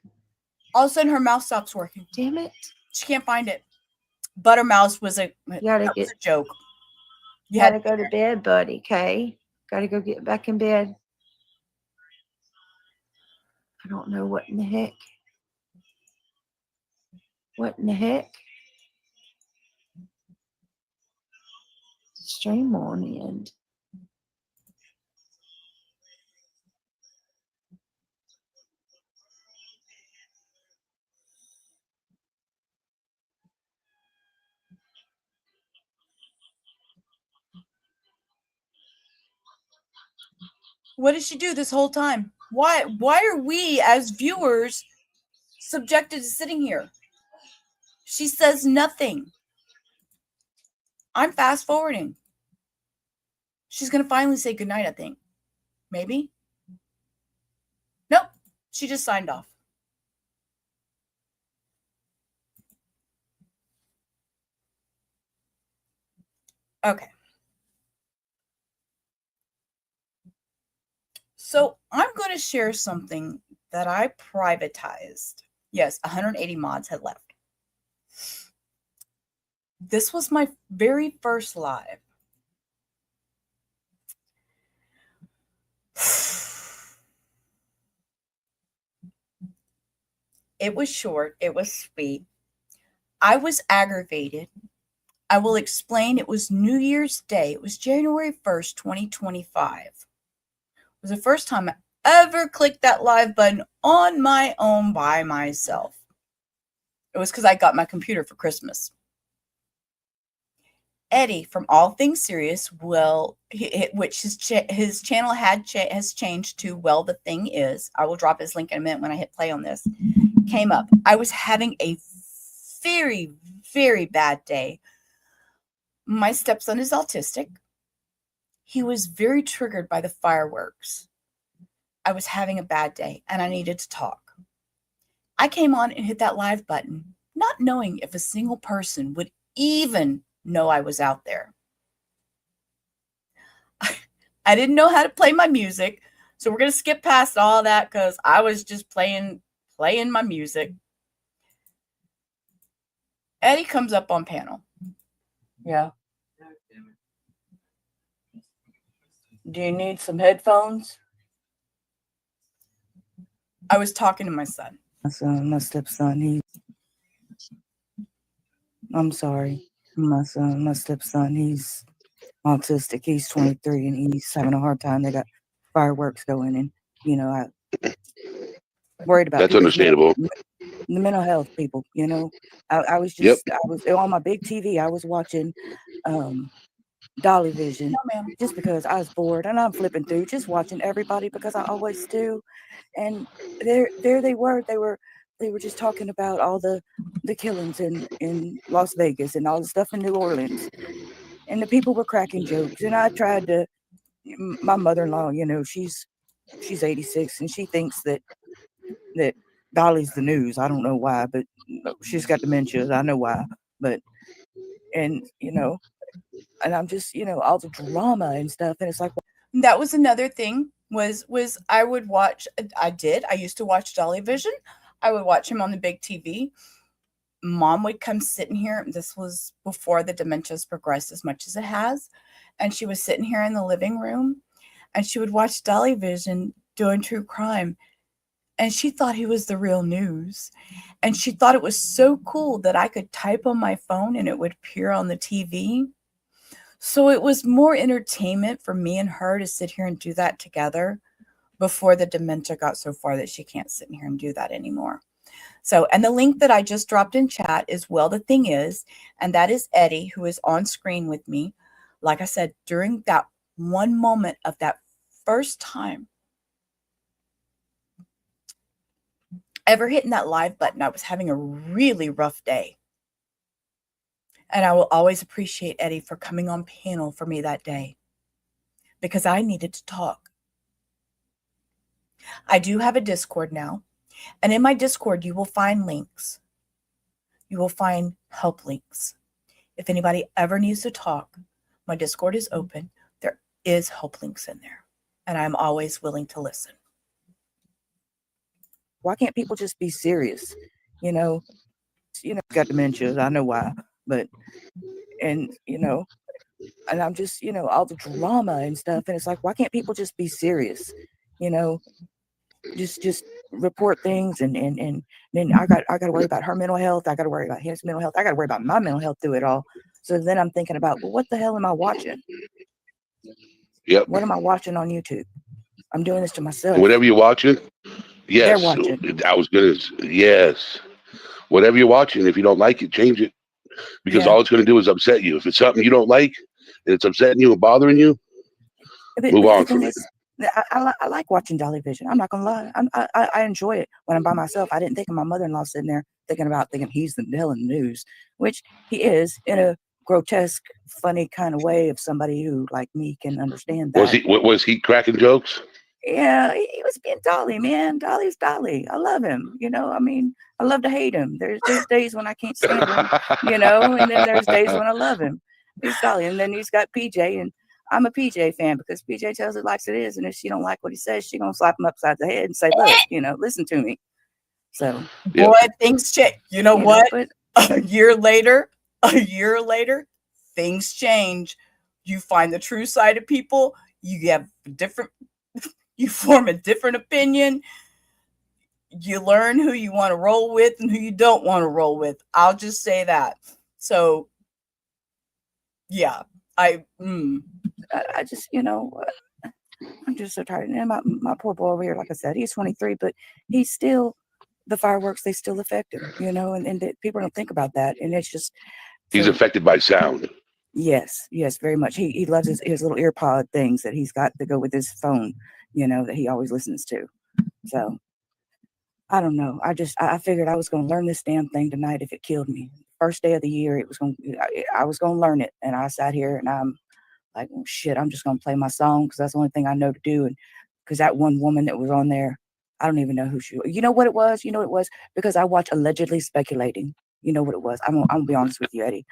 All of a sudden, her mouse stops working. Damn it. She can't find it. Buttermouse was a joke. You gotta go to bed, buddy. Okay. Gotta go get back in bed. I don't know what in the heck. What in the heck? Stream on the end. What did she do this whole time? Why are we as viewers subjected to sitting here? She says nothing. I'm fast forwarding. She's going to finally say goodnight, I think. Maybe? Nope. She just signed off. Okay. So I'm going to share something that I privatized. Yes, 180 mods had left. This was my very first live. It was short. It was sweet. I was aggravated. I will explain. It was New Year's Day. It was January 1st, 2025. It was the first time I ever clicked that live button on my own by myself. It was because I got my computer for Christmas. Eddie from All Things Serious, which his channel has changed to Well the Thing Is. I will drop his link in a minute when I hit play on this. Came up. I was having a very, very bad day. My stepson is autistic. He was very triggered by the fireworks. I was having a bad day and I needed to talk. I came on and hit that live button, not knowing if a single person would even know I was out there. I didn't know how to play my music. So we're going to skip past all that because I was just playing my music. Eddie comes up on panel. Yeah. Do you need some headphones? I was talking to my son. My stepson, I'm sorry. My stepson, he's autistic. He's 23 and he's having a hard time. They got fireworks going and, you know, I worried about That's understandable. The mental health people, you know. I was on my big TV. I was watching Dolly Vision just because I was bored and I'm flipping through, just watching everybody because I always do. And there they were. They were just talking about all the killings in Las Vegas and all the stuff in New Orleans. And the people were cracking jokes. And I tried to, my mother-in-law, you know, she's 86 and she thinks that Dolly's the news. I don't know why, but she's got dementia. I know why. But, and, you know, and I'm just, you know, all the drama and stuff. And it's like, that was another thing was I would watch, I used to watch Dolly Vision. I would watch him on the big TV. Mom would come sitting here. This was before the dementia's progressed as much as it has. And she was sitting here in the living room and she would watch Dolly Vision doing true crime. And she thought he was the real news. And she thought it was so cool that I could type on my phone and it would appear on the TV. So it was more entertainment for me and her to sit here and do that together before the dementia got so far that she can't sit in here and do that anymore. So, and the link that I just dropped in chat is Well, the Thing Is, and that is Eddie, who is on screen with me. Like I said, during that one moment of that first time ever hitting that live button, I was having a really rough day. And I will always appreciate Eddie for coming on panel for me that day because I needed to talk. I do have a Discord now. And in my Discord, you will find links. You will find help links. If anybody ever needs to talk, my Discord is open. There is help links in there. And I'm always willing to listen. Why can't people just be serious? You know, got dementia. I know why. But, and, you know, and I'm just, you know, all the drama and stuff. And it's like, why can't people just be serious? You know, just report things and then I got to worry about her mental health. I got to worry about his mental health. I got to worry about my mental health through it all. So then I'm thinking about, well, what the hell am I watching? Yep. What am I watching on YouTube? I'm doing this to myself. Whatever you're watching, yes. They're watching. I was gonna, yes. Whatever you're watching, if you don't like it, change it. Because all it's going to do is upset you. If it's something you don't like, and it's upsetting you and bothering you, move on from it. I like watching Dolly Vision. I'm not gonna lie. I enjoy it when I'm by myself. I didn't think of my mother-in-law sitting there thinking he's the hell in the news, which he is in a grotesque, funny kind of way of somebody who like me can understand that. Was he cracking jokes? Yeah, he was being Dolly, man. Dolly's Dolly. I love him. You know, I mean, I love to hate him. There's days when I can't stand him, you know, and then there's days when I love him. He's Dolly, and then he's got PJ, and I'm a PJ fan because PJ tells it like it is, and if she don't like what he says, she gonna slap him upside the head and say, "Look, you know, listen to me." So, boy, things change. You know what? A year later, things change. You find the true side of people. You have different. You form a different opinion. You learn who you want to roll with and who you don't want to roll with. I'll just say that. So, yeah, I just, you know, I'm just so tired. And my poor boy over here, like I said, he's 23, but he's still, the fireworks, they still affect him, you know, and people don't think about that. And it's just. He's affected by sound. Yes, very much. He loves his little ear pod things that he's got to go with his phone, you know, that he always listens to. So I don't know. I figured I was going to learn this damn thing tonight if it killed me. First day of the year, I was going to learn it. And I sat here and I'm like, oh, shit, I'm just going to play my song because that's the only thing I know to do. And because that one woman that was on there, I don't even know who she was. You know what it was? Because I watch Allegedly Speculating. You know what it was. I'm gonna be honest with you, Eddie.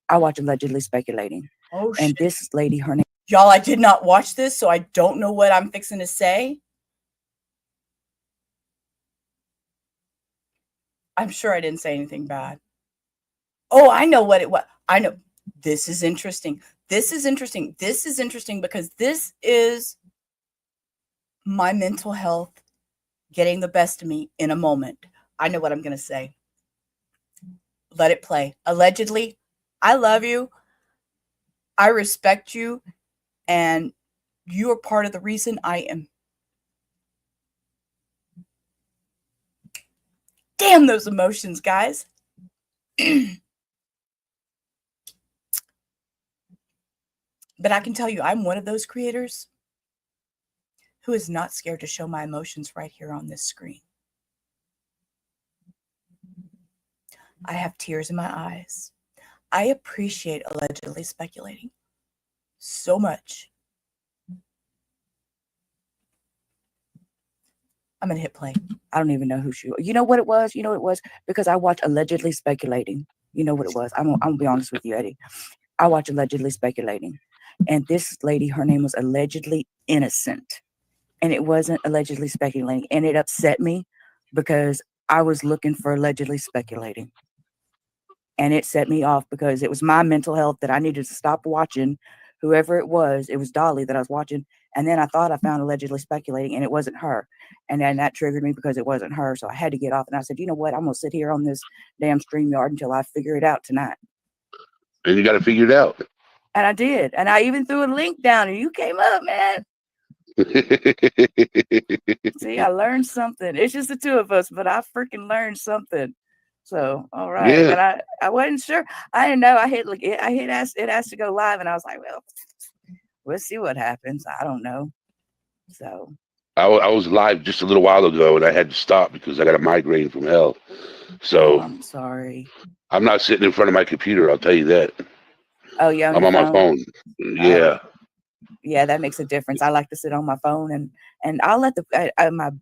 I watched Allegedly Speculating. Oh, and shit. this lady, her name. Y'all, I did not watch this, so I don't know what I'm fixing to say. I'm sure I didn't say anything bad. Oh, I know what it was. I know. This is interesting. This is interesting. This is interesting because this is my mental health getting the best of me in a moment. I know what I'm going to say. Let it play. Allegedly, I love you. I respect you. And you are part of the reason I am. Damn those emotions, guys. But I can tell you, I'm one of those creators who is not scared to show my emotions right here on this screen. I have tears in my eyes. I appreciate Allegedly Speculating so much. I'm going to hit play. I don't even know who she was. You know what it was? You know what it was? Because I watched Allegedly Speculating. You know what it was? I'm gonna be honest with you, Eddie. I watched Allegedly Speculating. And this lady, her name was Allegedly Innocent. And it wasn't Allegedly Speculating. And it upset me because I was looking for Allegedly Speculating. And it set me off because it was my mental health that I needed to stop watching whoever it was. It was Dolly that I was watching. And then I thought I found Allegedly Speculating and it wasn't her. And then that triggered me because it wasn't her. So I had to get off. And I said, you know what? I'm going to sit here on this damn StreamYard until I figure it out tonight. And you got to figure it out. And I did. And I even threw a link down and you came up, man. See, I learned something. It's just the two of us, but I freaking learned something. So, all right. Yeah. And I wasn't sure. I didn't know. It asked to go live. And I was like, well, we'll see what happens. I don't know. So. I was live just a little while ago and I had to stop because I got a migraine from hell. So I'm sorry. I'm not sitting in front of my computer. I'll tell you that. Oh, yeah. I'm on my phone. Yeah. Yeah, that makes a difference. I like to sit on my phone and I'll let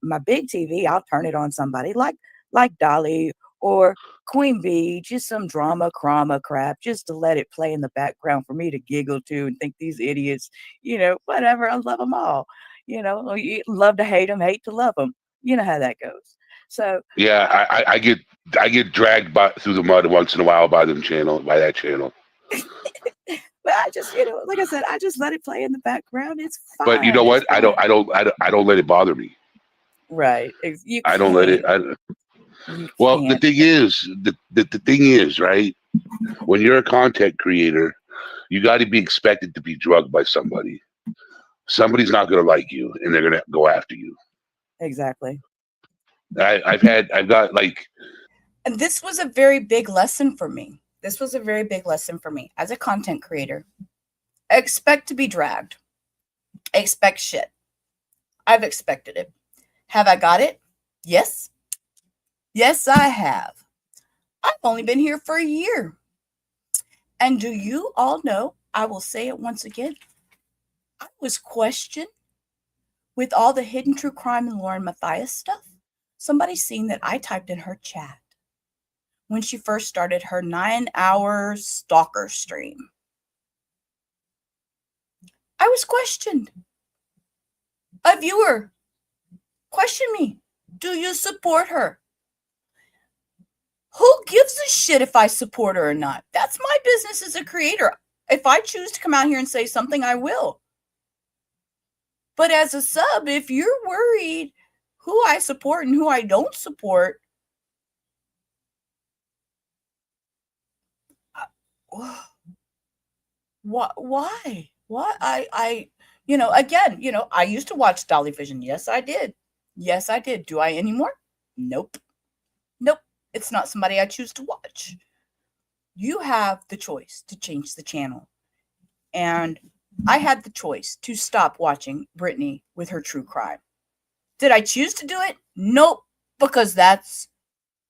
my big TV, I'll turn it on somebody like Dolly or Queen Bee, just some drama crap, just to let it play in the background for me to giggle to and think these idiots, whatever. I love them all. You love to hate them, hate to love them. You know how that goes. So yeah, I get dragged through the mud once in a while by that channel. But I just, like I said, I just let it play in the background. It's fine. But you know what? I don't let it bother me. Right. I don't let it. Well, the thing is, the thing is, right? When you're a content creator, you got to be expected to be drugged by somebody. Somebody's not going to like you, and they're going to go after you. Exactly. I've got like. And this was a very big lesson for me. This was a very big lesson for me as a content creator. Expect to be dragged. Expect shit. I've expected it. Have I got it? Yes. Yes, I have. I've only been here for a year. And do you all know, I will say it once again, I was questioned with all the hidden true crime and Lauren Matthias stuff. Somebody seen that I typed in her chat when she first started her 9-hour stalker stream. I was questioned. A viewer questioned me. Do you support her? Who gives a shit if I support her or not? That's my business as a creator. If I choose to come out here and say something, I will. But as a sub, if you're worried who I support and who I don't support, why? I again, I used to watch Dolly Vision. Yes, I did. Yes, I did. Do I anymore? Nope. It's not somebody I choose to watch. You have the choice to change the channel. And I had the choice to stop watching Brittany with her true crime. Did I choose to do it? Nope, because that's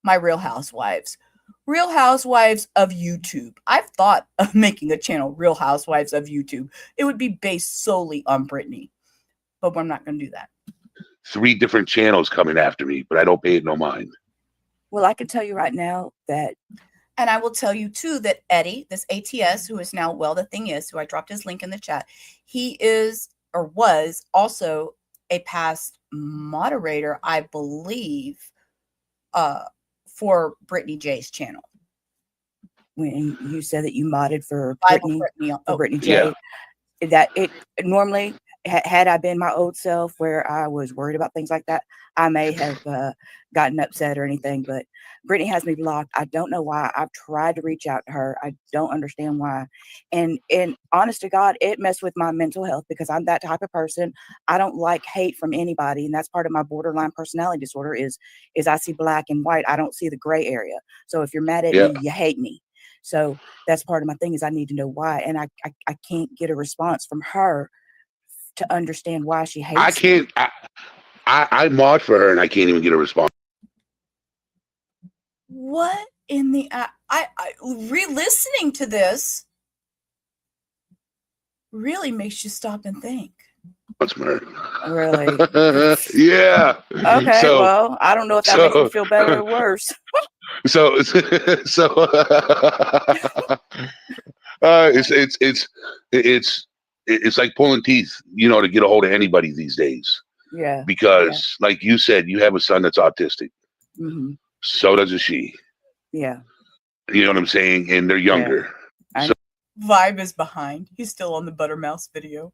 my Real Housewives. Real Housewives of YouTube. I've thought of making a channel, Real Housewives of YouTube. It would be based solely on Brittany, but I'm not going to do that. 3 different channels coming after me, but I don't pay it no mind. Well, I can tell you right now that And I will tell you too that Eddie, this ATS, who is now Well the Thing Is, who I dropped his link in the chat, he is or was also a past moderator, I believe, for Brittany J's channel. When you said that you modded for Bible Brittany J, Yeah. that it normally had I been my old self where I was worried about things like that, I may have gotten upset or anything, but Brittany has me blocked. I don't know why. I've tried to reach out to her. I don't understand why. And honest to God, it messed with my mental health because I'm that type of person. I don't like hate from anybody. And that's part of my borderline personality disorder is I see black and white. I don't see the gray area. So if you're mad at Yeah. me, you hate me. So that's part of my thing is I need to know why. And I can't get a response from her to understand why she hates I can't. I mod for her and I can't even get a response. What in the I re-listening to this really makes you stop and think. From her. Really? Yeah. Okay, So, well, I don't know if that makes me feel better or worse. So it's like pulling teeth, to get a hold of anybody these days. Yeah. Because, like you said, you have a son that's autistic. Mm-hmm. So does she. Yeah. You know what I'm saying? And they're younger. So Vibe is behind. He's still on the Buttermouse video.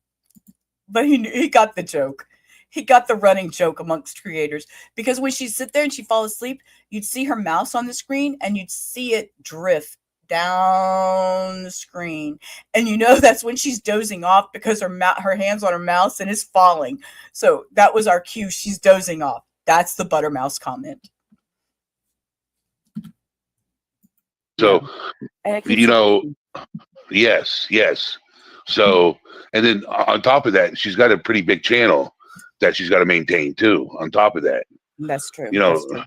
But he got the joke. He got the running joke amongst creators. Because when she'd sit there and she'd fall asleep, you'd see her mouse on the screen and you'd see it drift down the screen. And that's when she's dozing off because her hand's on her mouse and is falling. So that was our cue. She's dozing off. That's the Buttermouse comment. So, yes. So, and then on top of that, she's got a pretty big channel that she's got to maintain too. On top of that, that's true. That's true.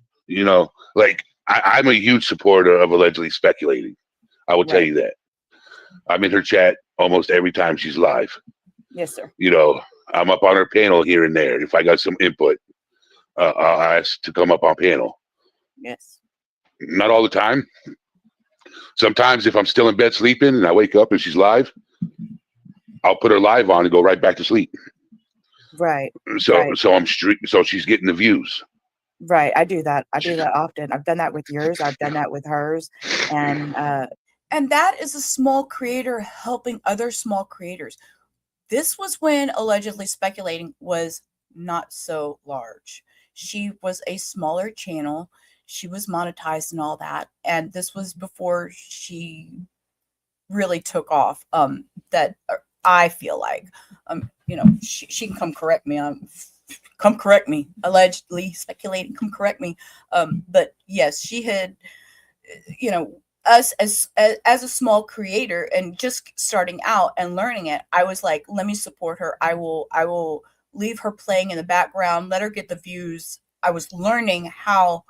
Like I'm a huge supporter of allegedly speculating. I will tell you that. I'm in her chat almost every time she's live. Yes, sir. I'm up on her panel here and there. If I got some input, I'll ask to come up on panel. Yes. Not all the time. Sometimes if I'm still in bed sleeping and I wake up and she's live, I'll put her live on and go right back to sleep. Right. So she's getting the views. Right. I do that. I do that often. I've done that with yours. I've done that with hers. And that is a small creator helping other small creators. This was when allegedly speculating was not so large. She was a smaller channel. She was monetized and all that. And this was before she really took off. That I feel like, she can come correct me. Come correct me. Allegedly speculating. Come correct me. But yes, she had, us as a small creator and just starting out and learning it. I was like, let me support her. I will leave her playing in the background. Let her get the views. I was learning how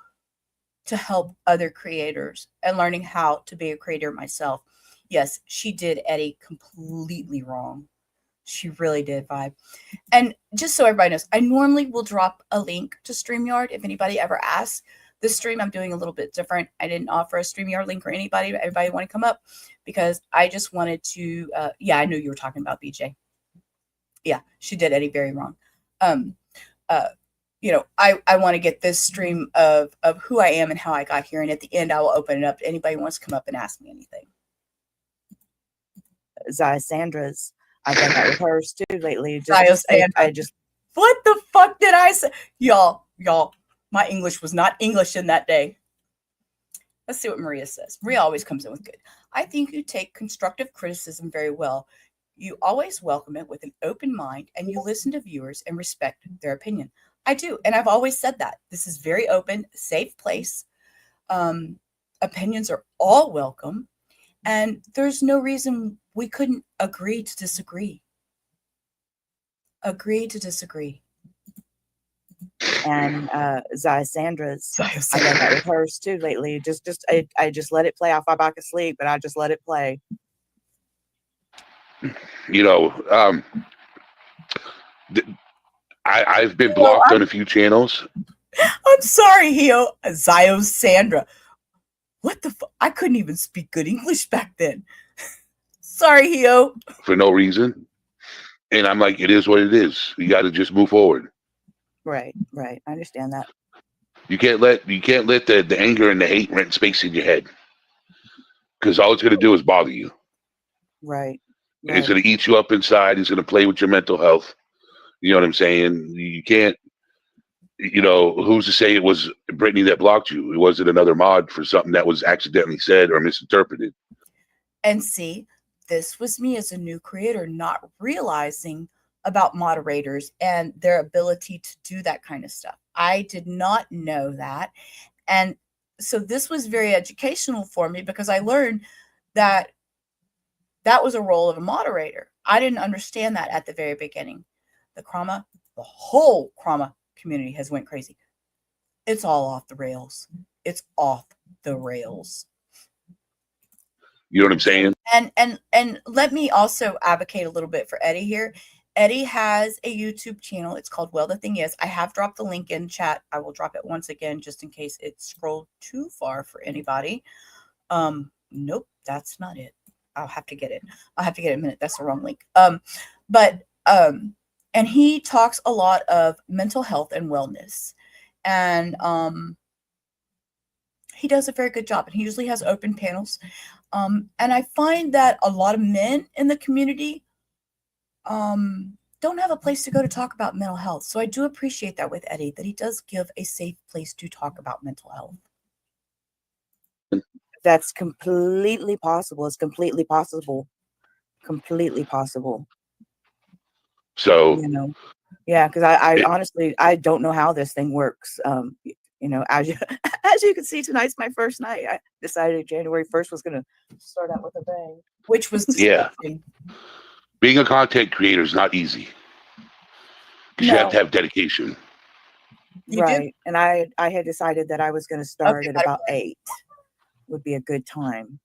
to help other creators and learning how to be a creator myself. Yes, she did Eddie completely wrong. She really did, Vibe. And just so everybody knows, I normally will drop a link to StreamYard if anybody ever asks. This stream I'm doing a little bit different. I didn't offer a StreamYard link for anybody. Everybody want to come up because I just wanted to, I knew you were talking about BJ. Yeah, she did Eddie very wrong. I want to get this stream of who I am and how I got here. And at the end, I will open it up to anybody who wants to come up and ask me anything. Sandra's, I've done that with hers too lately. What the fuck did I say? Y'all, my English was not English in that day. Let's see what Maria says. Maria always comes in with good. I think you take constructive criticism very well. You always welcome it with an open mind and you listen to viewers and respect their opinion. I do. And I've always said that. This is very open, safe place. Opinions are all welcome. And there's no reason we couldn't agree to disagree. Agree to disagree. And Sandra's, I've done that with hers too lately. I just let it play. I'll fall back asleep, but I just let it play. I've been blocked on a few channels. I'm sorry, Hio. Sandra. What the I couldn't even speak good English back then. Sorry, Hio. For no reason. And I'm like, it is what it is. You got to just move forward. Right. I understand that. You can't let the anger and the hate rent space in your head, because all it's going to do is bother you. Right. It's going to eat you up inside. It's going to play with your mental health. You know what I'm saying? You can't. Who's to say it was Brittany that blocked you? It wasn't another mod for something that was accidentally said or misinterpreted. And see, this was me as a new creator not realizing about moderators and their ability to do that kind of stuff. I did not know that. And so this was very educational for me, because I learned that that was a role of a moderator. I didn't understand that at the very beginning. The whole Krama community has went crazy. It's all off the rails. It's off the rails. You know what I'm saying? And let me also advocate a little bit for Eddie here. Eddie has a YouTube channel. It's called Well, the Thing Is. I have dropped the link in chat. I will drop it once again, just in case it scrolled too far for anybody. Nope, that's not it. I'll have to get it. I'll have to get it in a minute. That's the wrong link. And he talks a lot of mental health and wellness. And he does a very good job. And he usually has open panels. And I find that a lot of men in the community don't have a place to go to talk about mental health. So I do appreciate that with Eddie, that he does give a safe place to talk about mental health. That's completely possible. It's completely possible. Completely possible. So, yeah, because I honestly, I don't know how this thing works. As you can see, tonight's my first night. I decided January 1st was going to start out with a bang, which was disgusting. Being a content creator is not easy, because you have to have dedication. Right. And I had decided that I was going to start at about 8 would be a good time.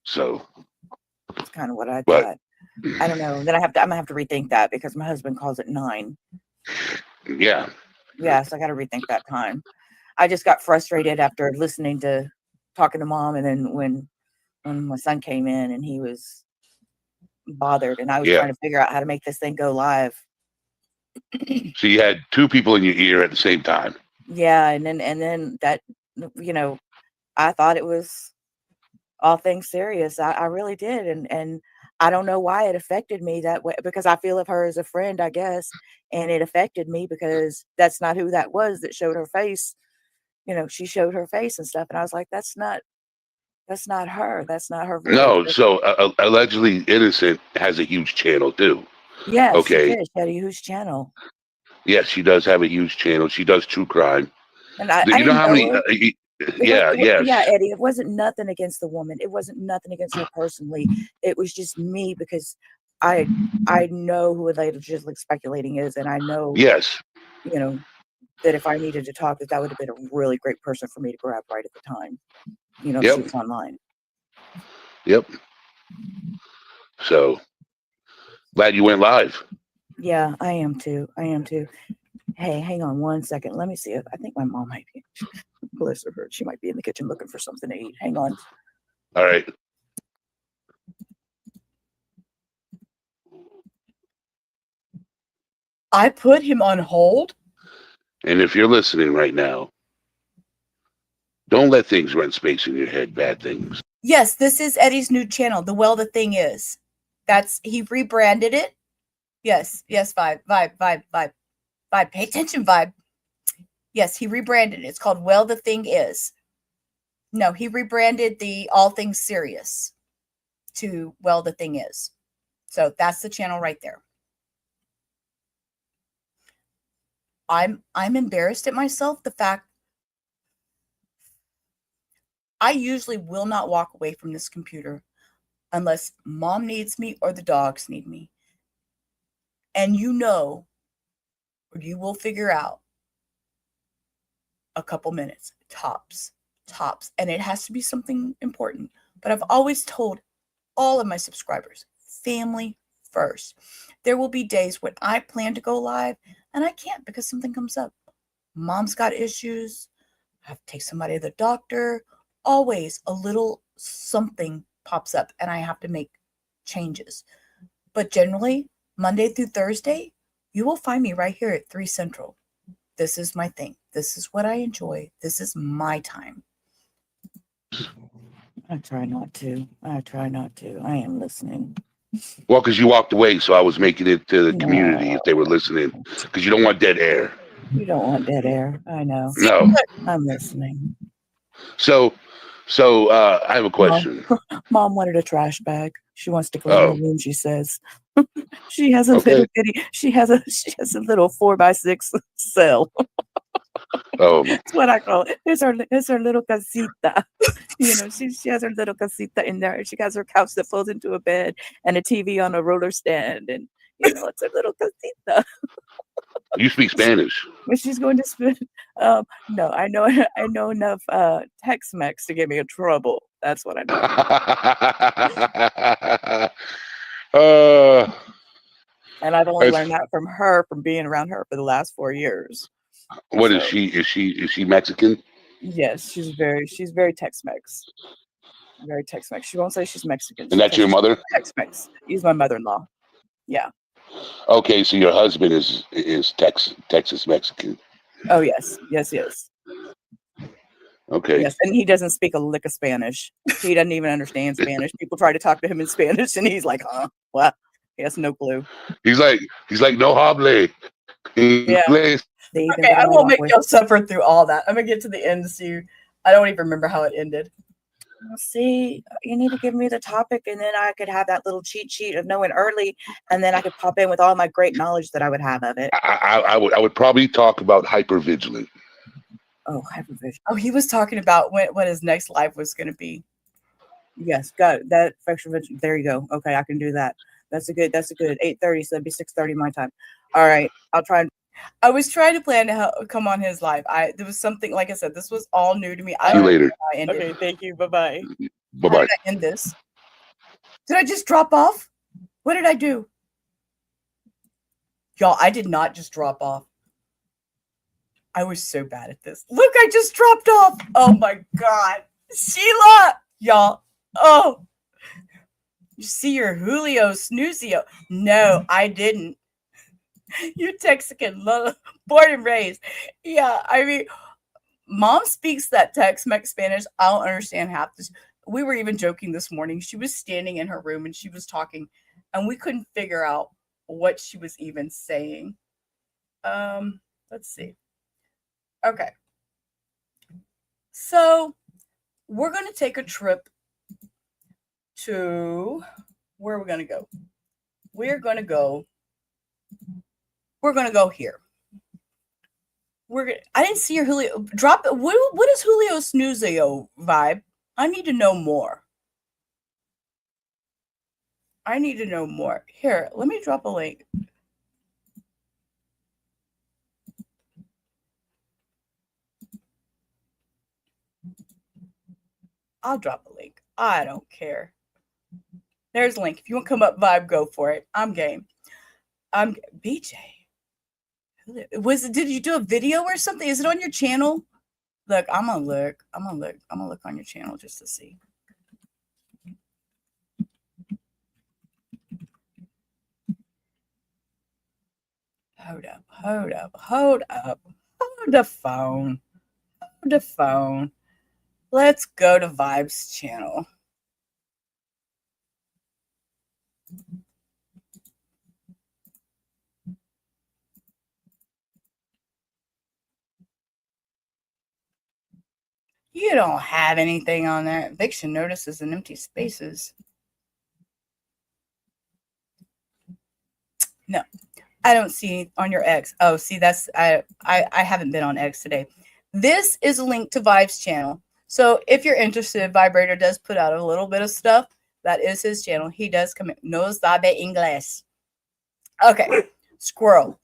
So that's kind of what I thought. I don't know. Then I'm gonna have to rethink that, because my husband calls it 9. Yeah. Yeah, so I got to rethink that time. I just got frustrated after talking to Mom, and then when my son came in and he was bothered, and I was trying to figure out how to make this thing go live. So you had 2 people in your ear at the same time. Yeah, and then that, I thought it was all things serious. I really did, and I don't know why it affected me that way, because I feel of her as a friend, I guess, and it affected me because that's not who that was that showed her face. She showed her face and stuff, and I was like, that's not her. That's not her voice. No, so Allegedly Innocent has a huge channel too. Yes, okay. She did. She had a huge channel. Yes, she does have a huge channel. She does true crime. And I you know how many? Yeah, yes. Eddie, it wasn't nothing against the woman. It wasn't nothing against her personally. It was just me, because I know who allegedly speculating is, and I know that if I needed to talk, that would have been a really great person for me to grab right at the time. She was online. Yep. So glad you went live. Yeah, I am too. Hey, hang on one second. Let me see if I think my mom might be. Bless her. She might be in the kitchen looking for something to eat. Hang on. All right. I put him on hold. And if you're listening right now, don't let things rent space in your head. Bad things. Yes, this is Eddie's new channel. The Thing Is. He rebranded it. Yes, Vibe. Pay attention, Vibe. Yes, he rebranded it. It's called Well, the Thing Is. No, he rebranded the All Things Serious to Well, the Thing Is. So that's the channel right there. I'm embarrassed at myself. The fact I usually will not walk away from this computer unless Mom needs me or the dogs need me. And or you will figure out a couple minutes, tops. And it has to be something important. But I've always told all of my subscribers, family first. There will be days when I plan to go live and I can't because something comes up. Mom's got issues. I have to take somebody to the doctor. always a little something pops up and I have to make changes. But generally, Monday through Thursday, you will find me right here at 3 Central. This is my thing. This is what I enjoy. This is my time. I try not to. I try not to. I am listening. Well, because you walked away, so I was making it to the community if they were listening. Because you don't want dead air. You don't want dead air. I know. No. I'm listening. So I have a question. Mom wanted a trash bag. She wants to clean her room, she says. She has a little bitty, she has a little 4x6 cell. Oh, That's what I call it. It's her little casita. You know, she has her little casita in there. She has her couch that folds into a bed and a TV on a roller stand, and you know, it's her little casita. you speak Spanish. When she's going to spend, no, I know enough Tex-Mex to get me in trouble. That's what I know. And I've only learned that from her, from being around her for the last 4 years. What is she? Is she Mexican? Yes, she's very Tex-Mex. Very Tex-Mex. She won't say she's Mexican. And that's your mother? Tex-Mex. He's my mother-in-law. Yeah. Okay, so your husband is Texas Mexican. Oh yes. Okay. Yes, and he doesn't speak a lick of Spanish. He doesn't even understand Spanish. People try to talk to him in Spanish, and he's like, "Huh? What?" He has no clue. He's like no hable. Yeah. Okay, I won't make y'all suffer through all that. I'm gonna get to the end to see. I don't even remember how it ended. See, you need to give me the topic, and then I could have that little cheat sheet of knowing early, and then I could pop in with all my great knowledge that I would have of it. I would probably talk about hypervigilant. Oh, hypervigilant. Oh, he was talking about what his next life was going to be. Yes, got it. That hypervigilant. There you go. Okay, I can do that. That's a good 8:30, so that'd be 6:30 my time. All right, I'll try. I was trying to plan to come on his live. There was something, like I said, this was all new to me. I See you don't know later. how I ended. Okay, thank you. Bye-bye. Bye-bye. How did I end this? Did I just drop off? What did I do? Y'all, I did not just drop off. I was so bad at this. Look, I just dropped off. Oh my God. Sheila! Y'all. Oh. You see your Julio Snoozio. No, I didn't. You Texican, born and raised. Yeah, I mean, Mom speaks that Tex-Mex Spanish. I don't understand half this. We were even joking this morning. She was standing in her room and she was talking, and we couldn't figure out what she was even saying. Let's see. Okay. So we're going to take a trip to, where are we going to go? We're going to go here. I didn't see your Julio. Drop it. What is Julio Snoozio vibe? I need to know more. Here, let me drop a link. I'll drop a link. I don't care. There's a link. If you want to come up vibe, go for it. I'm game. BJ. Did you do a video or something? Is it on your channel? Look, I'm gonna look on your channel just to see. Hold up. Hold the phone. Let's go to Vibe's channel. You don't have anything on there. Eviction notices and empty spaces. No, I don't see on your X. Oh, see, that's I haven't been on X today. This is a link to Vibe's channel. So if you're interested, Vibrator does put out a little bit of stuff. That is his channel. He does come in. No sabe inglés. Okay. Squirrel.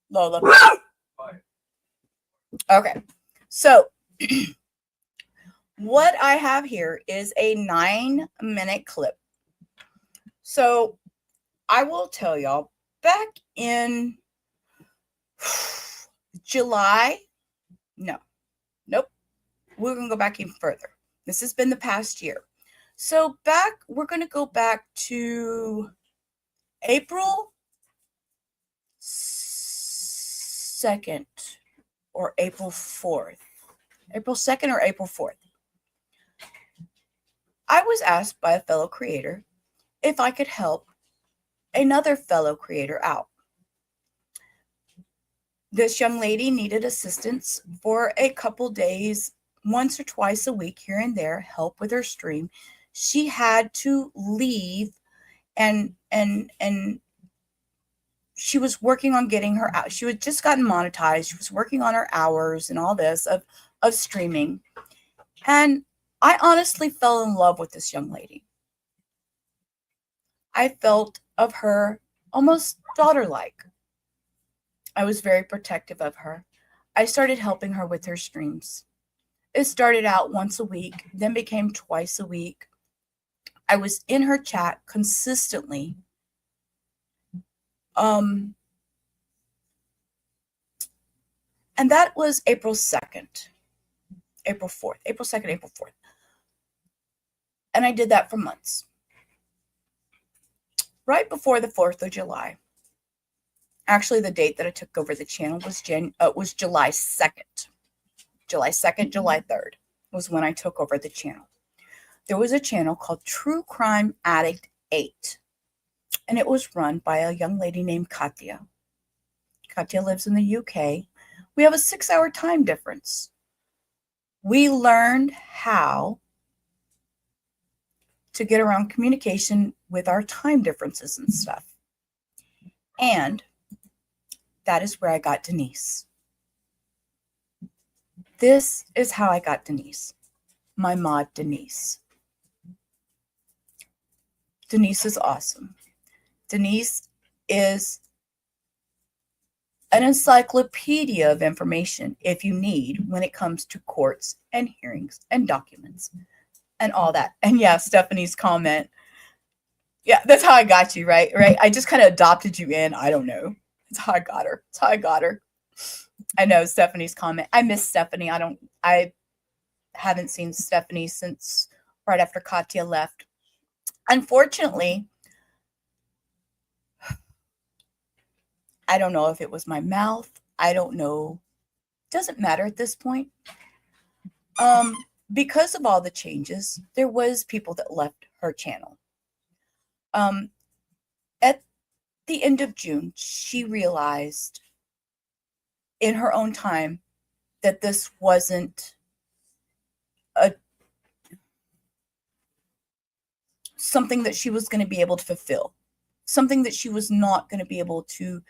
Lola. Okay. So what I have here is a 9-minute clip. So I will tell y'all, back in July, nope, we're gonna go back even further. This has been the past year. So we're going to go back to April 2nd or April 4th. April 2nd or April 4th. I was asked by a fellow creator if I could help another fellow creator out. This young lady needed assistance for a couple days, once or twice a week here and there, help with her stream. She had to leave and she was working on getting her out. She had just gotten monetized. She was working on her hours and all this of streaming. And I honestly fell in love with this young lady. I felt of her almost daughter-like. I was very protective of her. I started helping her with her streams. It started out once a week, then became twice a week. I was in her chat consistently. And that was April 2nd, April 4th, April 2nd, April 4th. And I did that for months. Right before the 4th of July. Actually, the date that I took over the channel was July 2nd. July 2nd, July 3rd was when I took over the channel. There was a channel called True Crime Addict 8. And it was run by a young lady named Katya. Katya lives in the UK. We have a 6-hour time difference. We learned how to get around communication with our time differences and stuff. And that is where I got Denise. This is how I got Denise, my mod Denise. Denise is awesome. Denise is an encyclopedia of information if you need when it comes to courts and hearings and documents and all that. And yeah, Stephanie's comment. Yeah, that's how I got you, right? Right. I just kind of adopted you in. I don't know. That's how I got her. That's how I got her. I know Stephanie's comment. I miss Stephanie. I haven't seen Stephanie since right after Katya left. Unfortunately, I don't know if it was my mouth. I don't know. Doesn't matter at this point. Because of all the changes, there was people that left her channel. At the end of June, she realized in her own time that this wasn't something that she was going to be able to fulfill, something that she was not going to be able to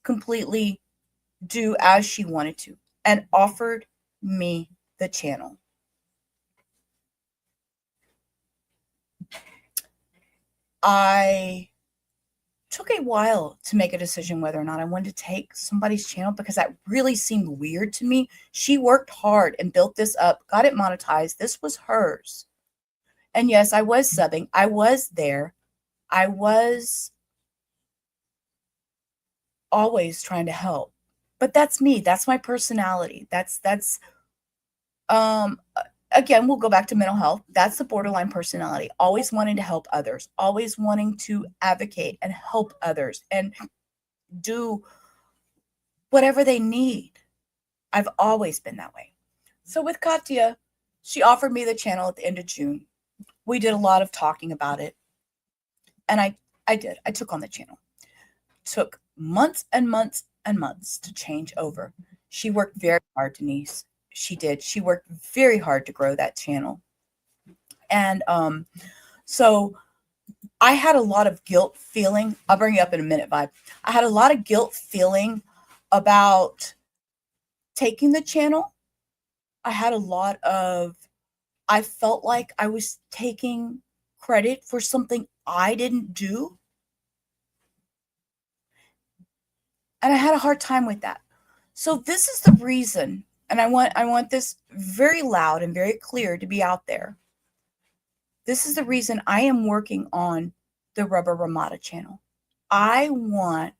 completely do as she wanted to, and offered me the channel. I took a while to make a decision whether or not I wanted to take somebody's channel because that really seemed weird to me. She worked hard and built this up, got it monetized. This was hers. And yes, I was subbing. I was there. I was always trying to help. But that's me. That's my personality. Again, we'll go back to mental health. That's the borderline personality. Always wanting to help others. Always wanting to advocate and help others and do whatever they need. I've always been that way. So with Katya, she offered me the channel at the end of June. We did a lot of talking about it. And I did. I took on the channel. Took months and months and months to change over. She worked very hard, Denise. She did. She worked very hard to grow that channel. And so I had a lot of guilt feeling. I'll bring you up in a minute, Vibe. I had a lot of guilt feeling about taking the channel. I felt like I was taking credit for something I didn't do. And I had a hard time with that. So this is the reason, and I want this very loud and very clear to be out there. This is the reason I am working on the Rubber Ramada channel. I want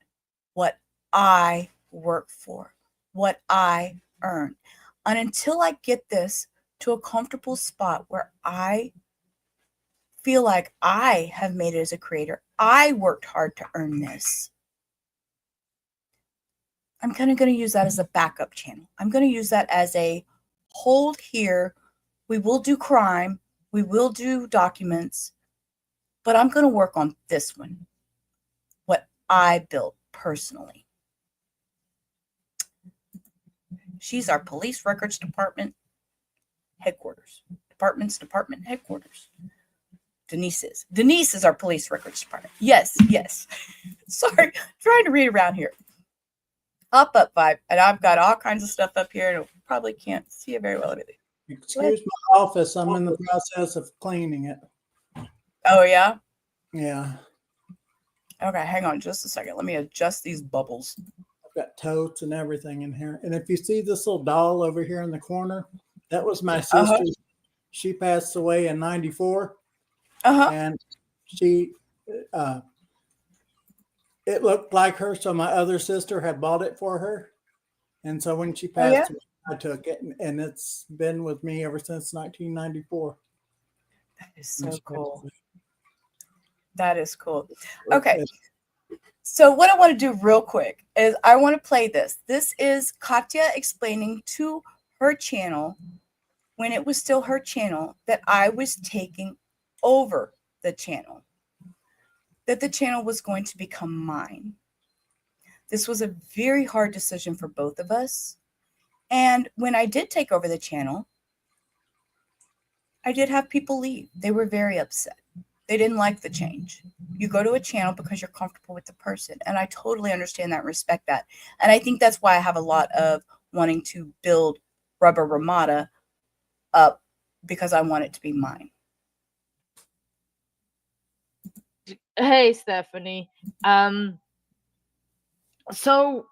what I work for, what I earn. And until I get this to a comfortable spot where I feel like I have made it as a creator. I worked hard to earn this. I'm kind of going to use that as a backup channel. I'm going to use that as a hold here. We will do crime. We will do documents. But I'm going to work on this one, what I built personally. She's our police records department headquarters. Department headquarters. Denise is our police records department. Yes. Sorry, trying to read around here. Up vibe. And I've got all kinds of stuff up here, and I probably can't see it very well. Excuse my office. I'm in the process of cleaning it. Oh, yeah? Yeah. Okay, hang on just a second. Let me adjust these bubbles. I've got totes and everything in here. And if you see this little doll over here in the corner, that was my sister. She passed away in 94. And she, it looked like her. So my other sister had bought it for her. And so when she passed away, I took it. And it's been with me ever since 1994. That is so cool. That is cool. Okay. So what I want to do real quick is I want to play this. This is Katya explaining to her channel, when it was still her channel, that I was taking over the channel, that the channel was going to become mine. This was a very hard decision for both of us. And when I did take over the channel, I did have people leave. They were very upset. They didn't like the change. You go to a channel because you're comfortable with the person. And I totally understand that and respect that. And I think that's why I have a lot of wanting to build Rubber Ramada up, because I want it to be mine. Hey, Stephanie. So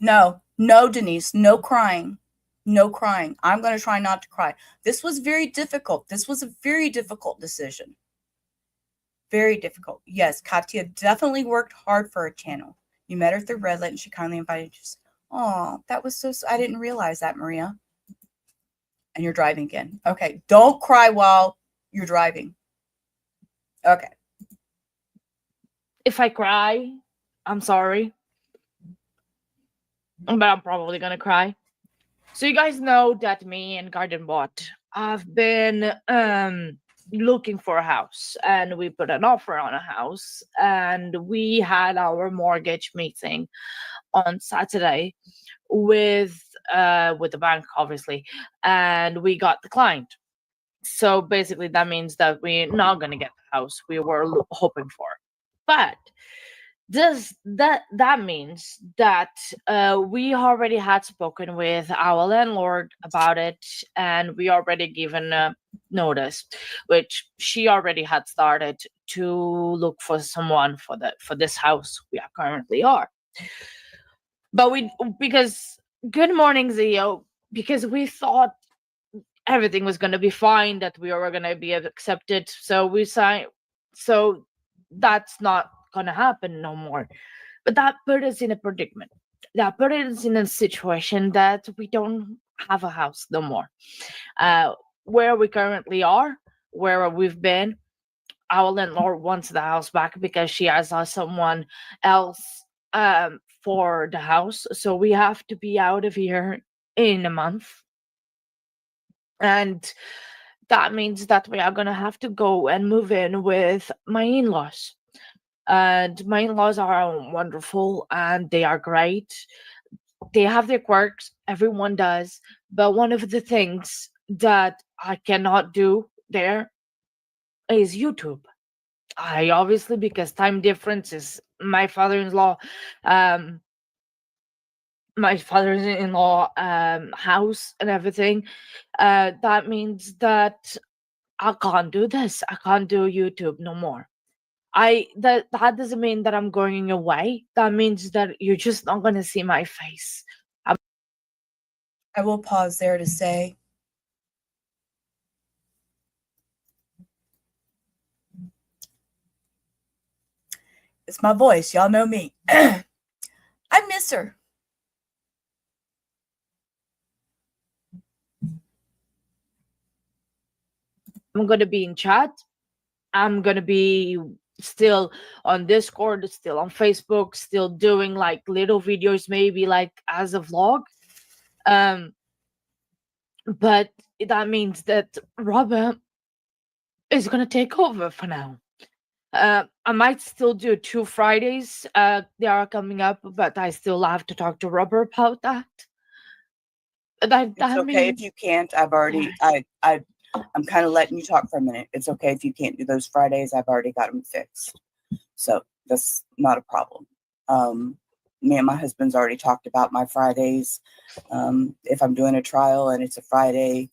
No, Denise, no crying. No crying. I'm going to try not to cry. This was very difficult. This was a very difficult decision. Very difficult. Yes, Katya definitely worked hard for her channel. You met her through Red Light and she kindly invited you. Oh, that was so, I didn't realize that, Maria. And you're driving again. Okay, don't cry while you're driving. Okay. if I cry, I'm sorry. But I'm probably going to cry. So you guys know that me and Garden Bot have been looking for a house, and we put an offer on a house, and we had our mortgage meeting on Saturday with the bank, obviously, and we got declined. So basically that means that we're not going to get the house we were hoping for. But that means that we already had spoken with our landlord about it, and we already given a notice, which she already had started to look for someone for this house we are currently are. But because good morning, Zio, because we thought everything was going to be fine, that we were going to be accepted, so we signed. So that's not gonna happen no more. But that put us in a predicament. That put us in a situation that we don't have a house no more. Where we currently are, where we've been, our landlord wants the house back because she has someone else for the house. So we have to be out of here in a month. And that means that we are gonna have to go and move in with my in-laws. And my in-laws are wonderful and they are great. They have their quirks, everyone does. But one of the things that I cannot do there is YouTube. I obviously, because time difference is my father-in-law house and everything. That means that I can't do this. I can't do YouTube no more. That doesn't mean that I'm going away. That means that you're just not gonna see my face. I will pause there to say, it's my voice. Y'all know me. I miss her. I'm gonna be in chat. I'm gonna be still on Discord, still on Facebook, still doing like little videos, maybe like as a vlog. But that means that Robert is gonna take over for now. I might still do 2 Fridays. They are coming up, but I still have to talk to Robert about that. It's okay if you can't. I've already I'm kind of letting you talk for a minute. It's okay if you can't do those Fridays. I've already got them fixed. So that's not a problem. Me and my husband's already talked about my Fridays. If I'm doing a trial and it's a Friday,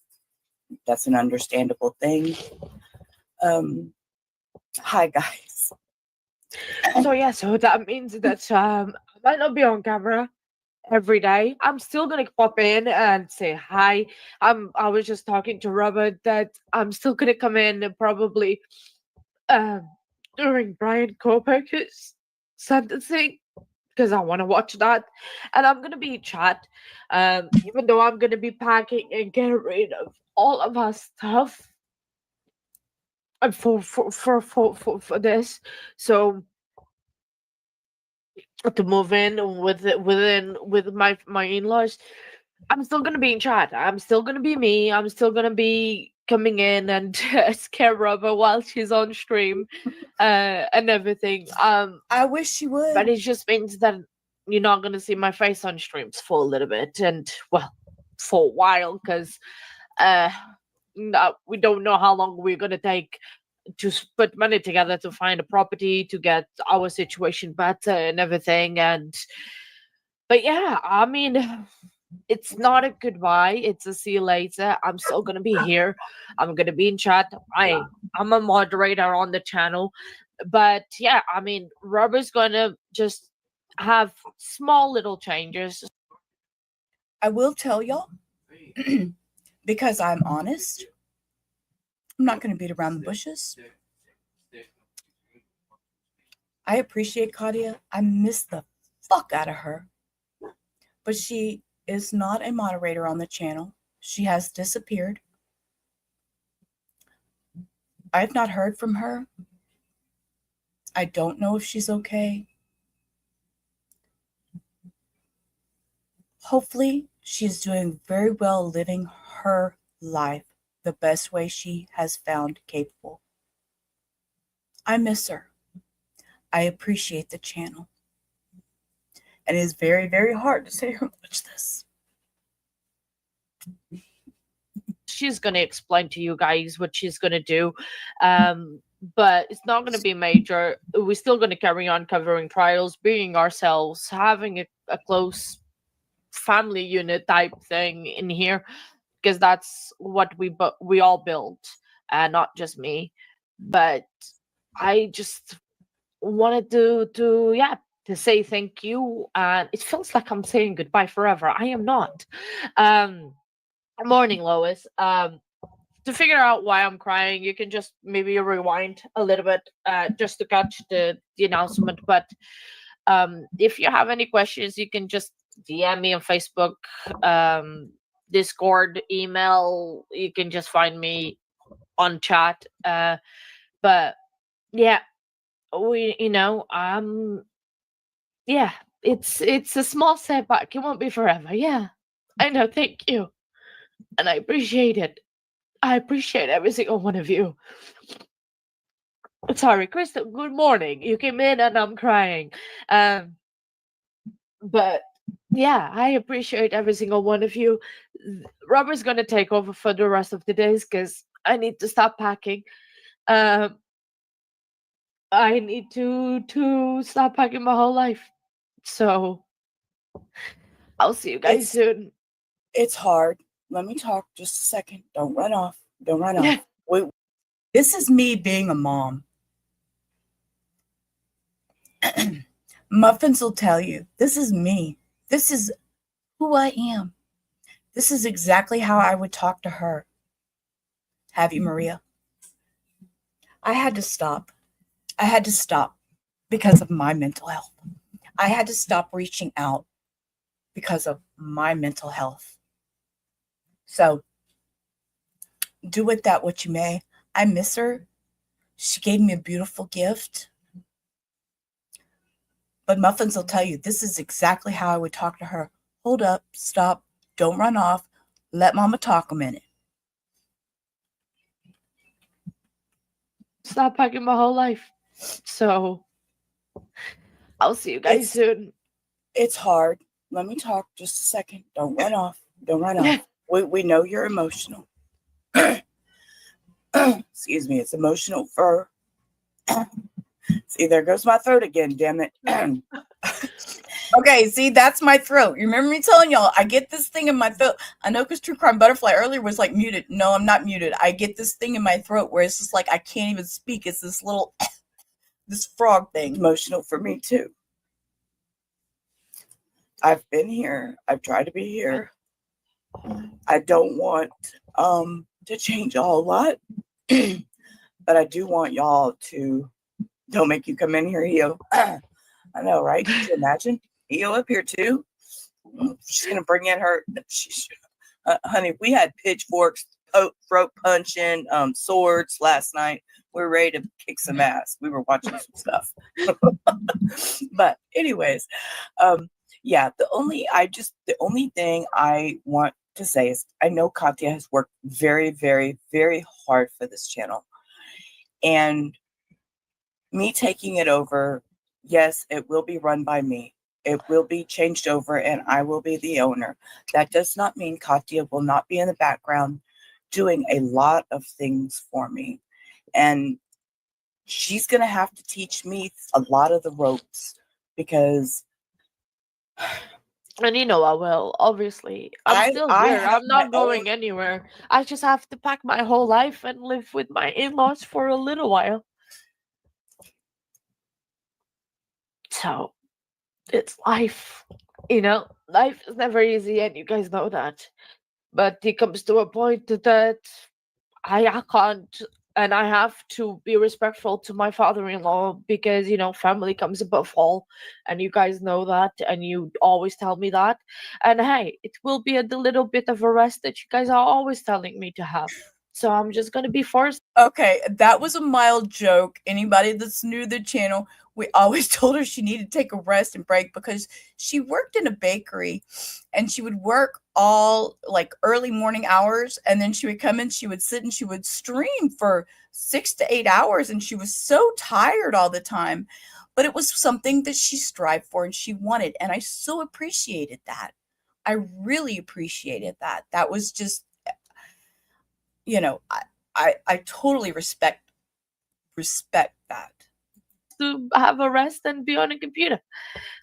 that's an understandable thing. Hi guys. So yeah, so that means that I might not be on camera every day. I'm still gonna pop in and say hi. I was just talking to Robert that I'm still gonna come in and probably during Brian Kopeck's sentencing because I want to watch that, and I'm gonna be in chat. Even though I'm gonna be packing and getting rid of all of our stuff for this, so to move in with my in-laws, I'm still gonna be in chat. I'm still gonna be me. I'm still gonna be coming in and scare Robert while she's on stream, and everything. I wish she would, but it just means that you're not gonna see my face on streams for a little bit, and well, for a while, because we don't know how long we're gonna take to put money together to find a property to get our situation better and everything. But yeah, I mean, it's not a goodbye, it's a see you later. I'm still gonna be here. I'm gonna be in chat. I'm a moderator on the channel. But yeah, I mean, Robert's gonna just have small little changes. I will tell y'all, because I'm honest, I'm not going to beat around the bushes. I appreciate Claudia. I miss the fuck out of her. But she is not a moderator on the channel. She has disappeared. I've not heard from her. I don't know if she's okay. Hopefully, she's doing very well living her life the best way she has found capable. I miss her. I appreciate the channel. And it is very, very hard to sit here and watch this. She's going to explain to you guys what she's going to do. But it's not going to be major. We're still going to carry on covering trials, being ourselves, having a close family unit type thing in here, because that's what we all built, not just me. But I just wanted to say thank you, and it feels like I'm saying goodbye forever. I am not. Morning, Lois. To figure out why I'm crying, you can just maybe rewind a little bit just to catch the announcement. But if you have any questions, you can just DM me on Facebook, Discord, email. You can just find me on chat. But yeah, yeah, it's a small setback. It won't be forever. Yeah, I know. Thank you, and I appreciate it. I appreciate every single one of you. Sorry, Crystal. Good morning. You came in and I'm crying. But yeah, I appreciate every single one of you. Robert's gonna take over for the rest of the days because I need to stop packing. I need to stop packing my whole life. So I'll see you guys soon. It's hard. Let me talk just a second. Don't run off. Don't run off. Wait, this is me being a mom. Muffins will tell you, this is me. This is who I am. This is exactly how I would talk to her. Have you, Maria? I had to stop. I had to stop because of my mental health. I had to stop reaching out because of my mental health. So do with that what you may. I miss her. She gave me a beautiful gift. But Muffins will tell you this is exactly how I would talk to her. Hold up, stop, don't run off. Let Mama talk a minute. Stop packing my whole life. So I'll see you guys soon. It's hard. Let me talk just a second. Don't run off. Don't run off. We know you're emotional. Excuse me. It's emotional for. See, there goes my throat again. Damn it. Okay, see, that's my throat. You remember me telling y'all, I get this thing in my throat. I know because True Crime Butterfly earlier was like muted. No, I'm not muted. I get this thing in my throat where it's just like I can't even speak. It's this little, this frog thing. Emotional for me too. I've been here. I've tried to be here. I don't want to change a whole lot, but I do want y'all to don't make you come in here, EO. I know, right? Could you imagine? EO up here too. She's gonna bring in her. Honey, we had pitchforks, throat punching, swords last night. We were ready to kick some ass. We were watching some stuff. But anyways, yeah. The only thing I want to say is I know Katya has worked very, very, very hard for this channel, and me taking it over. Yes, it will be run by me. It will be changed over and I will be the owner. That does not mean Katya will not be in the background doing a lot of things for me. And she's going to have to teach me a lot of the ropes because... And you know I will, obviously. I'm still here. I'm not going anywhere. I just have to pack my whole life and live with my in-laws for a little while. So, it's life. You know, life is never easy and you guys know that. But it comes to a point that I can't, and I have to be respectful to my father-in-law because, you know, family comes above all, and you guys know that, and you always tell me that. And hey, it will be a little bit of a rest that you guys are always telling me to have. So I'm just gonna be forced. Okay, that was a mild joke. Anybody that's new to the channel, we always told her she needed to take a rest and break because she worked in a bakery and she would work all like early morning hours, and then she would come in, she would sit and she would stream for 6 to 8 hours, and she was so tired all the time. But it was something that she strived for and she wanted, and I so appreciated that. I really appreciated that. That was just, you know, I totally respect that. To have a rest and be on a computer.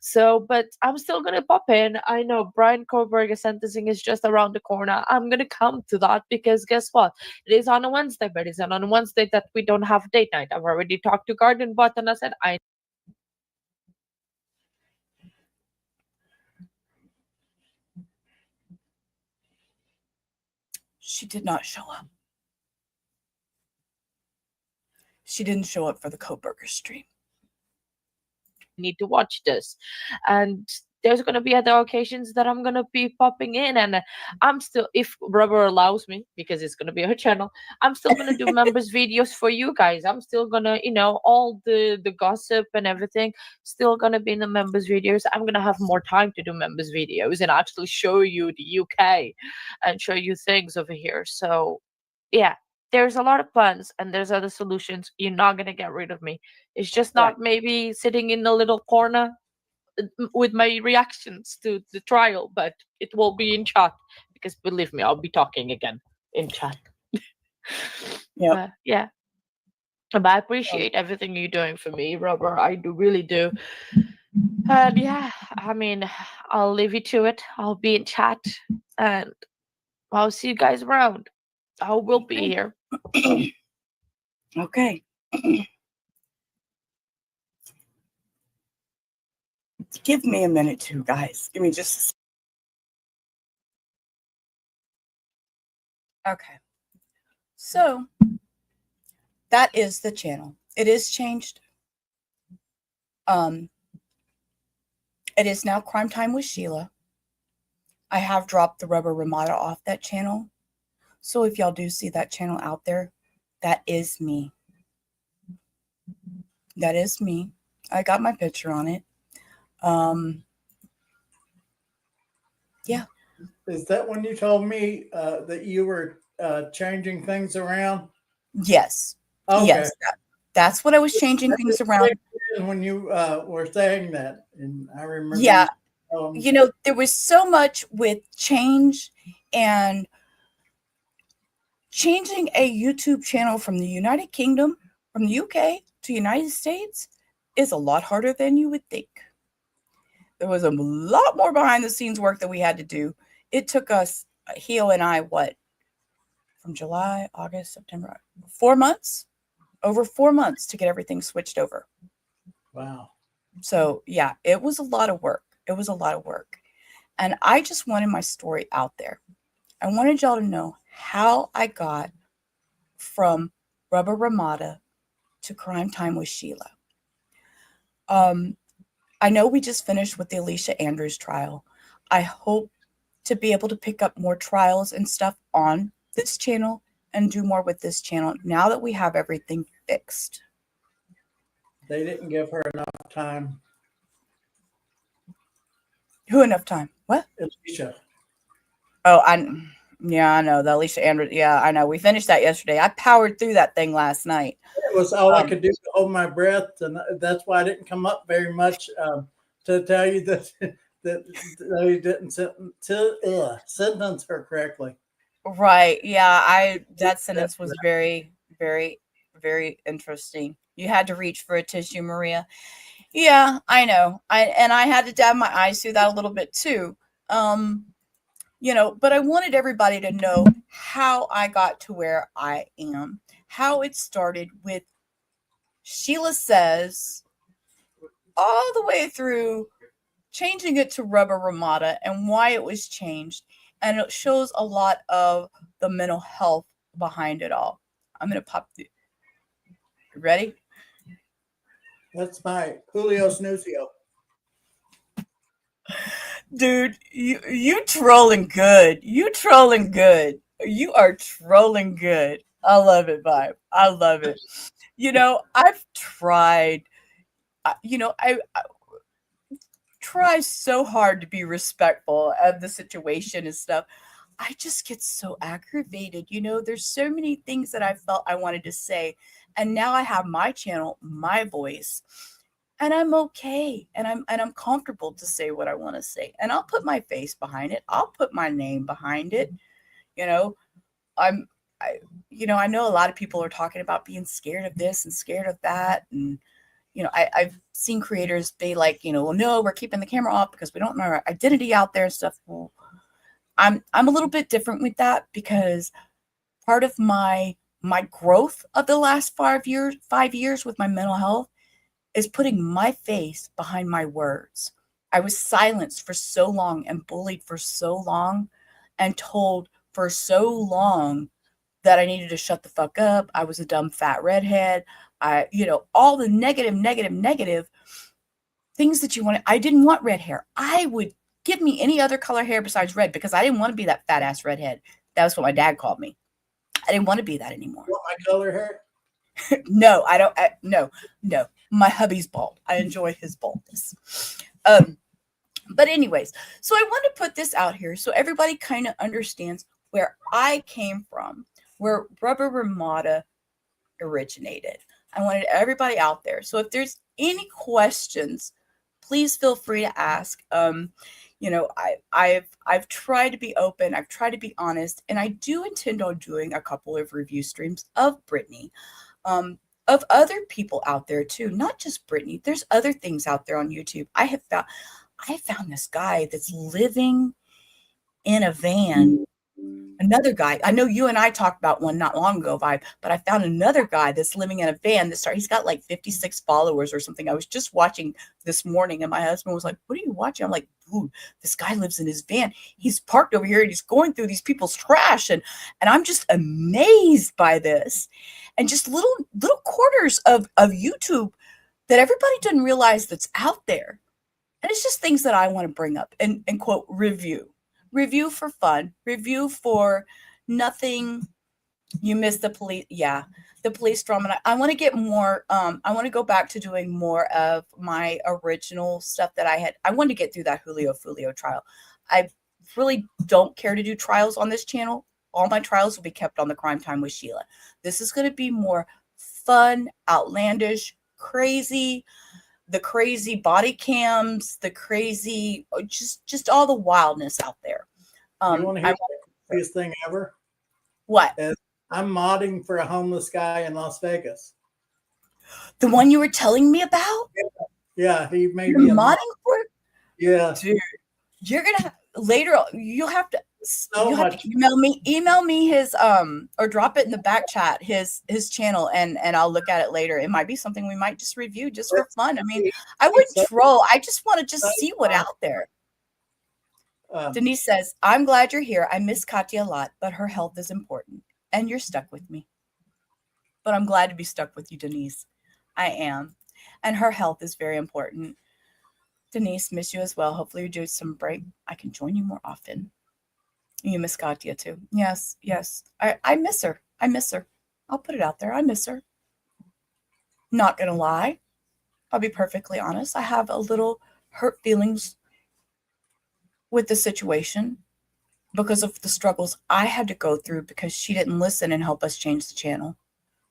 So, but I'm still gonna pop in. I know Brian Koberger's sentencing is just around the corner. I'm gonna come to that because guess what? It is on a Wednesday, but it's on a Wednesday that we don't have date night. I've already talked to Garden Bot and I said She did not show up. She didn't show up for the Koberger stream. need to watch this, and there's going to be other occasions that I'm going to be popping in, and I'm still, if Rubber allows me, because it's going to be her channel, I'm still going to do members videos for you guys. I'm still going to, you know, all the gossip and everything still going to be in the members videos. I'm going to have more time to do members videos and actually show you the UK and show you things over here. So yeah, there's a lot of plans and there's other solutions. You're not going to get rid of me. It's just not maybe sitting in a little corner with my reactions to the trial, but it will be in chat because believe me, I'll be talking again in chat. Yeah. But I appreciate everything you're doing for me, Robert. I do really do. And yeah, I mean, I'll leave you to it. I'll be in chat and I'll see you guys around. I will be here. Okay. Give me a minute too, guys. Give me just a Okay. So that is the channel. It is changed. It is now Crime Time with Sheila. I have dropped the Rubber Ramada off that channel. So if y'all do see that channel out there, That is me. That is me. I got my picture on it. Yeah. Is that when you told me that you were changing things around? Yes. Okay. Yes. That's what I was changing things around. When you were saying that, and I remember. Yeah. You know, there was so much with change, and changing a YouTube channel from the United Kingdom, from the UK to United States is a lot harder than you would think. There was a lot more behind the scenes work that we had to do. It took us, Heo and I, from July, August, September, 4 months, over 4 months to get everything switched over. Wow. So yeah, it was a lot of work. It was a lot of work. And I just wanted my story out there. I wanted y'all to know how I got from Rubber Ramada to Crime Time with Sheila. I know we just finished with the Alicia Andrews trial. I hope to be able to pick up more trials and stuff on this channel and do more with this channel now that we have everything fixed. They didn't give her enough time. Who enough time? What? Alicia. Oh, I know the Alicia Andrews. Yeah, I know. We finished that yesterday. I powered through that thing last night. It was all I could do to hold my breath, and that's why I didn't come up very much to tell you that they didn't sentence her correctly. Right. Yeah, that sentence was very, very, very interesting. You had to reach for a tissue, Maria. Yeah, I know. I had to dab my eyes through that a little bit too. But I wanted everybody to know how I got to where I am, how it started with Sheila Says, all the way through changing it to Rubber Ramada and why it was changed. And it shows a lot of the mental health behind it all. I'm going to pop the. Ready? That's my Julio Snusio. Dude, you trolling good. You trolling good. You are trolling good. I love it, Vibe. I love it. I've tried. I try so hard to be respectful of the situation and stuff. I just get so aggravated. There's so many things that I felt I wanted to say. And now I have my channel, my voice, and I'm okay. And I'm comfortable to say what I want to say. And I'll put my face behind it. I'll put my name behind it. I know a lot of people are talking about being scared of this and scared of that. And, I've seen creators be like, well, no, we're keeping the camera off because we don't know our identity out there and stuff. Well, I'm a little bit different with that because part of my growth of the last 5 years with my mental health is putting my face behind my words. I was silenced for so long and bullied for so long and told for so long that I needed to shut the fuck up. I was a dumb fat redhead. All the negative things that you wanted. I didn't want red hair. I would give me any other color hair besides red because I didn't want to be that fat ass redhead. That was what my dad called me. I didn't want to be that anymore. You want my color hair? No, I don't. No. My hubby's bald. I enjoy his baldness. But anyways, so I want to put this out here so everybody kind of understands where I came from, where Rubber Ramada originated. I wanted everybody out there. So if there's any questions, please feel free to ask. I've tried to be open. I've tried to be honest, and I do intend on doing a couple of review streams of Brittany, of other people out there too, not just Brittany. There's other things out there on YouTube. I found this guy that's living in a van. Another guy, I know you and I talked about one not long ago, Vibe, but I found another guy that's living in a van he's got like 56 followers or something. I was just watching this morning and my husband was like, what are you watching? I'm like, dude, this guy lives in his van. He's parked over here and he's going through these people's trash. And I'm just amazed by this. And just little corners of YouTube that everybody doesn't realize that's out there. And it's just things that I want to bring up and quote, review for fun, review for nothing You missed the police. Yeah. The police drama. I want to get more. I want to go back to doing more of my original stuff that I had. I wanted to get through that Julio Fulio trial. I really don't care to do trials on this channel. All my trials will be kept on the Crime Time with Sheila. This is going to be more fun, outlandish, crazy, the crazy body cams, the crazy, just all the wildness out there. You want to hear the craziest thing ever? What? I'm modding for a homeless guy in Las Vegas. The one you were telling me about? Yeah, he made You're me a modding mod. for it? Yeah. Dude, you're gonna later. You'll have to. So you have to email me his or drop it in the back chat his channel and I'll look at it later. It might be something we might just review just for fun. I mean, I wouldn't troll. I just want to just see what out there. Denise says, I'm glad you're here. I miss Katya a lot, but her health is important. And you're stuck with me. But I'm glad to be stuck with you, Denise. I am. And her health is very important. Denise, miss you as well. Hopefully you do some break. I can join you more often. You miss Katya too. Yes, yes. I miss her. I miss her. I'll put it out there. I miss her. Not gonna lie. I'll be perfectly honest. I have a little hurt feelings with the situation because of the struggles I had to go through because she didn't listen and help us change the channel.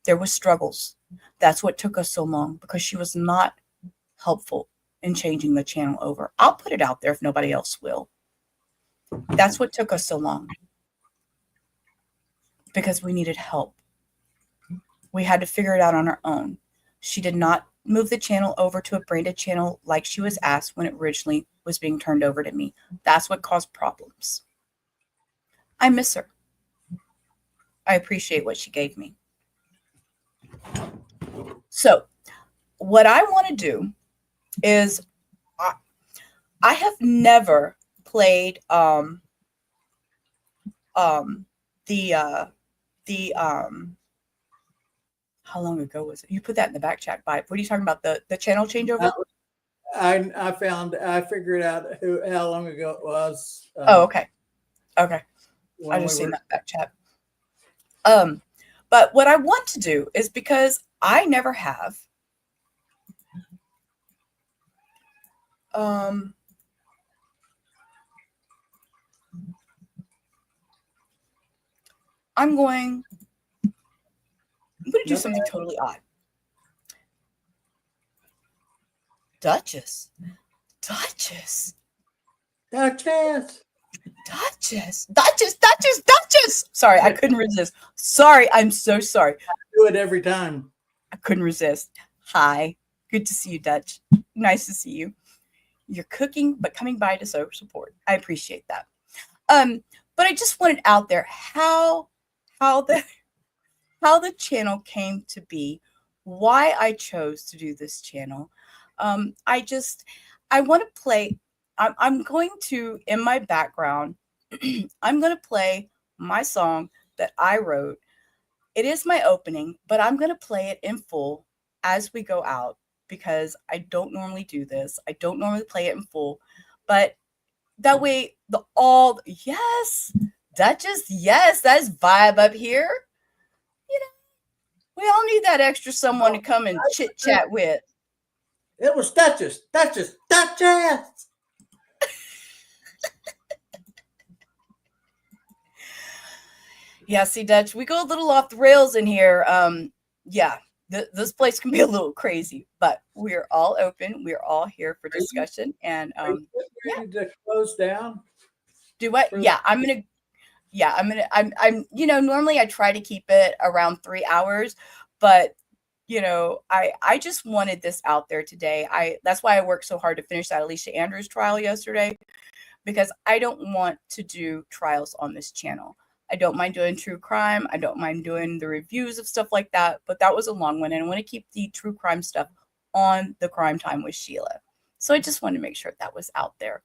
There was struggles. That's what took us so long because she was not helpful in changing the channel over. I'll put it out there if nobody else will. That's what took us so long because we needed help. We had to figure it out on our own. She did not move the channel over to a branded channel like she was asked when it originally was being turned over to me. That's what caused problems. I miss her. I appreciate what she gave me. So what I want to do is I have never played how long ago was it? You put that in the back chat, Vibe. What are you talking about? The channel changeover? I figured out how long ago it was. Oh, okay. Okay. I just seen that back chat. But what I want to do is because I never have I'm going to do something totally odd. Duchess. Sorry, I couldn't resist. Sorry, I'm so sorry. I do it every time. I couldn't resist. Hi. Good to see you, Dutch. Nice to see you. You're cooking, but coming by to support. I appreciate that. But I just wanted out there how the channel came to be, why I chose to do this channel. I want to play. I'm going to, in my background, I'm going to play my song that I wrote. It is my opening, but I'm going to play it in full as we go out because I don't normally do this. I don't normally play it in full, but that way yes, Duchess, yes, that's Vibe up here. You know, we all need that extra someone to come and chit chat with. It was Duchess. Yeah, see, Dutch, we go a little off the rails in here. Yeah, this place can be a little crazy, but we're all open. We're all here for discussion. And ready to close down? Do what? Yeah, I'm normally I try to keep it around 3 hours, but I just wanted this out there today. That's why I worked so hard to finish that Alicia Andrews trial yesterday, because I don't want to do trials on this channel. I don't mind doing true crime. I don't mind doing the reviews of stuff like that, but that was a long one. And I want to keep the true crime stuff on the Crime Time with Sheila. So I just wanted to make sure that was out there.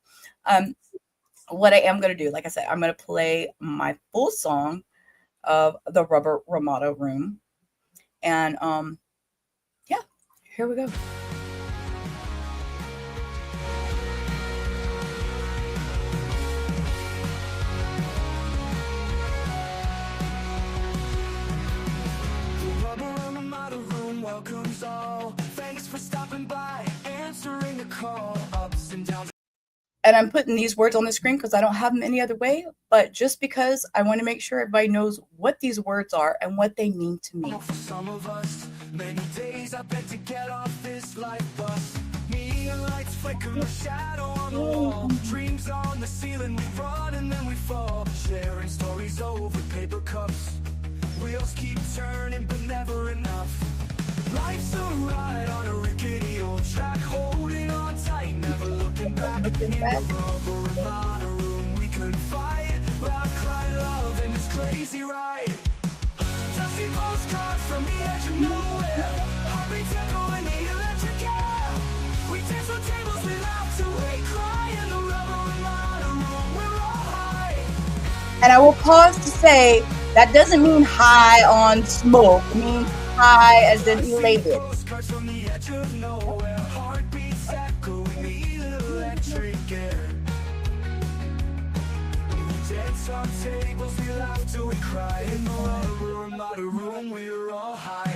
What I am going to do, like I said, I'm going to play my full song of the Ramada Room. And yeah, here we go. welcomes all. Thanks for stopping by, answering the call. Ups and downs. And I'm putting these words on the screen because I don't have them any other way, but just because I want to make sure everybody knows what these words are and what they mean to me. For some of us, many days I bet to get off this life bus. Neon lights flicker, a shadow on the wall. Dreams on the ceiling, we run and then we fall. Sharing stories over paper cups. Wheels keep turning, but never enough. Life's a ride on a rickety old track, holding on tight, never looking back. In the rubber Ramada room, we couldn't fight. Laugh, cry, love, and it's crazy, right? Dusty postcards from the edge of nowhere. Heartbeats echo in the electric air. We dance on tables, we laugh till we cry. In the rubber Ramada room, we're all high. And I will pause to say that doesn't mean high on smoke. It means high as in elated. Postcards from the edge of nowhere. Heartbeats echo in the electric air. We dance on tables, we laugh till we cry. In the rubber Ramada room, we're all high.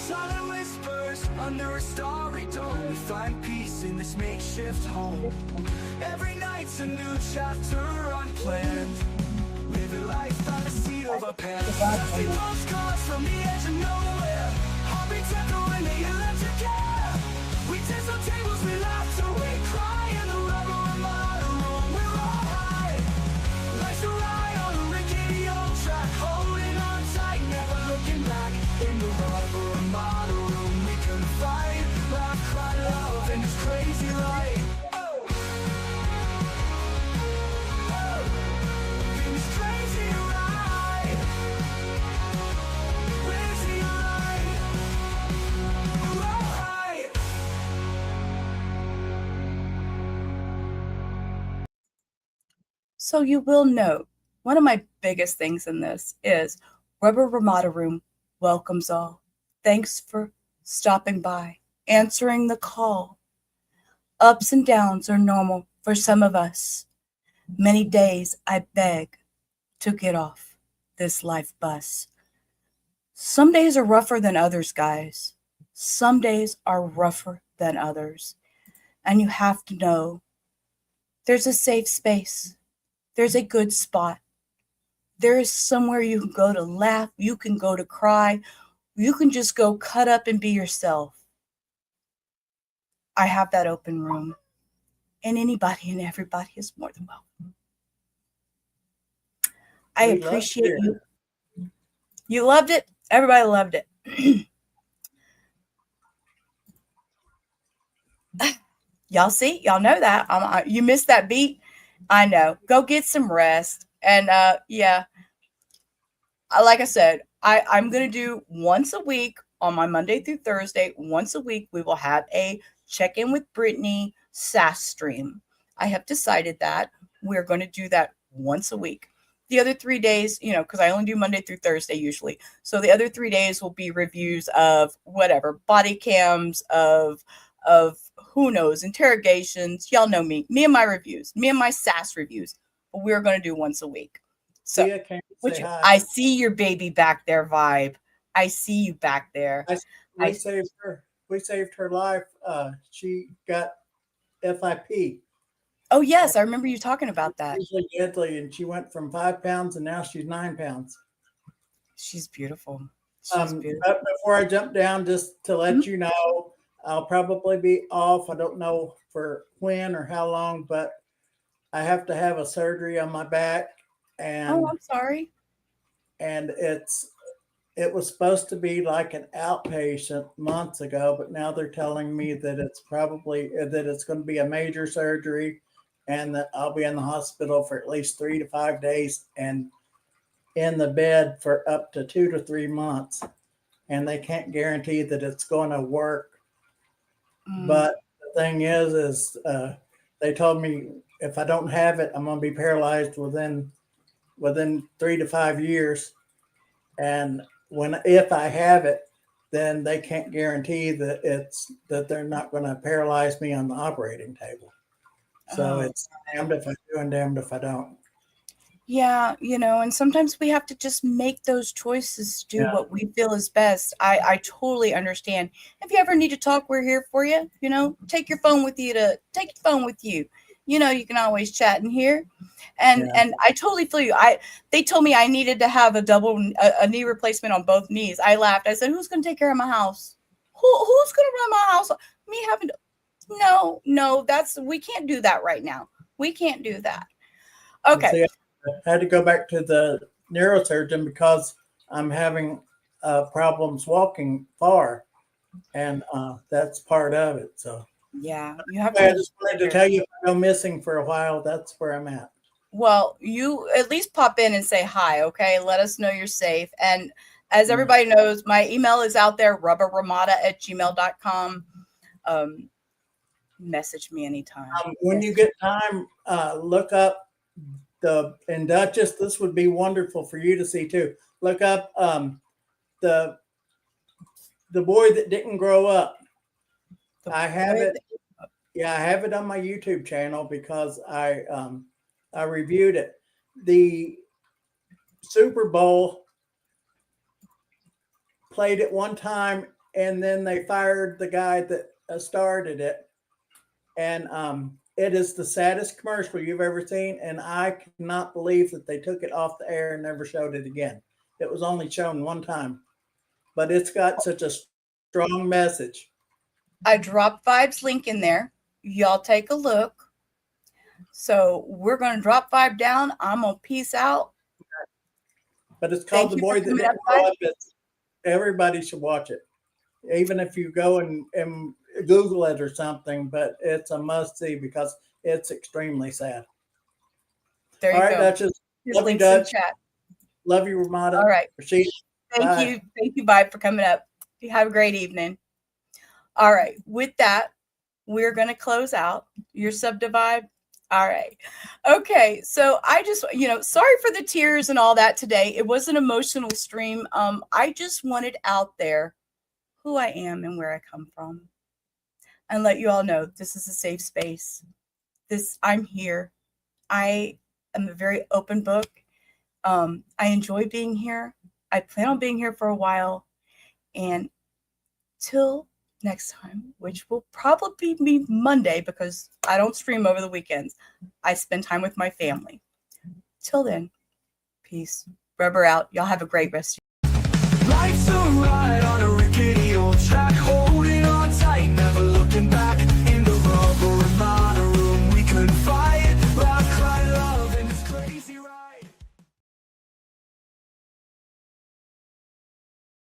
Silent whispers under a starry dome. We find peace in this makeshift home. Every night's a new chapter unplanned. Living life on the seat of a pen. Dusty postcards from the edge of nowhere. Heartbeats echo in the electric air. We dance on tables, we laugh till we cry. In the rubber Ramada room, we're all high. Life's a ride on a rickety old track, holding on tight, never looking back. In the rubber Ramada room, we can fight, laugh, cry, love, and it's crazy light. Oh. Oh. And it's crazy ride. Where's the light? We're all high. So you will note, one of my biggest things in this is Rubber Ramada Room welcomes all. Thanks for stopping by, answering the call. Ups and downs are normal for some of us. Many days I beg to get off this life bus. Some days are rougher than others, guys. Some days are rougher than others. And you have to know there's a safe space. There's a good spot. There is somewhere you can go to laugh. You can go to cry. You can just go cut up and be yourself. I have that open room. And anybody and everybody is more than welcome. I We loved appreciate it. you. You loved it? Everybody loved it. Y'all see? Y'all know that. You missed that beat? I know. Go get some rest. And yeah, like I said, I'm going to do once a week on my Monday through Thursday. Once a week, we will have a check-in with Brittany SAS stream. I have decided that we're going to do that once a week. The other 3 days, because I only do Monday through Thursday usually. So the other 3 days will be reviews of whatever, body cams, of who knows, interrogations. Y'all know me and my reviews, me and my SAS reviews. But we're going to do once a week. So, Tia came to which say hi. I see your baby back there, Vibe. I see you back there. We saved her. We saved her life. She got FIP. Oh yes, I remember you talking about that. Usually deadly, and she went from 5 pounds, and now she's 9 pounds. She's beautiful. She's beautiful. But before I jump down, just to let you know, I'll probably be off. I don't know for when or how long, but I have to have a surgery on my back. And Oh, I'm sorry. And it was supposed to be like an outpatient months ago, but now they're telling me that it's probably that it's going to be a major surgery, and that I'll be in the hospital for at least 3 to 5 days and in the bed for up to 2 to 3 months. And they can't guarantee that it's going to work. But the thing is they told me if I don't have it, I'm going to be paralyzed within 3 to 5 years. And if I have it, then they can't guarantee that they're not going to paralyze me on the operating table. So it's damned if I do and damned if I don't. Yeah, and sometimes we have to just make those choices to do what we feel is best. I totally understand. If you ever need to talk, we're here for you. Take your phone with you you can always chat in here. And I totally feel you. They told me I needed to have a knee replacement on both knees. I laughed. I said, who's going to take care of my house? Who's going to run my house? Me having to, no, we can't do that right now. We can't do that. Okay. See, I had to go back to the neurosurgeon because I'm having problems walking far, and that's part of it. So yeah, you have I just wanted to tell you, if I go missing for a while, that's where I'm at. Well, you at least pop in and say hi, okay? Let us know you're safe. And as everybody knows, my email is out there, rubberramada@gmail.com. Message me anytime. When you get time, look up and Duchess, this would be wonderful for you to see too. Look up the boy that didn't grow up. I have it. Yeah, I have it on my YouTube channel because I reviewed it. The Super Bowl played it one time, and then they fired the guy that started it. And it is the saddest commercial you've ever seen, and I cannot believe that they took it off the air and never showed it again. It was only shown one time, but it's got such a strong message. I dropped Vibe's link in there. Y'all take a look. So we're going to drop Vibe down. I'm going to peace out. But it's called The Boy That Didn't Grow Up. Everybody should watch it, even if you go and Google it or something, but it's a must-see because it's extremely sad. There you All right, go. Duchess. Love you, Dutch. Love you, Ramada. All right. Rashid. Thank you, Vibe, for coming up. You have a great evening. All right. With that, we're going to close out. Your subdivide. All right. Okay. So I just, sorry for the tears and all that today. It was an emotional stream. I just wanted out there who I am and where I come from, and let you all know this is a safe space. I'm here. I am a very open book. I enjoy being here. I plan on being here for a while. And till next time, which will probably be Monday because I don't stream over the weekends. I spend time with my family. Till then, peace. Rubber out. Y'all have a great rest of your day. Life's a ride on